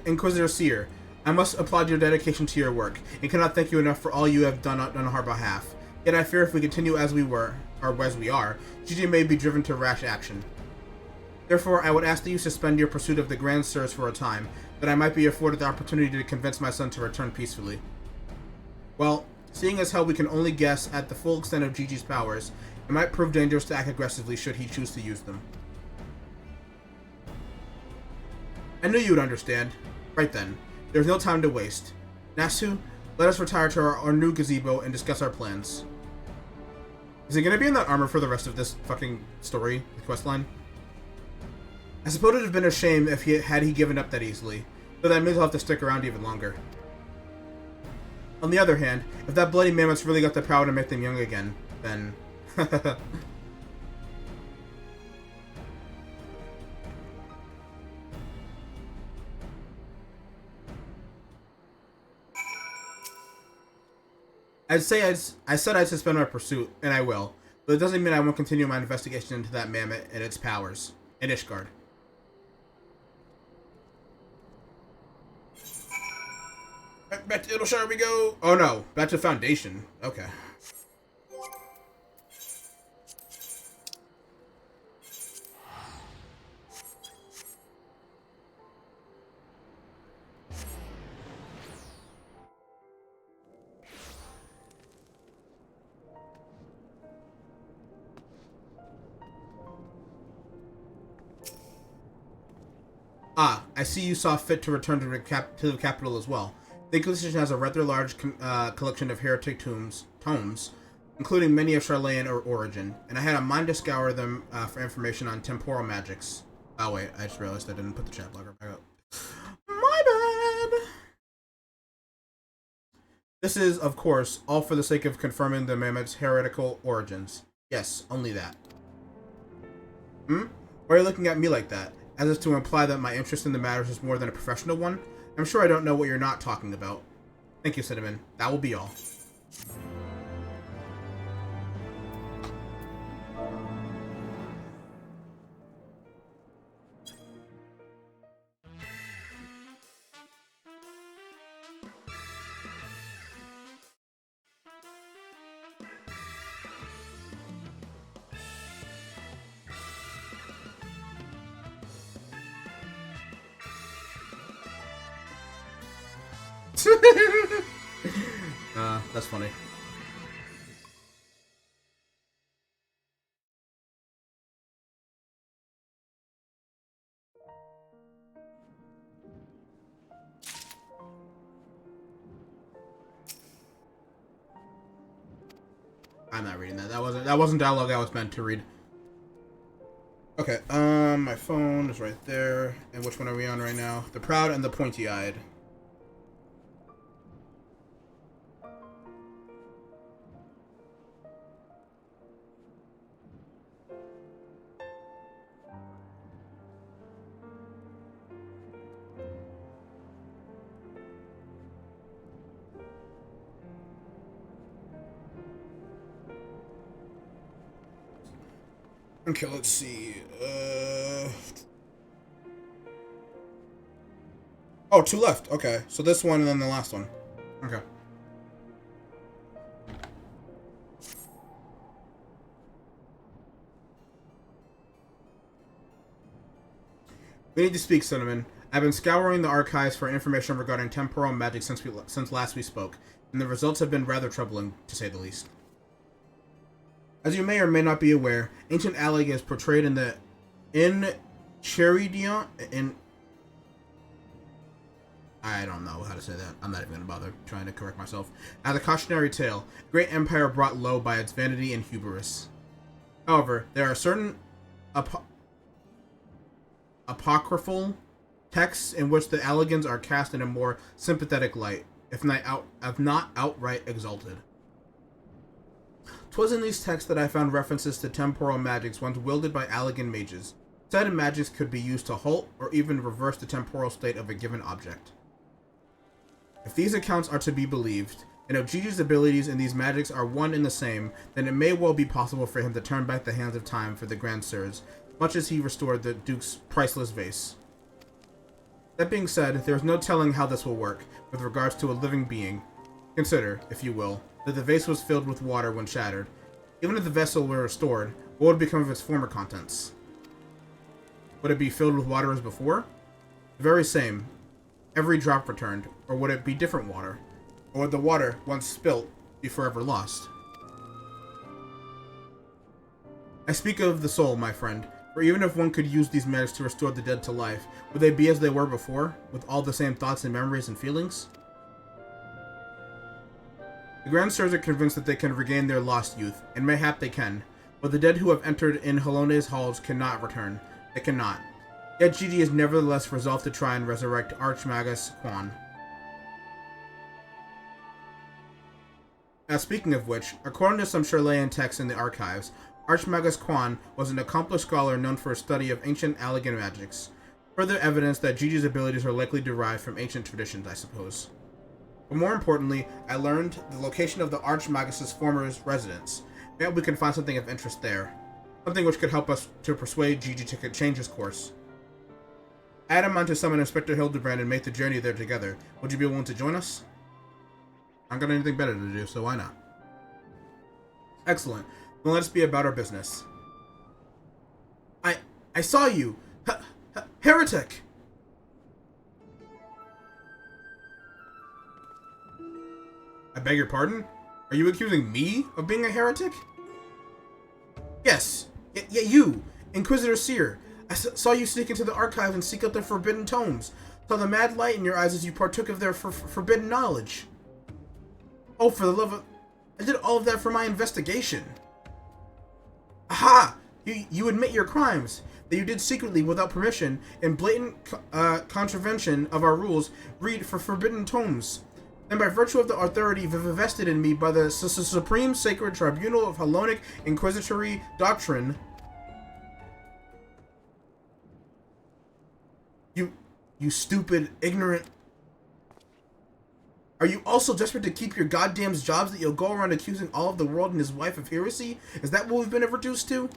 Inquisitor Seer, I must applaud your dedication to your work, and cannot thank you enough for all you have done on our behalf. Yet I fear if we continue as we are, Gigi may be driven to rash action. Therefore, I would ask that you suspend your pursuit of the Grand Sirs for a time, that I might be afforded the opportunity to convince my son to return peacefully. Well, seeing as how we can only guess at the full extent of Gigi's powers, it might prove dangerous to act aggressively should he choose to use them. I knew you would understand. Right then, there's no time to waste. Nasu, let us retire to our new gazebo and discuss our plans. Is he gonna be in that armor for the rest of this fucking story, the questline? I suppose it would have been a shame if he had given up that easily, but that means I'll have to stick around even longer. On the other hand, if that bloody mammoth's really got the power to make them young again, then... I said I'd suspend my pursuit, and I will. But it doesn't mean I won't continue my investigation into that mammoth and its powers. And Ishgard. Back to Idleshire we go! Oh no, back to Foundation. Okay. Ah, I see you saw fit to return to the capital as well. The Inquisition has a rather large collection of heretic tomes, including many of Charlayan origin, and I had a mind to scour them for information on temporal magics. Oh wait, I just realized I didn't put the chat blocker back up. My bad! This is, of course, all for the sake of confirming the mammoth's heretical origins. Yes, only that. Why are you looking at me like that? As if to imply that my interest in the matters is more than a professional one? I'm sure I don't know what you're not talking about. Thank you, Cinnamon. That will be all. That's funny. I'm not reading that. That wasn't dialogue I was meant to read. Okay, my phone is right there. And which one are we on right now? The Proud and the Pointy-Eyed. Okay, let's see. Oh, two left. Okay, so this one and then the last one. Okay. We need to speak, Cinnamon. I've been scouring the archives for information regarding temporal magic since last we spoke, and the results have been rather troubling, to say the least. As you may or may not be aware, ancient Alleg is portrayed in Cheridion I don't know how to say that. I'm not even gonna bother trying to correct myself. As a cautionary tale, a great empire brought low by its vanity and hubris. However, there are certain apocryphal texts in which the Allegans are cast in a more sympathetic light, if not outright exalted. 'Twas in these texts that I found references to temporal magics once wielded by Allegan mages. Said magics could be used to halt or even reverse the temporal state of a given object. If these accounts are to be believed, and if Gigi's abilities in these magics are one and the same, then it may well be possible for him to turn back the hands of time for the Grand Sirs, much as he restored the Duke's priceless vase. That being said, there is no telling how this will work, with regards to a living being. Consider, if you will, that the vase was filled with water when shattered. Even if the vessel were restored, what would become of its former contents? Would it be filled with water as before? The very same. Every drop returned, or would it be different water? Or would the water, once spilt, be forever lost? I speak of the soul, my friend, for even if one could use these magics to restore the dead to life, would they be as they were before, with all the same thoughts and memories and feelings? The Grand Sirs are convinced that they can regain their lost youth, and mayhap they can, but the dead who have entered in Halone's halls cannot return. They cannot. Yet Gigi is nevertheless resolved to try and resurrect Archmagus Quan. Speaking of which, according to some Chilean texts in the archives, Archmagus Quan was an accomplished scholar known for his study of ancient Allegan magics. Further evidence that Gigi's abilities are likely derived from ancient traditions, I suppose. But more importantly, I learned the location of the Archmagus' former residence. Maybe we can find something of interest there. Something which could help us to persuade Gigi to change his course. I had in mind to summon Inspector Hildibrand and make the journey there together. Would you be willing to join us? I don't got anything better to do, so why not? Excellent. Then let us be about our business. I saw you! Heretic! I beg your pardon? Are you accusing me of being a heretic? Yes. Yeah, you, Inquisitor Seer. I saw you sneak into the archive and seek out the forbidden tomes. Saw the mad light in your eyes as you partook of their forbidden knowledge. Oh, for the love of... I did all of that for my investigation. Aha! You admit your crimes. That you did secretly, without permission, in blatant contravention of our rules, read for forbidden tomes. And by virtue of the authority vested in me by the Supreme Sacred Tribunal of Hellenic Inquisitory Doctrine... You stupid, ignorant... Are you also desperate to keep your goddamn jobs that you'll go around accusing all of the world and his wife of heresy? Is that what we've been reduced to?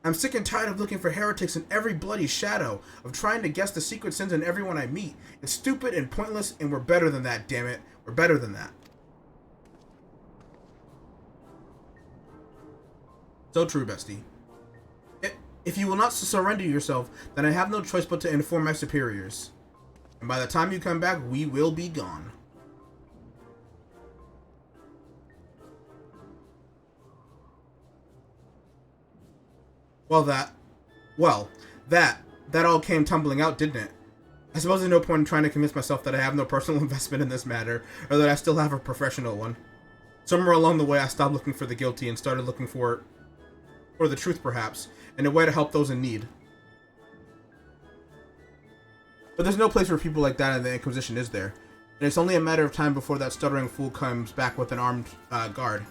I'm sick and tired of looking for heretics in every bloody shadow, of trying to guess the secret sins in everyone I meet. It's stupid and pointless, and we're better than that, damn it. We're better than that. So true, bestie. If you will not surrender yourself, then I have no choice but to inform my superiors. And by the time you come back, we will be gone. Well, that all came tumbling out, didn't it? I suppose there's no point in trying to convince myself that I have no personal investment in this matter, or that I still have a professional one. Somewhere along the way, I stopped looking for the guilty and started looking for the truth, perhaps, and a way to help those in need. But there's no place for people like that in the Inquisition, is there? And it's only a matter of time before that stuttering fool comes back with an armed guard.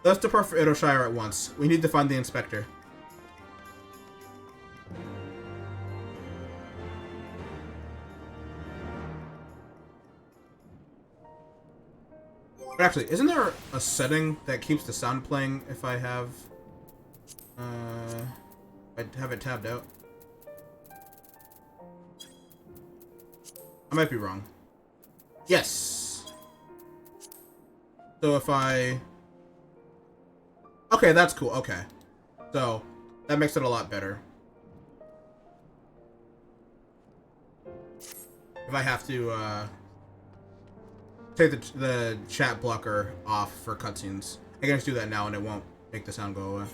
Let's depart for Edoshire at once. We need to find the inspector. But actually, isn't there a setting that keeps the sound playing if I have... I have it tabbed out? I might be wrong. Yes! So if I... Okay, that's cool. Okay. So, that makes it a lot better. If I have to, take the chat blocker off for cutscenes. I can just do that now and it won't make the sound go away.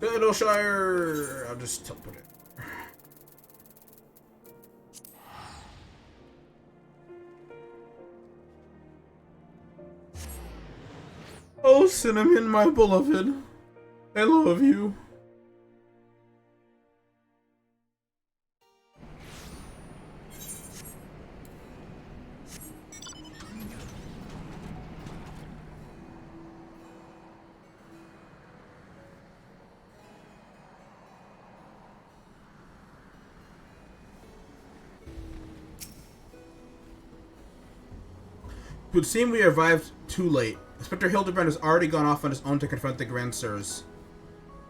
Edoshire! I'll just put it. Oh, Cinnamon, my beloved. I love you. It would seem we arrived too late. Inspector Hildibrand has already gone off on his own to confront the Grand Sirs.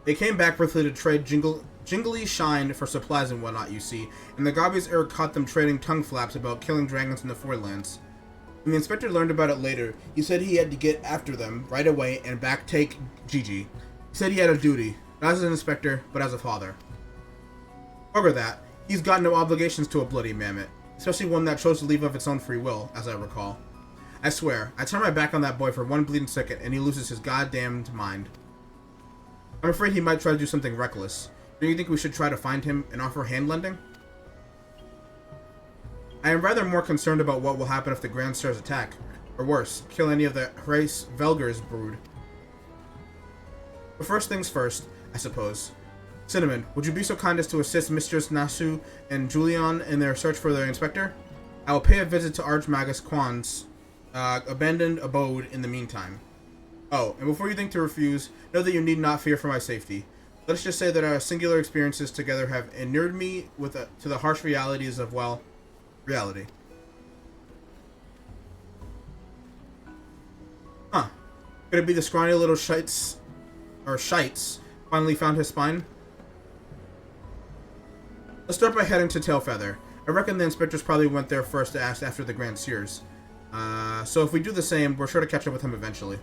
They came back briefly to trade jingly shine for supplies and whatnot, you see, and the Gabi's Eric caught them trading tongue flaps about killing dragons in the Forelands. When the inspector learned about it later, he said he had to get after them right away and take Gigi. He said he had a duty, not as an inspector, but as a father. Over that, he's got no obligations to a bloody mammoth, especially one that chose to leave of its own free will, as I recall. I swear, I turn my back on that boy for one bleeding second and he loses his goddamned mind. I'm afraid he might try to do something reckless. Do you think we should try to find him and offer hand-lending? I am rather more concerned about what will happen if the Grand Sirs attack, or worse, kill any of the Hrace Velger's brood. But first things first, I suppose. Cinnamon, would you be so kind as to assist Mistress Nasu and Julian in their search for their inspector? I will pay a visit to Archmagus Quan's abandoned abode in the meantime. Oh, and before you think to refuse, know that you need not fear for my safety. Let's just say that our singular experiences together have inured me to the harsh realities of, well, reality. Huh. Could it be the scrawny little shites finally found his spine? Let's start by heading to Tailfeather. I reckon the inspectors probably went there first to ask after the Grand Seers. So if we do the same, we're sure to catch up with him eventually.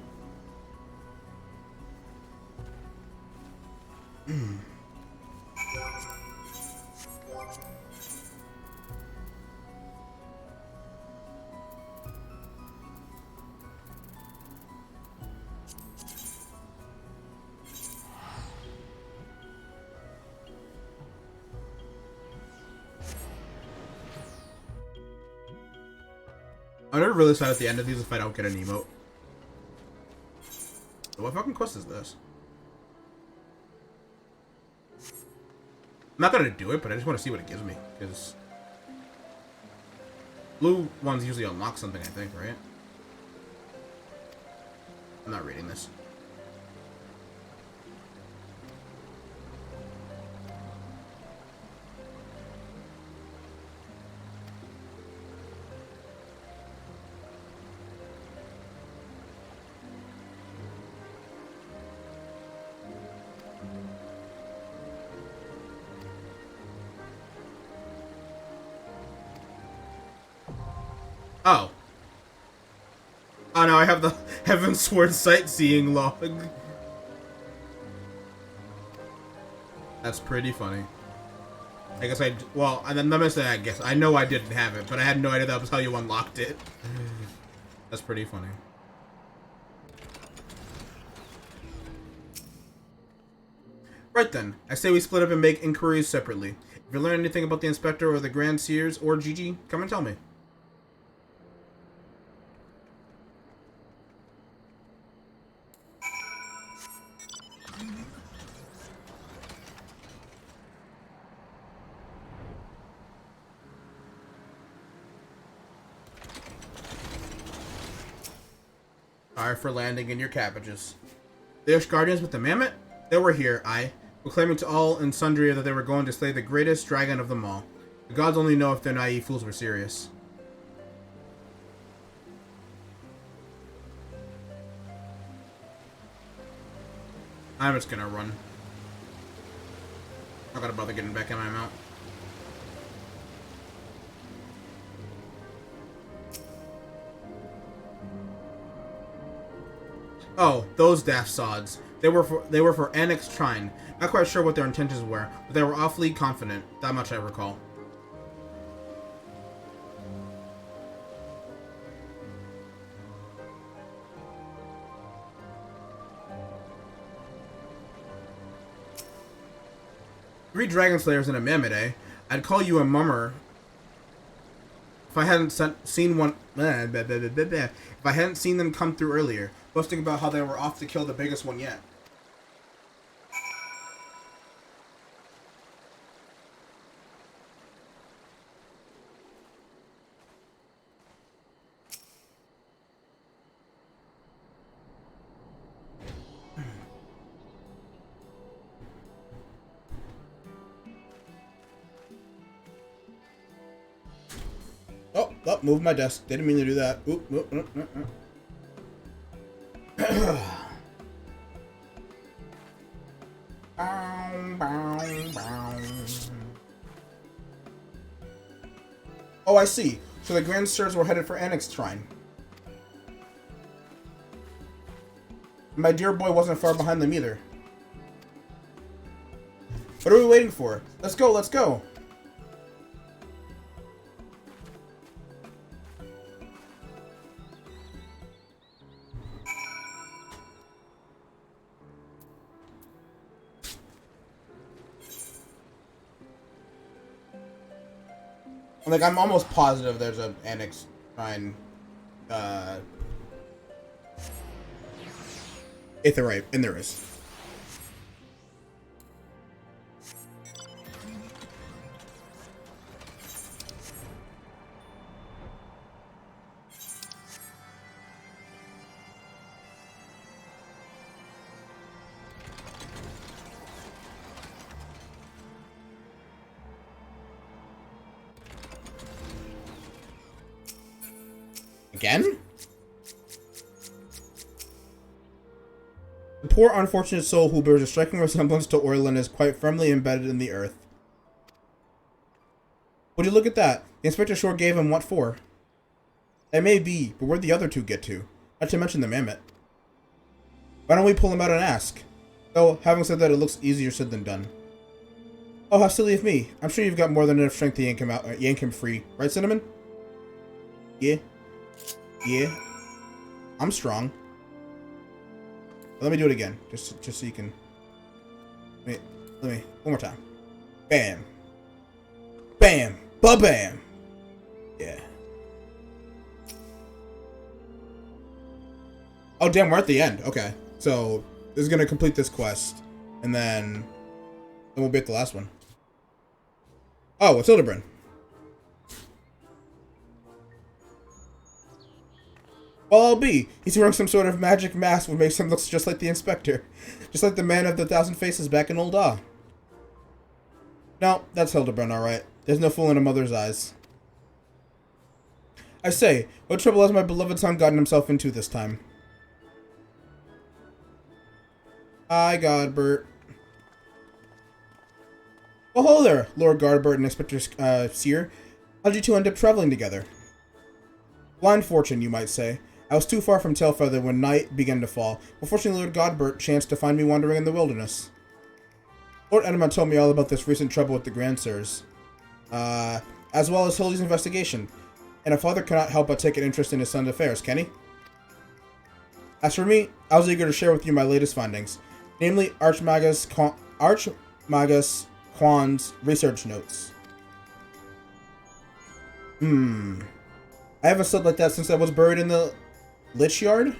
I'm never really sad at the end of these if I don't get an emote. So what fucking quest is this? I'm not gonna do it, but I just want to see what it gives me, because blue ones usually unlock something, I think, right? I'm not reading this. Oh. Oh no, I have the Heavensward sightseeing log. That's pretty funny. I guess well, I'm not gonna say I guess. I know I didn't have it, but I had no idea that was how you unlocked it. That's pretty funny. Right then, I say we split up and make inquiries separately. If you learn anything about the Inspector or the Grand Seers or Gigi, come and tell me. Are for landing in your cabbages. The Ish Guardians with the mammoth? They were here, proclaiming to all and sundry that they were going to slay the greatest dragon of them all. The gods only know if their naive fools were serious. I'm just gonna run. I gotta bother getting back in my mount. Oh, those daft sods. They were for Annex Trine. Not quite sure what their intentions were, but they were awfully confident. That much I recall. Three Dragon Slayers and a Mammoth, eh? I'd call you a mummer if I hadn't seen one. If I hadn't seen them come through earlier, boasting about how they were off to kill the biggest one yet. Oh, move my desk. Didn't mean to do that. Oop, oop, oop, oop, oop. Oh, I see. So the Grand Sirs were headed for Annex Shrine. My dear boy wasn't far behind them either. What are we waiting for? Let's go, let's go! Like, I'm almost positive there's an Annex Shrine, Aetheryte, and there is. Again? The poor unfortunate soul who bears a striking resemblance to Orlin is quite firmly embedded in the earth. Would you look at that? The inspector sure gave him what for. It may be, but where'd the other two get to? Not to mention the mammoth. Why don't we pull him out and ask? Though, having said that, it looks easier said than done. Oh, how silly of me. I'm sure you've got more than enough strength to yank him free. Right, Cinnamon? Yeah. Yeah. I'm strong. Let me do it again, just so you can. Let me. One more time. Bam. Bam. Ba-bam. Yeah. Oh, damn, we're at the end. Okay. So, this is going to complete this quest. And then we'll be at the last one. Oh, it's Hildibrand. Well, I'll be. He's wearing some sort of magic mask that makes him look just like the inspector. Just like the man of the 1,000 faces back in Old Ah. No, that's Hildibrand, alright. There's no fool in a mother's eyes. I say, what trouble has my beloved son gotten himself into this time? Hi, Godbert. Well, hello there, Lord Godbert and Inspector Seer. How'd you two end up traveling together? Blind fortune, you might say. I was too far from Tailfeather when night began to fall, but fortunately Lord Godbert chanced to find me wandering in the wilderness. Lord Enema told me all about this recent trouble with the Grandsires, as well as Hildy's investigation, and a father cannot help but take an interest in his son's affairs, can he? As for me, I was eager to share with you my latest findings, namely Archmagus Quan's research notes. I haven't slept like that since I was buried in the Lich Yard?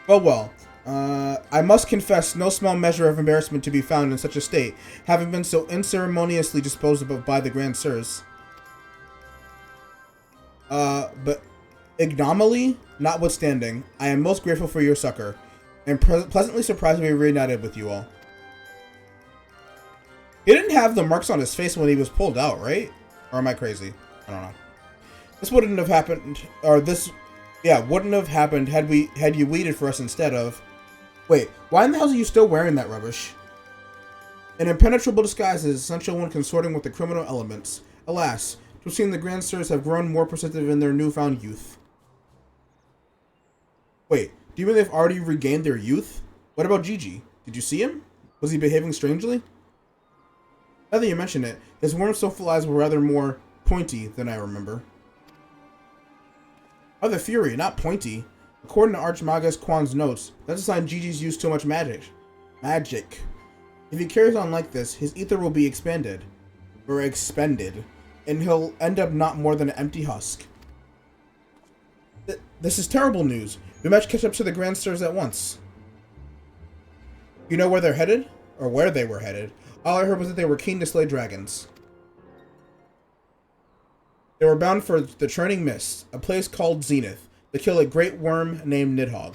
Well, I must confess no small measure of embarrassment to be found in such a state, having been so unceremoniously disposed of by the Grandsires. But ignominy notwithstanding, I am most grateful for your succor, and pleasantly surprised to be reunited with you all. He didn't have the marks on his face when he was pulled out, right? Or am I crazy? I don't know. This wouldn't have happened, or this, yeah, wouldn't have happened had you waited for us instead of. Wait, why in the hell are you still wearing that rubbish? An impenetrable disguise is essential when consorting with the criminal elements. Alas, it would seem the Grandsires have grown more perceptive in their newfound youth. Wait, do you mean they've already regained their youth? What about Gigi? Did you see him? Was he behaving strangely? Now that you mention it, his warm, soulful eyes were rather more pointy than I remember. Oh, the fury, not pointy. According to Archmagus Quan's notes, that's a sign Gigi's used too much magic. If he carries on like this, his ether will be expended, and he'll end up not more than an empty husk. This is terrible news. We must catch up to the Grandsires at once. You know where they're headed? Or where they were headed? All I heard was that they were keen to slay dragons. They were bound for the Churning Mists, a place called Zenith, to kill a great worm named Nidhogg.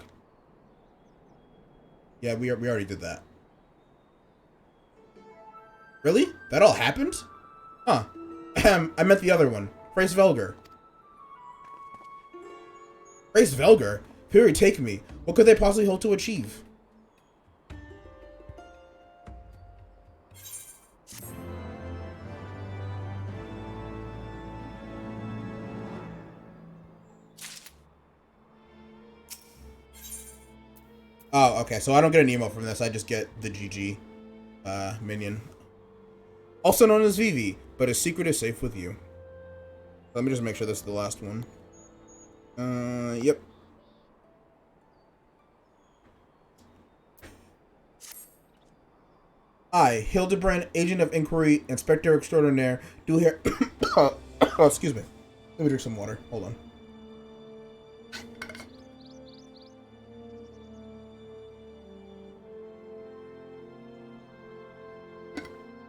Yeah, we already did that. Really? That all happened? Huh. I meant the other one. Frace Velger. Frace Velger? Fury, take me. What could they possibly hope to achieve? Oh, okay, so I don't get an emote from this, I just get the GG minion. Also known as Vivi, but his secret is safe with you. Let me just make sure this is the last one. Yep. I, Hildibrand, Agent of Inquiry, Inspector Extraordinaire, do here... oh, excuse me. Let me drink some water. Hold on.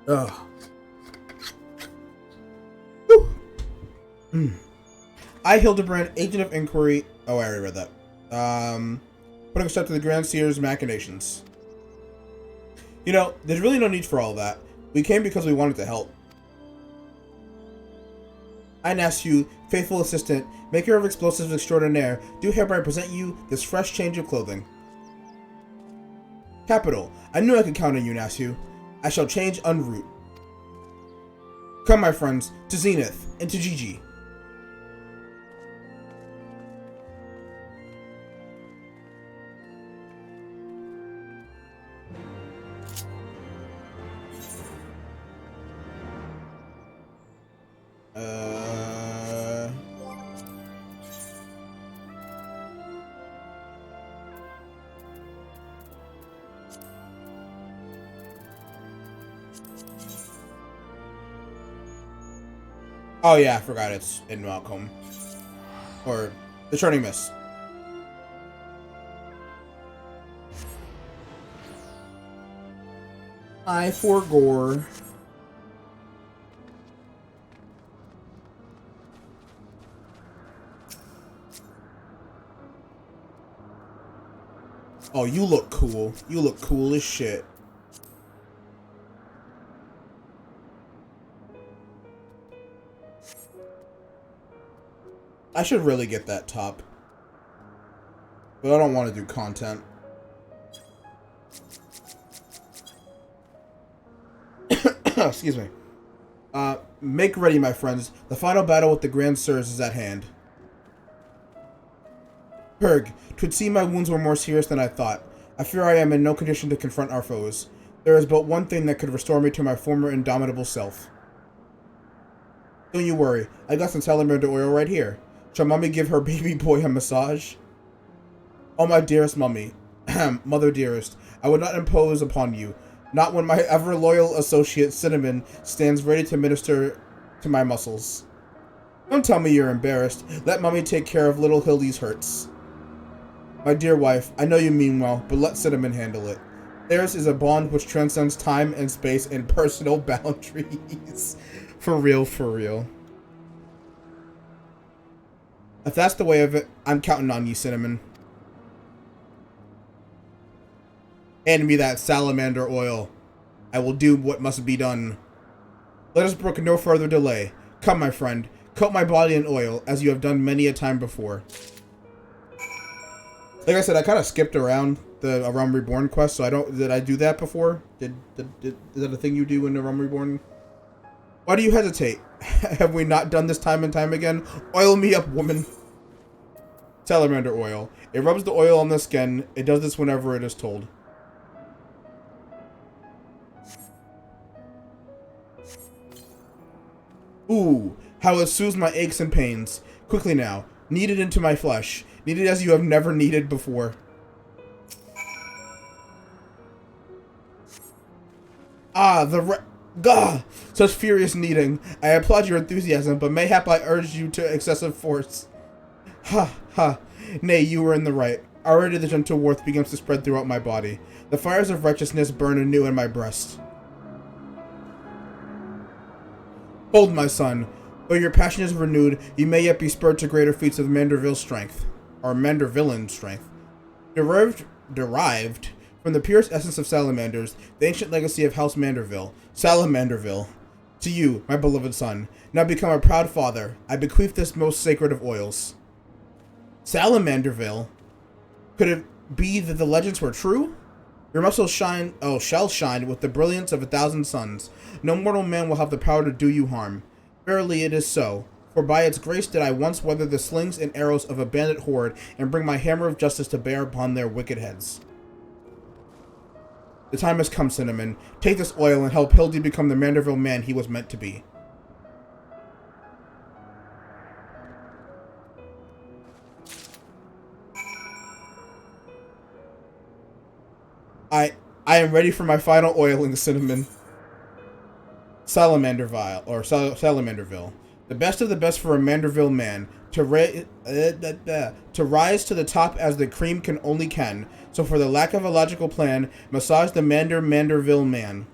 Ugh. I, Hildibrand, Agent of Inquiry... Oh, I already read that. Putting a stop to the Grandsires' machinations. You know, there's really no need for all that. We came because we wanted to help. I ask you, faithful assistant, maker of explosives extraordinaire, do hereby present you this fresh change of clothing. Capital. I knew I could count on you, Nasu. I shall change en route. Come, my friends, to Zenith, and to Gigi. Oh yeah, I forgot it's in Malcolm. Or the Turning Mist. I for gore. Oh, you look cool. You look cool as shit. I should really get that top. But I don't want to do content. Excuse me. Make ready, my friends. The final battle with the Grand Sirs is at hand. Perg, 'twould seem my wounds were more serious than I thought. I fear I am in no condition to confront our foes. There is but one thing that could restore me to my former indomitable self. Don't you worry. I got some salamander oil right here. Shall Mummy give her baby boy a massage? Oh, my dearest Mummy. Mother dearest, I would not impose upon you. Not when my ever-loyal associate, Cinnamon, stands ready to minister to my muscles. Don't tell me you're embarrassed. Let Mummy take care of little Hildy's hurts. My dear wife, I know you mean well, but let Cinnamon handle it. Theirs is a bond which transcends time and space and personal boundaries. For real, for real. If that's the way of it, I'm counting on you, Cinnamon. Hand me that salamander oil. I will do what must be done. Let us brook no further delay. Come, my friend, coat my body in oil, as you have done many a time before. Like I said, I kind of skipped around the Realm Reborn quest, so I don't. Did I do that before? Is that a thing you do in the Realm Reborn? Why do you hesitate? Have we not done this time and time again? Oil me up, woman. Salamander oil. It rubs the oil on the skin. It does this whenever it is told. Ooh, how it soothes my aches and pains. Quickly now. Knead it into my flesh. Knead it as you have never kneaded before. Ah, Gah! Such furious kneading. I applaud your enthusiasm, but mayhap I urge you to excessive force. Ha, ha. Nay, you were in the right. Already the gentle warmth begins to spread throughout my body. The fires of righteousness burn anew in my breast. Hold, my son. Though your passion is renewed, you may yet be spurred to greater feats of Manderville's strength. Or Mandervillian strength. Derived from the purest essence of salamanders, the ancient legacy of House Manderville, Salamanderville. To you, my beloved son, now become a proud father, I bequeath this most sacred of oils. Salamanderville? Could it be that the legends were true? Your muscles shall shine with the brilliance of 1,000 suns. No mortal man will have the power to do you harm. Verily it is so, for by its grace did I once weather the slings and arrows of a bandit horde and bring my hammer of justice to bear upon their wicked heads. The time has come, Cinnamon. Take this oil and help Hildy become the Manderville man he was meant to be. I am ready for my final oiling, Cinnamon. Salamanderville, or Salamanderville. The best of the best for a Manderville man. To rise to the top as the cream only can. So for the lack of a logical plan, massage the Manderville man.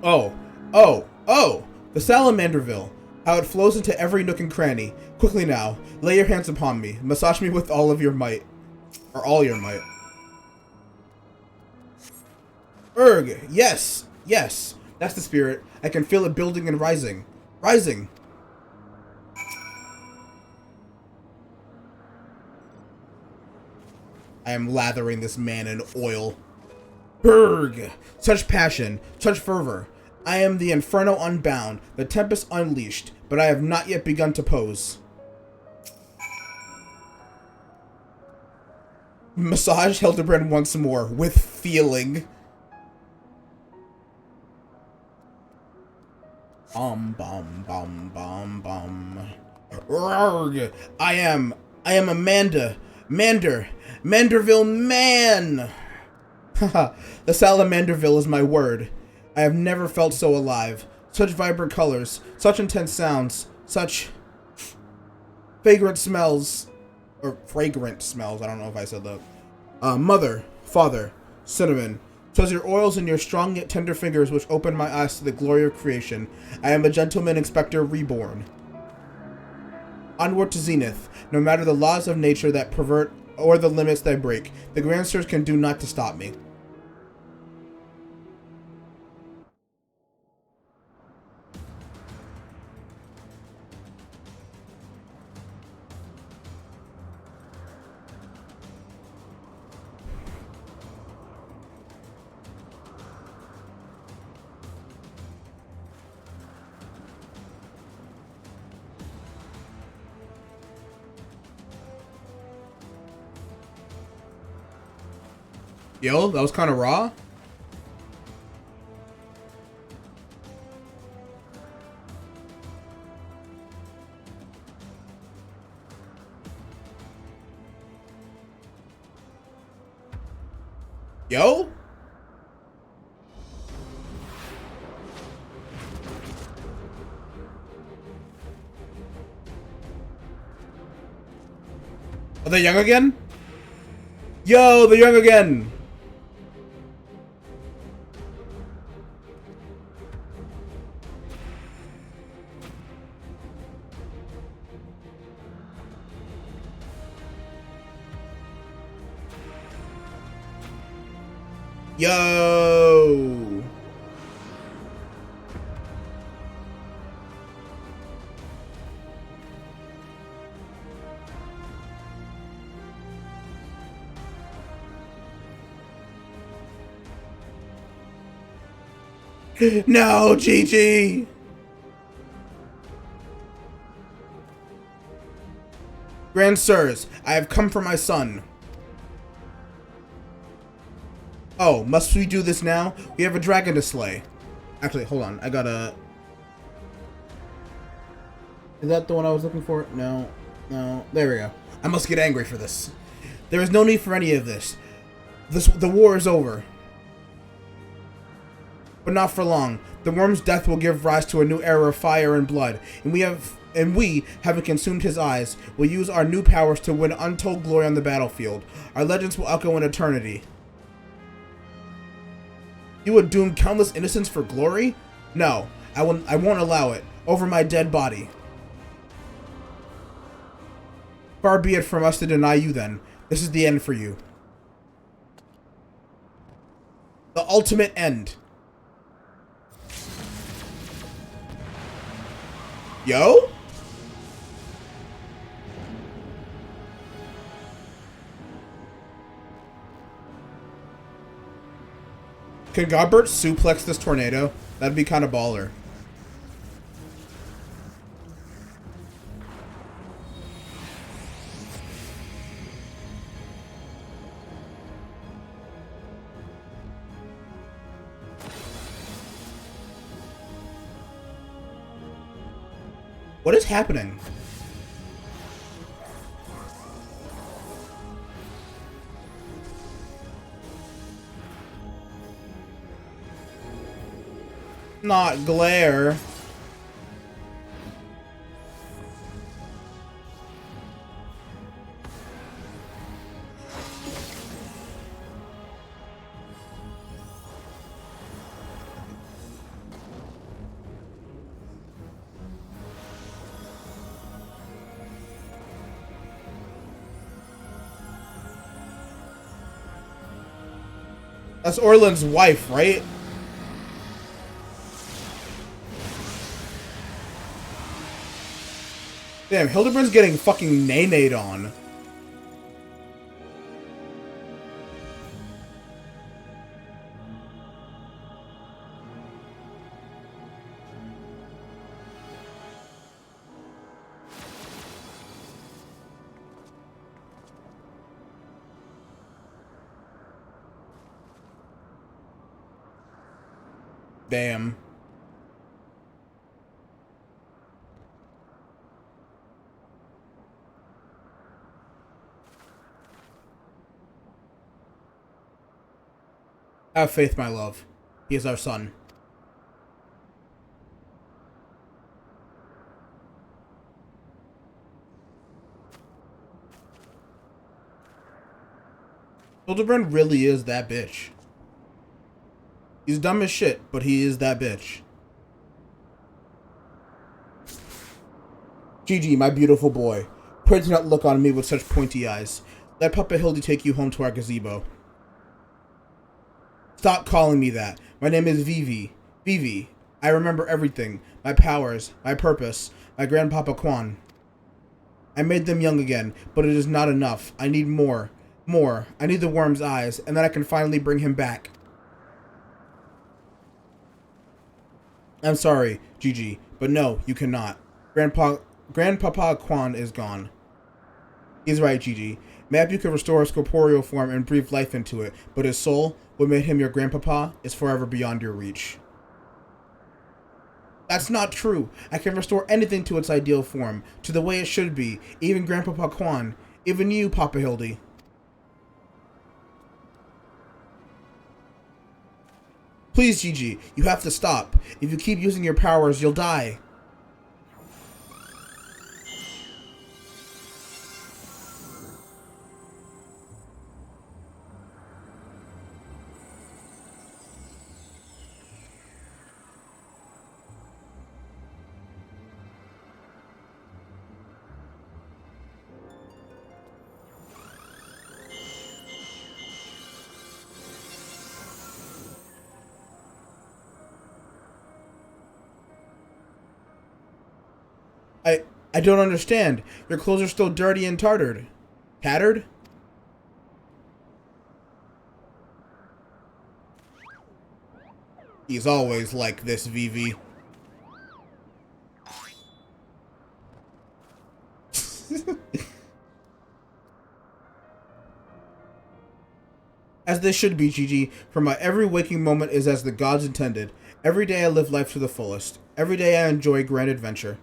Oh, the Salamanderville. How it flows into every nook and cranny. Quickly now, lay your hands upon me. Massage me with all of your might. Or all your might. Erg, yes, yes, that's the spirit. I can feel it building and rising. Rising! I am lathering this man in oil. Berg! Such passion, such fervor. I am the inferno unbound, the tempest unleashed, but I have not yet begun to pose. Massage Hildibrand once more, with feeling. Bum. Rarg! I am Manderville man! Haha, the Salamanderville is my word. I have never felt so alive. Such vibrant colors, such intense sounds, such fragrant smells, I don't know if I said that. Mother, father, cinnamon, 'twas your oils and your strong yet tender fingers which opened my eyes to the glory of creation. I am a gentleman inspector reborn. Onward to zenith, no matter the laws of nature that pervert or the limits that break, the grandsters can do not to stop me. Yo, that was kind of raw. Yo? Are they young again? Yo, they're young again! Yo! No, GG! Grand sirs, I have come for my son. Oh, must we do this now? We have a dragon to slay. Actually, hold on. I gotta... Is that the one I was looking for? No. No. There we go. I must get angry for this. There is no need for any of this. The war is over. But not for long. The worm's death will give rise to a new era of fire and blood. And we, having consumed his eyes, will use our new powers to win untold glory on the battlefield. Our legends will echo in eternity. You would doom countless innocents for glory? No, I won't allow it. Over my dead body. Far be it from us to deny you then. This is the end for you. The ultimate end. Yo? Can Godbert suplex this tornado? That'd be kind of baller. What is happening? Not glare. That's Orland's wife, right? Damn, Hildibrand's getting fucking nay-nayed on. Damn. Have faith, my love. He is our son. Hildibrand really is that bitch. He's dumb as shit, but he is that bitch. Gigi, my beautiful boy. Pray do not look on me with such pointy eyes. Let Papa Hildy take you home to our gazebo. Stop calling me that. My name is Vivi. Vivi. I remember everything. My powers, my purpose, my grandpapa Quan. I made them young again, but it is not enough. I need more. More. I need the worm's eyes, and then I can finally bring him back. I'm sorry, Gigi, but no, you cannot. Grandpapa Quan is gone. He's right, Gigi. Maybe you could restore his corporeal form and breathe life into it, but his soul, what made him your grandpapa, is forever beyond your reach. That's not true. I can restore anything to its ideal form, to the way it should be, even Grandpapa Quan, even you, Papa Hildy. Please, Gigi, you have to stop. If you keep using your powers, you'll die. I don't understand. Your clothes are still dirty and tartared. Tattered? He's always like this, Vivi. As this should be, Gigi, for my every waking moment is as the gods intended. Every day I live life to the fullest. Every day I enjoy grand adventure.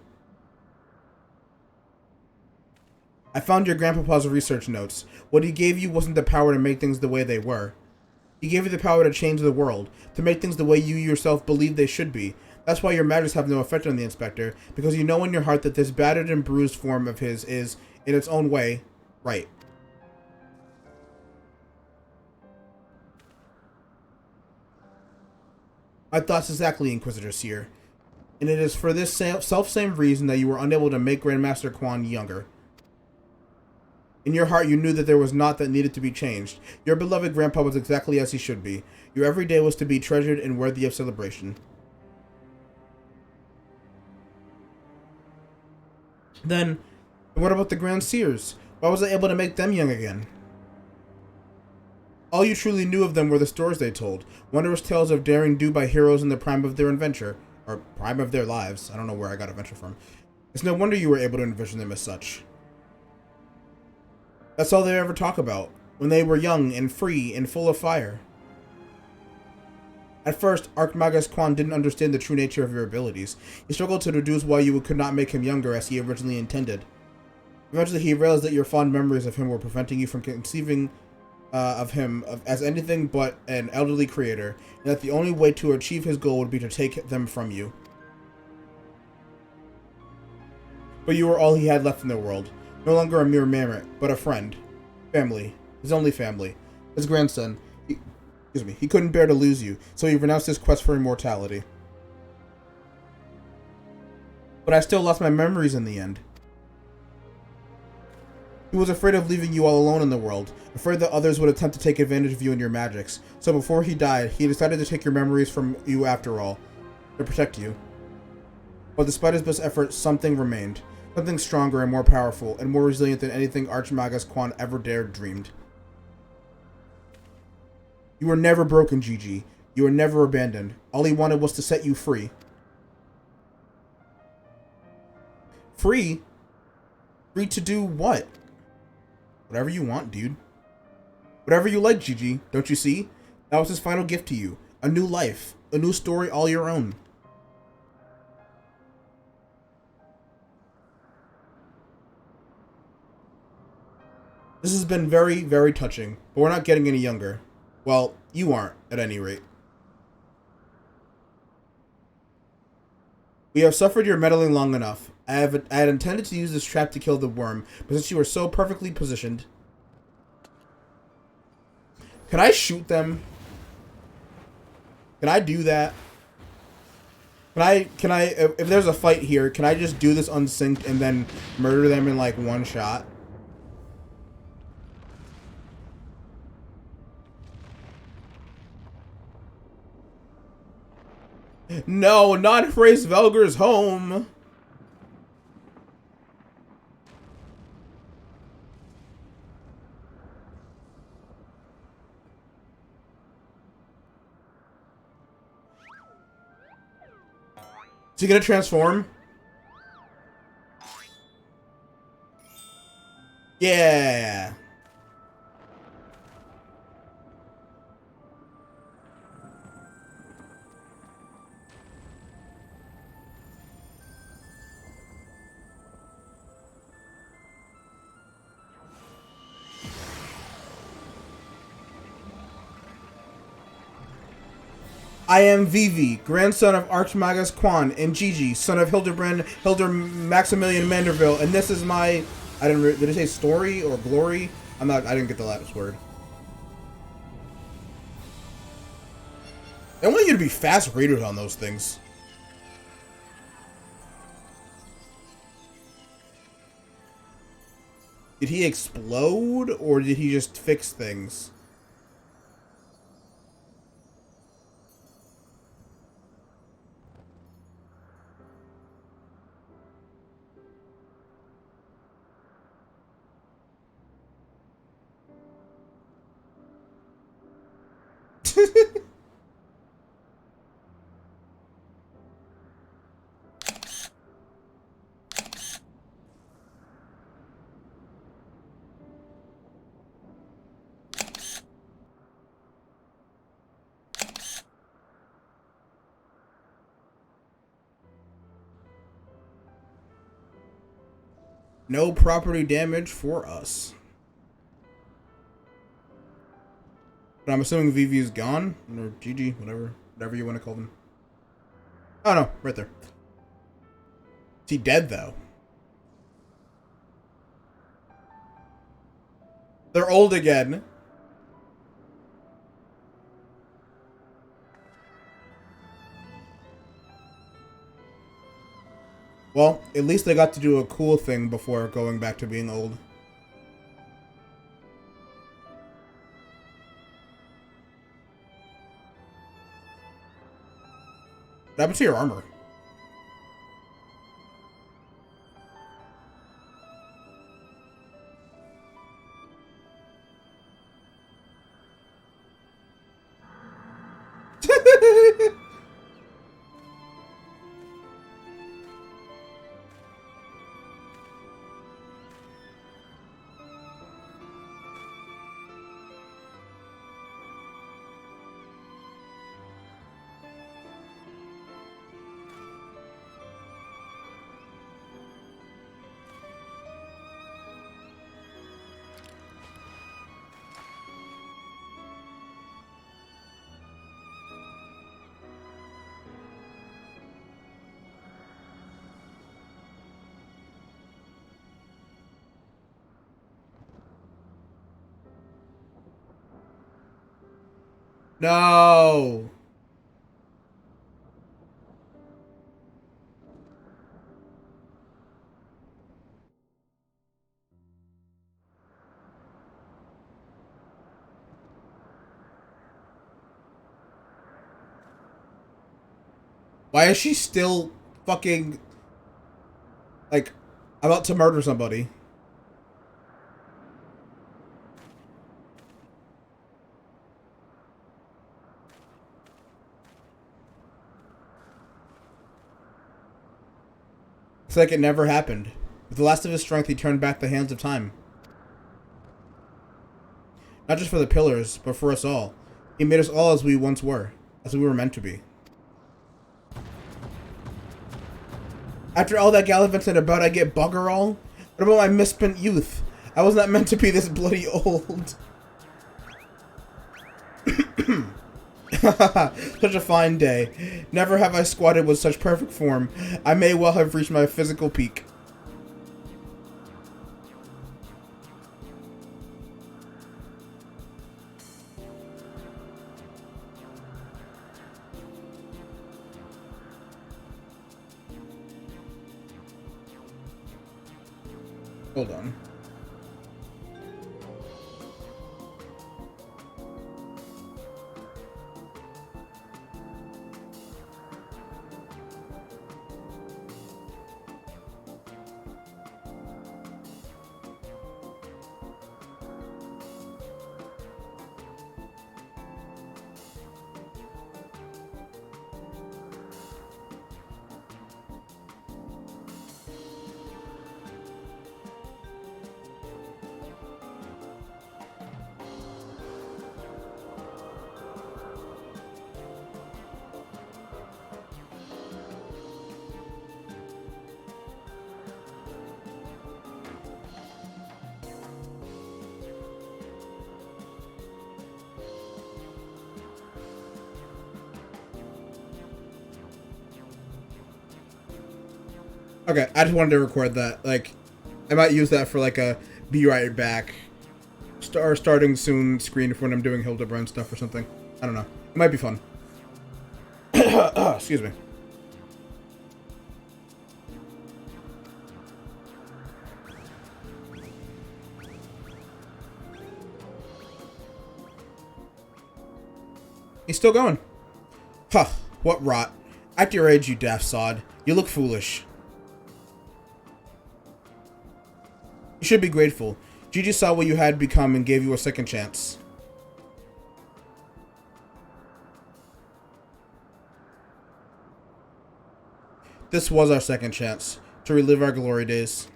I found your grandpapa's research notes. What he gave you wasn't the power to make things the way they were. He gave you the power to change the world, to make things the way you yourself believe they should be. That's why your matters have no effect on the Inspector, because you know in your heart that this battered and bruised form of his is, in its own way, right. My thoughts exactly, Inquisitor Seer. And it is for this self-same reason that you were unable to make Grandmaster Quan younger. In your heart, you knew that there was naught that needed to be changed. Your beloved grandpa was exactly as he should be. Your every day was to be treasured and worthy of celebration. Then, what about the Grand Seers? Why was I able to make them young again? All you truly knew of them were the stories they told. Wondrous tales of daring do by heroes in the prime of their adventure. Or prime of their lives. I don't know where I got adventure from. It's no wonder you were able to envision them as such. That's all they ever talk about, when they were young and free and full of fire. At first, Archmagus Quan didn't understand the true nature of your abilities. He struggled to deduce why you could not make him younger as he originally intended. Eventually, he realized that your fond memories of him were preventing you from conceiving of him as anything but an elderly creator, and that the only way to achieve his goal would be to take them from you. But you were all he had left in the world. No longer a mere mammoth, but a friend. Family. His only family. His grandson. He couldn't bear to lose you, so he renounced his quest for immortality. But I still lost my memories in the end. He was afraid of leaving you all alone in the world, afraid that others would attempt to take advantage of you and your magics. So before he died, he decided to take your memories from you after all, to protect you. But despite his best efforts, something remained. Something stronger and more powerful, and more resilient than anything Archmagus Quan ever dared dreamed. You were never broken, Gigi. You were never abandoned. All he wanted was to set you free. Free? Free to do what? Whatever you want, dude. Whatever you like, Gigi. Don't you see? That was his final gift to you. A new life. A new story all your own. This has been very, very touching, but we're not getting any younger. Well, you aren't, at any rate. We have suffered your meddling long enough. I had intended to use this trap to kill the worm, but since you were so perfectly positioned... Can I shoot them? Can I do that? Can I, if there's a fight here, can I just do this unsynced and then murder them in like one shot? No, not Frace Velger's home. Is he gonna transform? Yeah. I am Vivi, grandson of Archmagus Quan, and Gigi, son of Hildibrand, Maximilian Manderville, and this is my... did it say story or glory? I didn't get the last word. I want you to be fast readers on those things. Did he explode, or did he just fix things? No property damage for us. But I'm assuming Vivi is gone, or Gigi, whatever you want to call them. Oh no, right there. Is he dead though? They're old again. Well, at least they got to do a cool thing before going back to being old. What happened to your armor? No. Why is she still fucking, like, about to murder somebody? It's like it never happened. With the last of his strength, he turned back the hands of time. Not just for the pillars, but for us all. He made us all as we once were. As we were meant to be. After all that gallivanting about, I get bugger all? What about my misspent youth? I was not meant to be this bloody old. Such a fine day. Never have I squatted with such perfect form. I may well have reached my physical peak. Hold on. Okay, I just wanted to record that. Like, I might use that for like a be right back starting soon screen for when I'm doing Hildibrand stuff or something. I don't know. It might be fun. Excuse me. He's still going. Huh, what rot. At your age, you daft sod. You look foolish. You should be grateful. Gigi saw what you had become and gave you a second chance. This was our second chance to relive our glory days.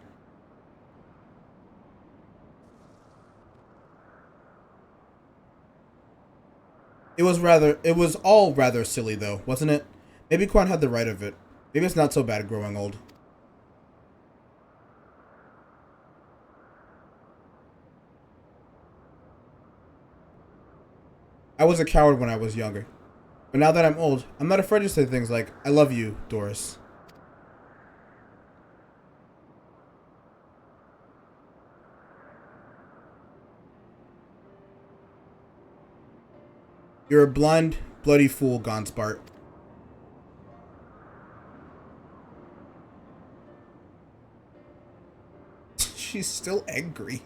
It was all rather silly though, wasn't it? Maybe Quan had the right of it. Maybe it's not so bad growing old. I was a coward when I was younger. But now that I'm old, I'm not afraid to say things like, I love you, Doris. You're a blind, bloody fool, Gonspart. She's still angry.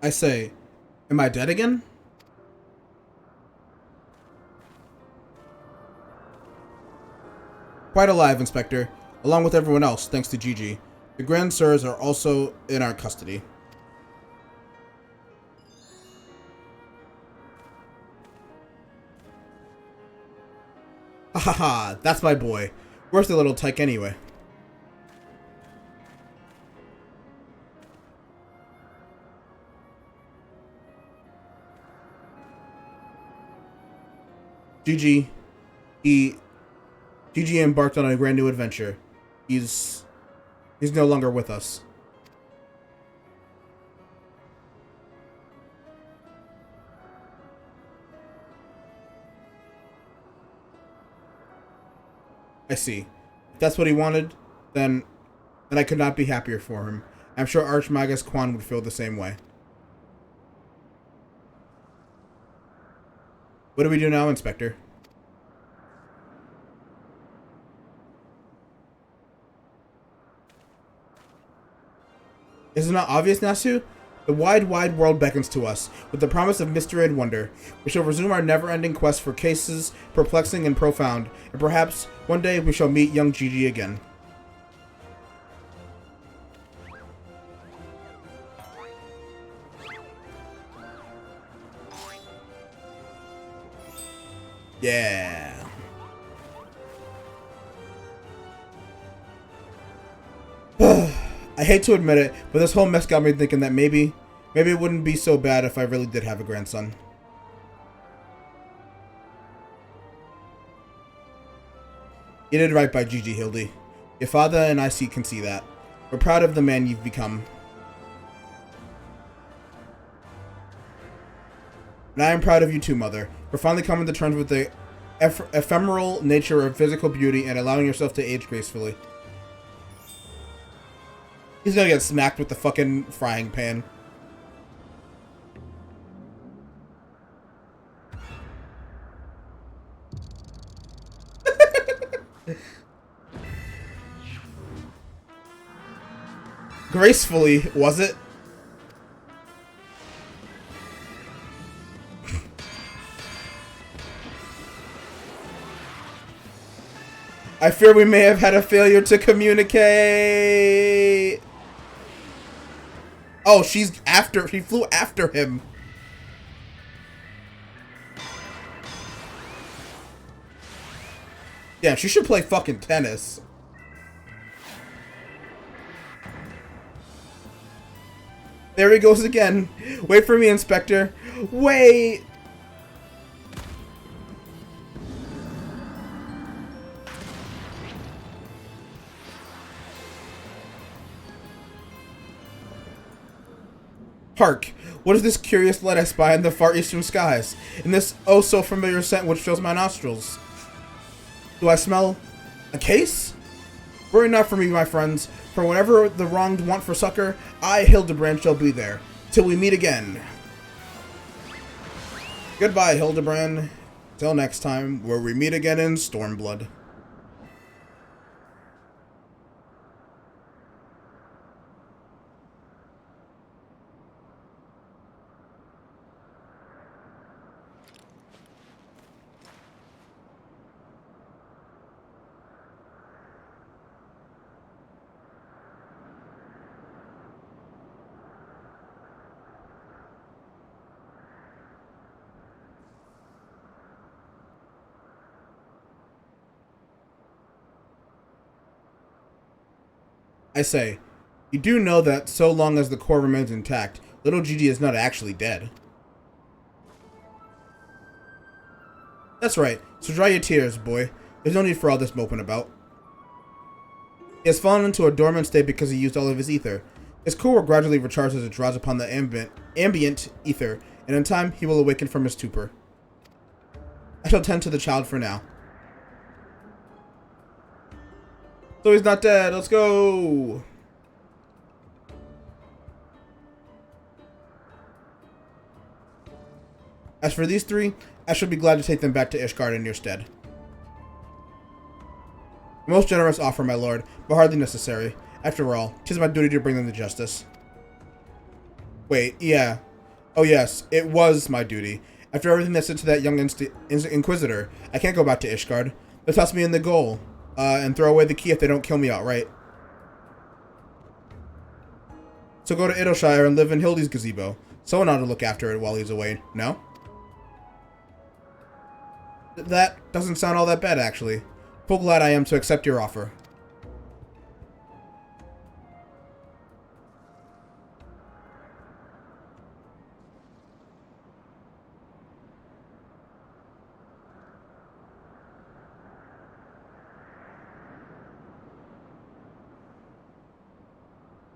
I say, am I dead again? Quite alive, Inspector, along with everyone else, thanks to Gigi. The Grand Sirs are also in our custody. Ha ha ha, that's my boy. Where's the little tyke anyway? Gigi embarked on a brand new adventure. He's no longer with us. I see. that's what he wanted, then I could not be happier for him. I'm sure Archmagus Quan would feel the same way. What do we do now, Inspector? Is it not obvious, Nasu? The wide, wide world beckons to us, with the promise of mystery and wonder. We shall resume our never-ending quest for cases perplexing and profound, and perhaps one day we shall meet young Gigi again. Yeah. I hate to admit it, but this whole mess got me thinking that maybe it wouldn't be so bad if I really did have a grandson. You did right by Gigi, Hildy. Your father and I can see that. We're proud of the man you've become. And I am proud of you too, Mother. For finally coming to terms with the ephemeral nature of physical beauty and allowing yourself to age gracefully. He's gonna get smacked with the fucking frying pan. Gracefully, was it? I fear we may have had a failure to communicate. Oh, she flew after him. Yeah, she should play fucking tennis. There he goes again. Wait for me, Inspector. Wait. Hark! What is this curious light I spy in the far eastern skies? In this oh-so-familiar scent which fills my nostrils? Do I smell a case? Worry not for me, my friends, for whenever the wronged want for succor, I, Hildibrand, shall be there. Till we meet again. Goodbye, Hildibrand. Till next time, where we meet again in Stormblood. I say, you do know that so long as the core remains intact, little Gigi is not actually dead. That's right, so dry your tears, boy. There's no need for all this moping about. He has fallen into a dormant state because he used all of his ether. His core will gradually recharge as it draws upon the ambient ether, and in time he will awaken from his stupor. I shall tend to the child for now. So he's not dead. Let's go. As for these three, I shall be glad to take them back to Ishgard in your stead. A most generous offer, my lord, but hardly necessary. After all, 'tis my duty to bring them to justice. Wait, yeah. Oh yes, it was my duty. After everything that said to that young Inquisitor, I can't go back to Ishgard. They'll toss me in the goal. And throw away the key if they don't kill me outright. So go to Idleshire and live in Hildy's gazebo. Someone ought to look after it while he's away, no? That doesn't sound all that bad, actually. Full glad I am to accept your offer.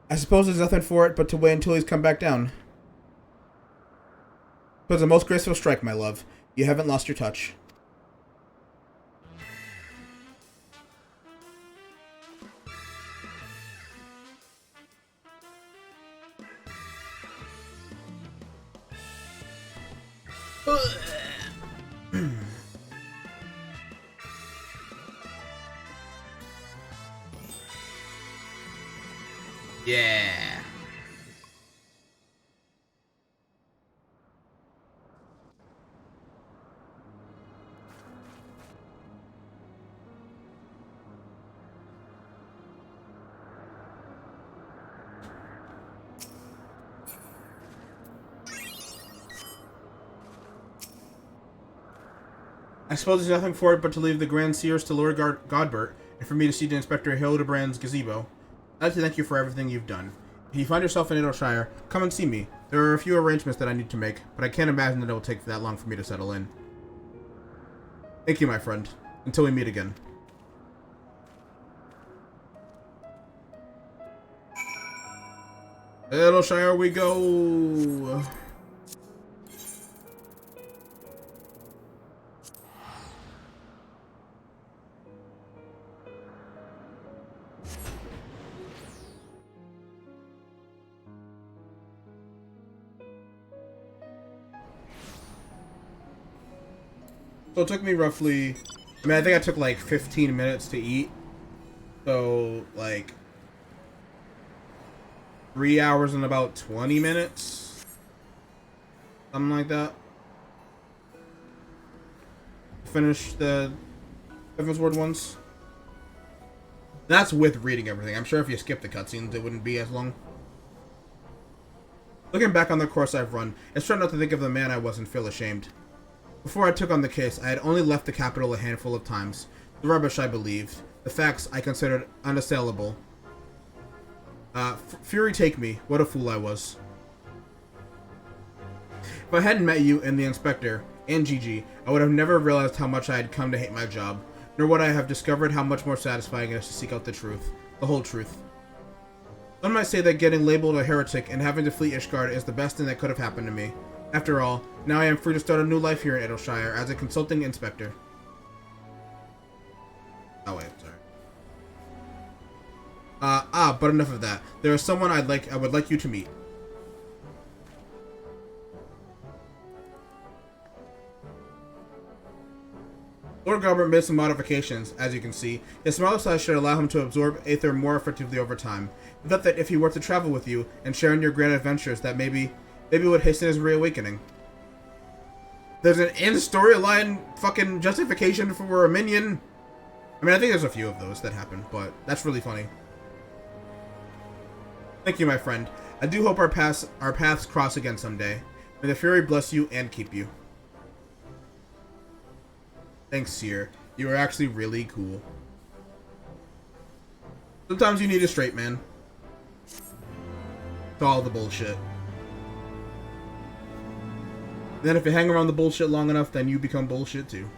I suppose there's nothing for it but to wait until he's come back down. 'Twas a most graceful strike, my love. You haven't lost your touch. Yeah. I suppose there's nothing for it but to leave the Grand Seers to Lord Godbert, and for me to see the Inspector Hildibrand's gazebo. I'd like to thank you for everything you've done. If you find yourself in Adelshire, come and see me. There are a few arrangements that I need to make, but I can't imagine that it will take that long for me to settle in. Thank you, my friend. Until we meet again. Adelshire we go! So it took me roughly, I mean, I think I took like 15 minutes to eat. So, like, 3 hours and about 20 minutes. Something like that. Finish the Heavensward ones. That's with reading everything. I'm sure if you skip the cutscenes, it wouldn't be as long. Looking back on the course I've run, it's hard not to think of the man I was and feel ashamed. Before I took on the case, I had only left the capital a handful of times. The rubbish I believed. The facts I considered unassailable. Fury take me. What a fool I was. If I hadn't met you and the Inspector, and Gigi, I would have never realized how much I had come to hate my job, nor would I have discovered how much more satisfying it is to seek out the truth. The whole truth. Some might say that getting labeled a heretic and having to flee Ishgard is the best thing that could have happened to me. After all, now I am free to start a new life here in Adelshire as a consulting inspector. Oh wait, sorry. But enough of that. There is someone I would like you to meet. Lord Godbert made some modifications, as you can see. His smaller size should allow him to absorb Aether more effectively over time. He thought that if he were to travel with you and share in your grand adventures, that maybe would hasten his reawakening. There's an in-storyline fucking justification for a minion. I mean, I think there's a few of those that happen, but that's really funny. Thank you, my friend. I do hope our paths cross again someday. May the Fury bless you and keep you. Thanks, Seer. You are actually really cool. Sometimes you need a straight man. To all the bullshit. Then if you hang around the bullshit long enough, then you become bullshit too.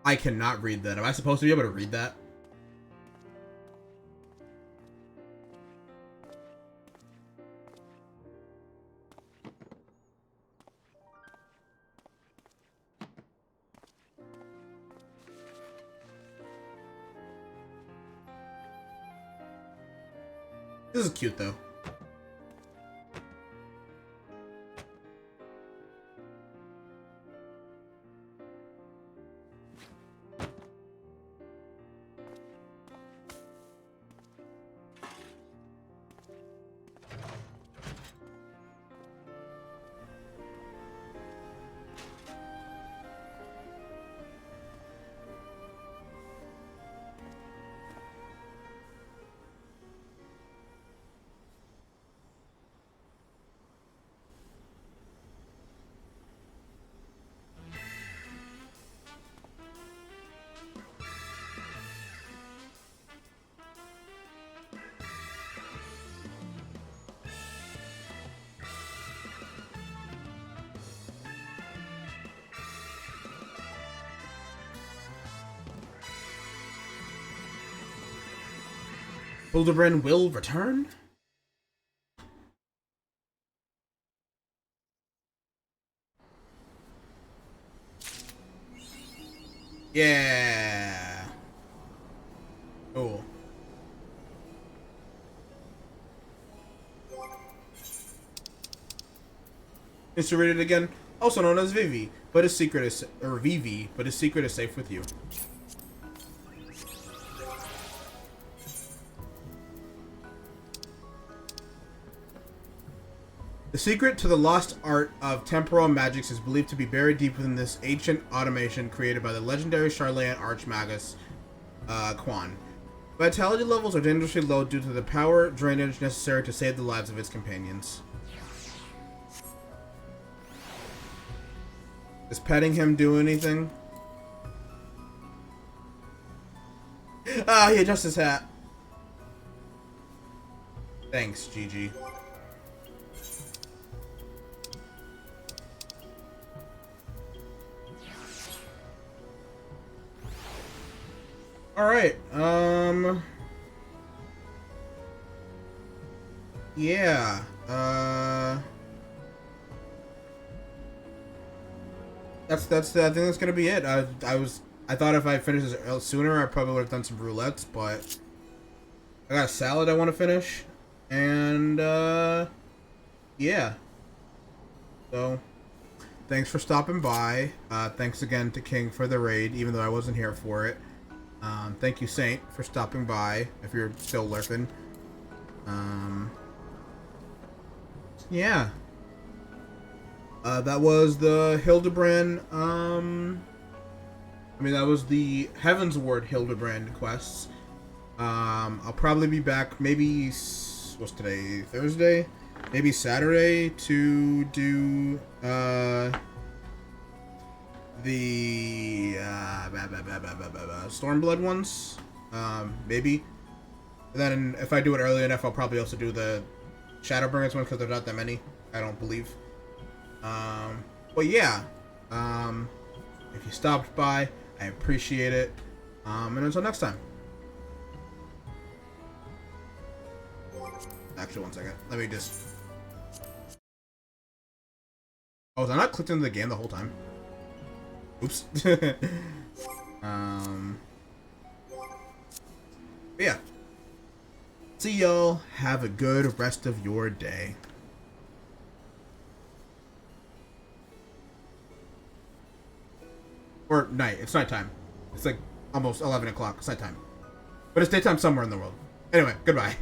I cannot read that. Am I supposed to be able to read that? This is cute, though. Hildibrand will return? Yeah. Cool. Is to read it again, also known as Vivi, but his secret is Vivi, but his secret is safe with you. The secret to the lost art of temporal magics is believed to be buried deep within this ancient automation created by the legendary Charlatan Archmagus, Quan. Vitality levels are dangerously low due to the power drainage necessary to save the lives of its companions. Does petting him do anything? Ah, he adjusts his hat. Thanks, Gigi. Alright, yeah, I think that's gonna be it. I thought if I finished this sooner, I probably would have done some roulettes, but I got a salad I want to finish, and, yeah. So, thanks for stopping by. Thanks again to King for the raid, even though I wasn't here for it. Thank you, Saint, for stopping by, if you're still lurking. Yeah. That was the Hildibrand, that was the Heavensward Hildibrand quests. I'll probably be back, maybe, what's today, Thursday? Maybe Saturday to do, the Stormblood ones, maybe. And then if I do it early enough, I'll probably also do the Shadowbringers one because there's not that many, I don't believe. But yeah, if you stopped by, I appreciate it. And until next time. Actually, one second. Let me just. Oh, was I not clicked into the game the whole time? Oops. Yeah. See y'all. Have a good rest of your day. Or night. It's nighttime. It's like almost 11 o'clock. It's nighttime. But it's daytime somewhere in the world. Anyway, goodbye.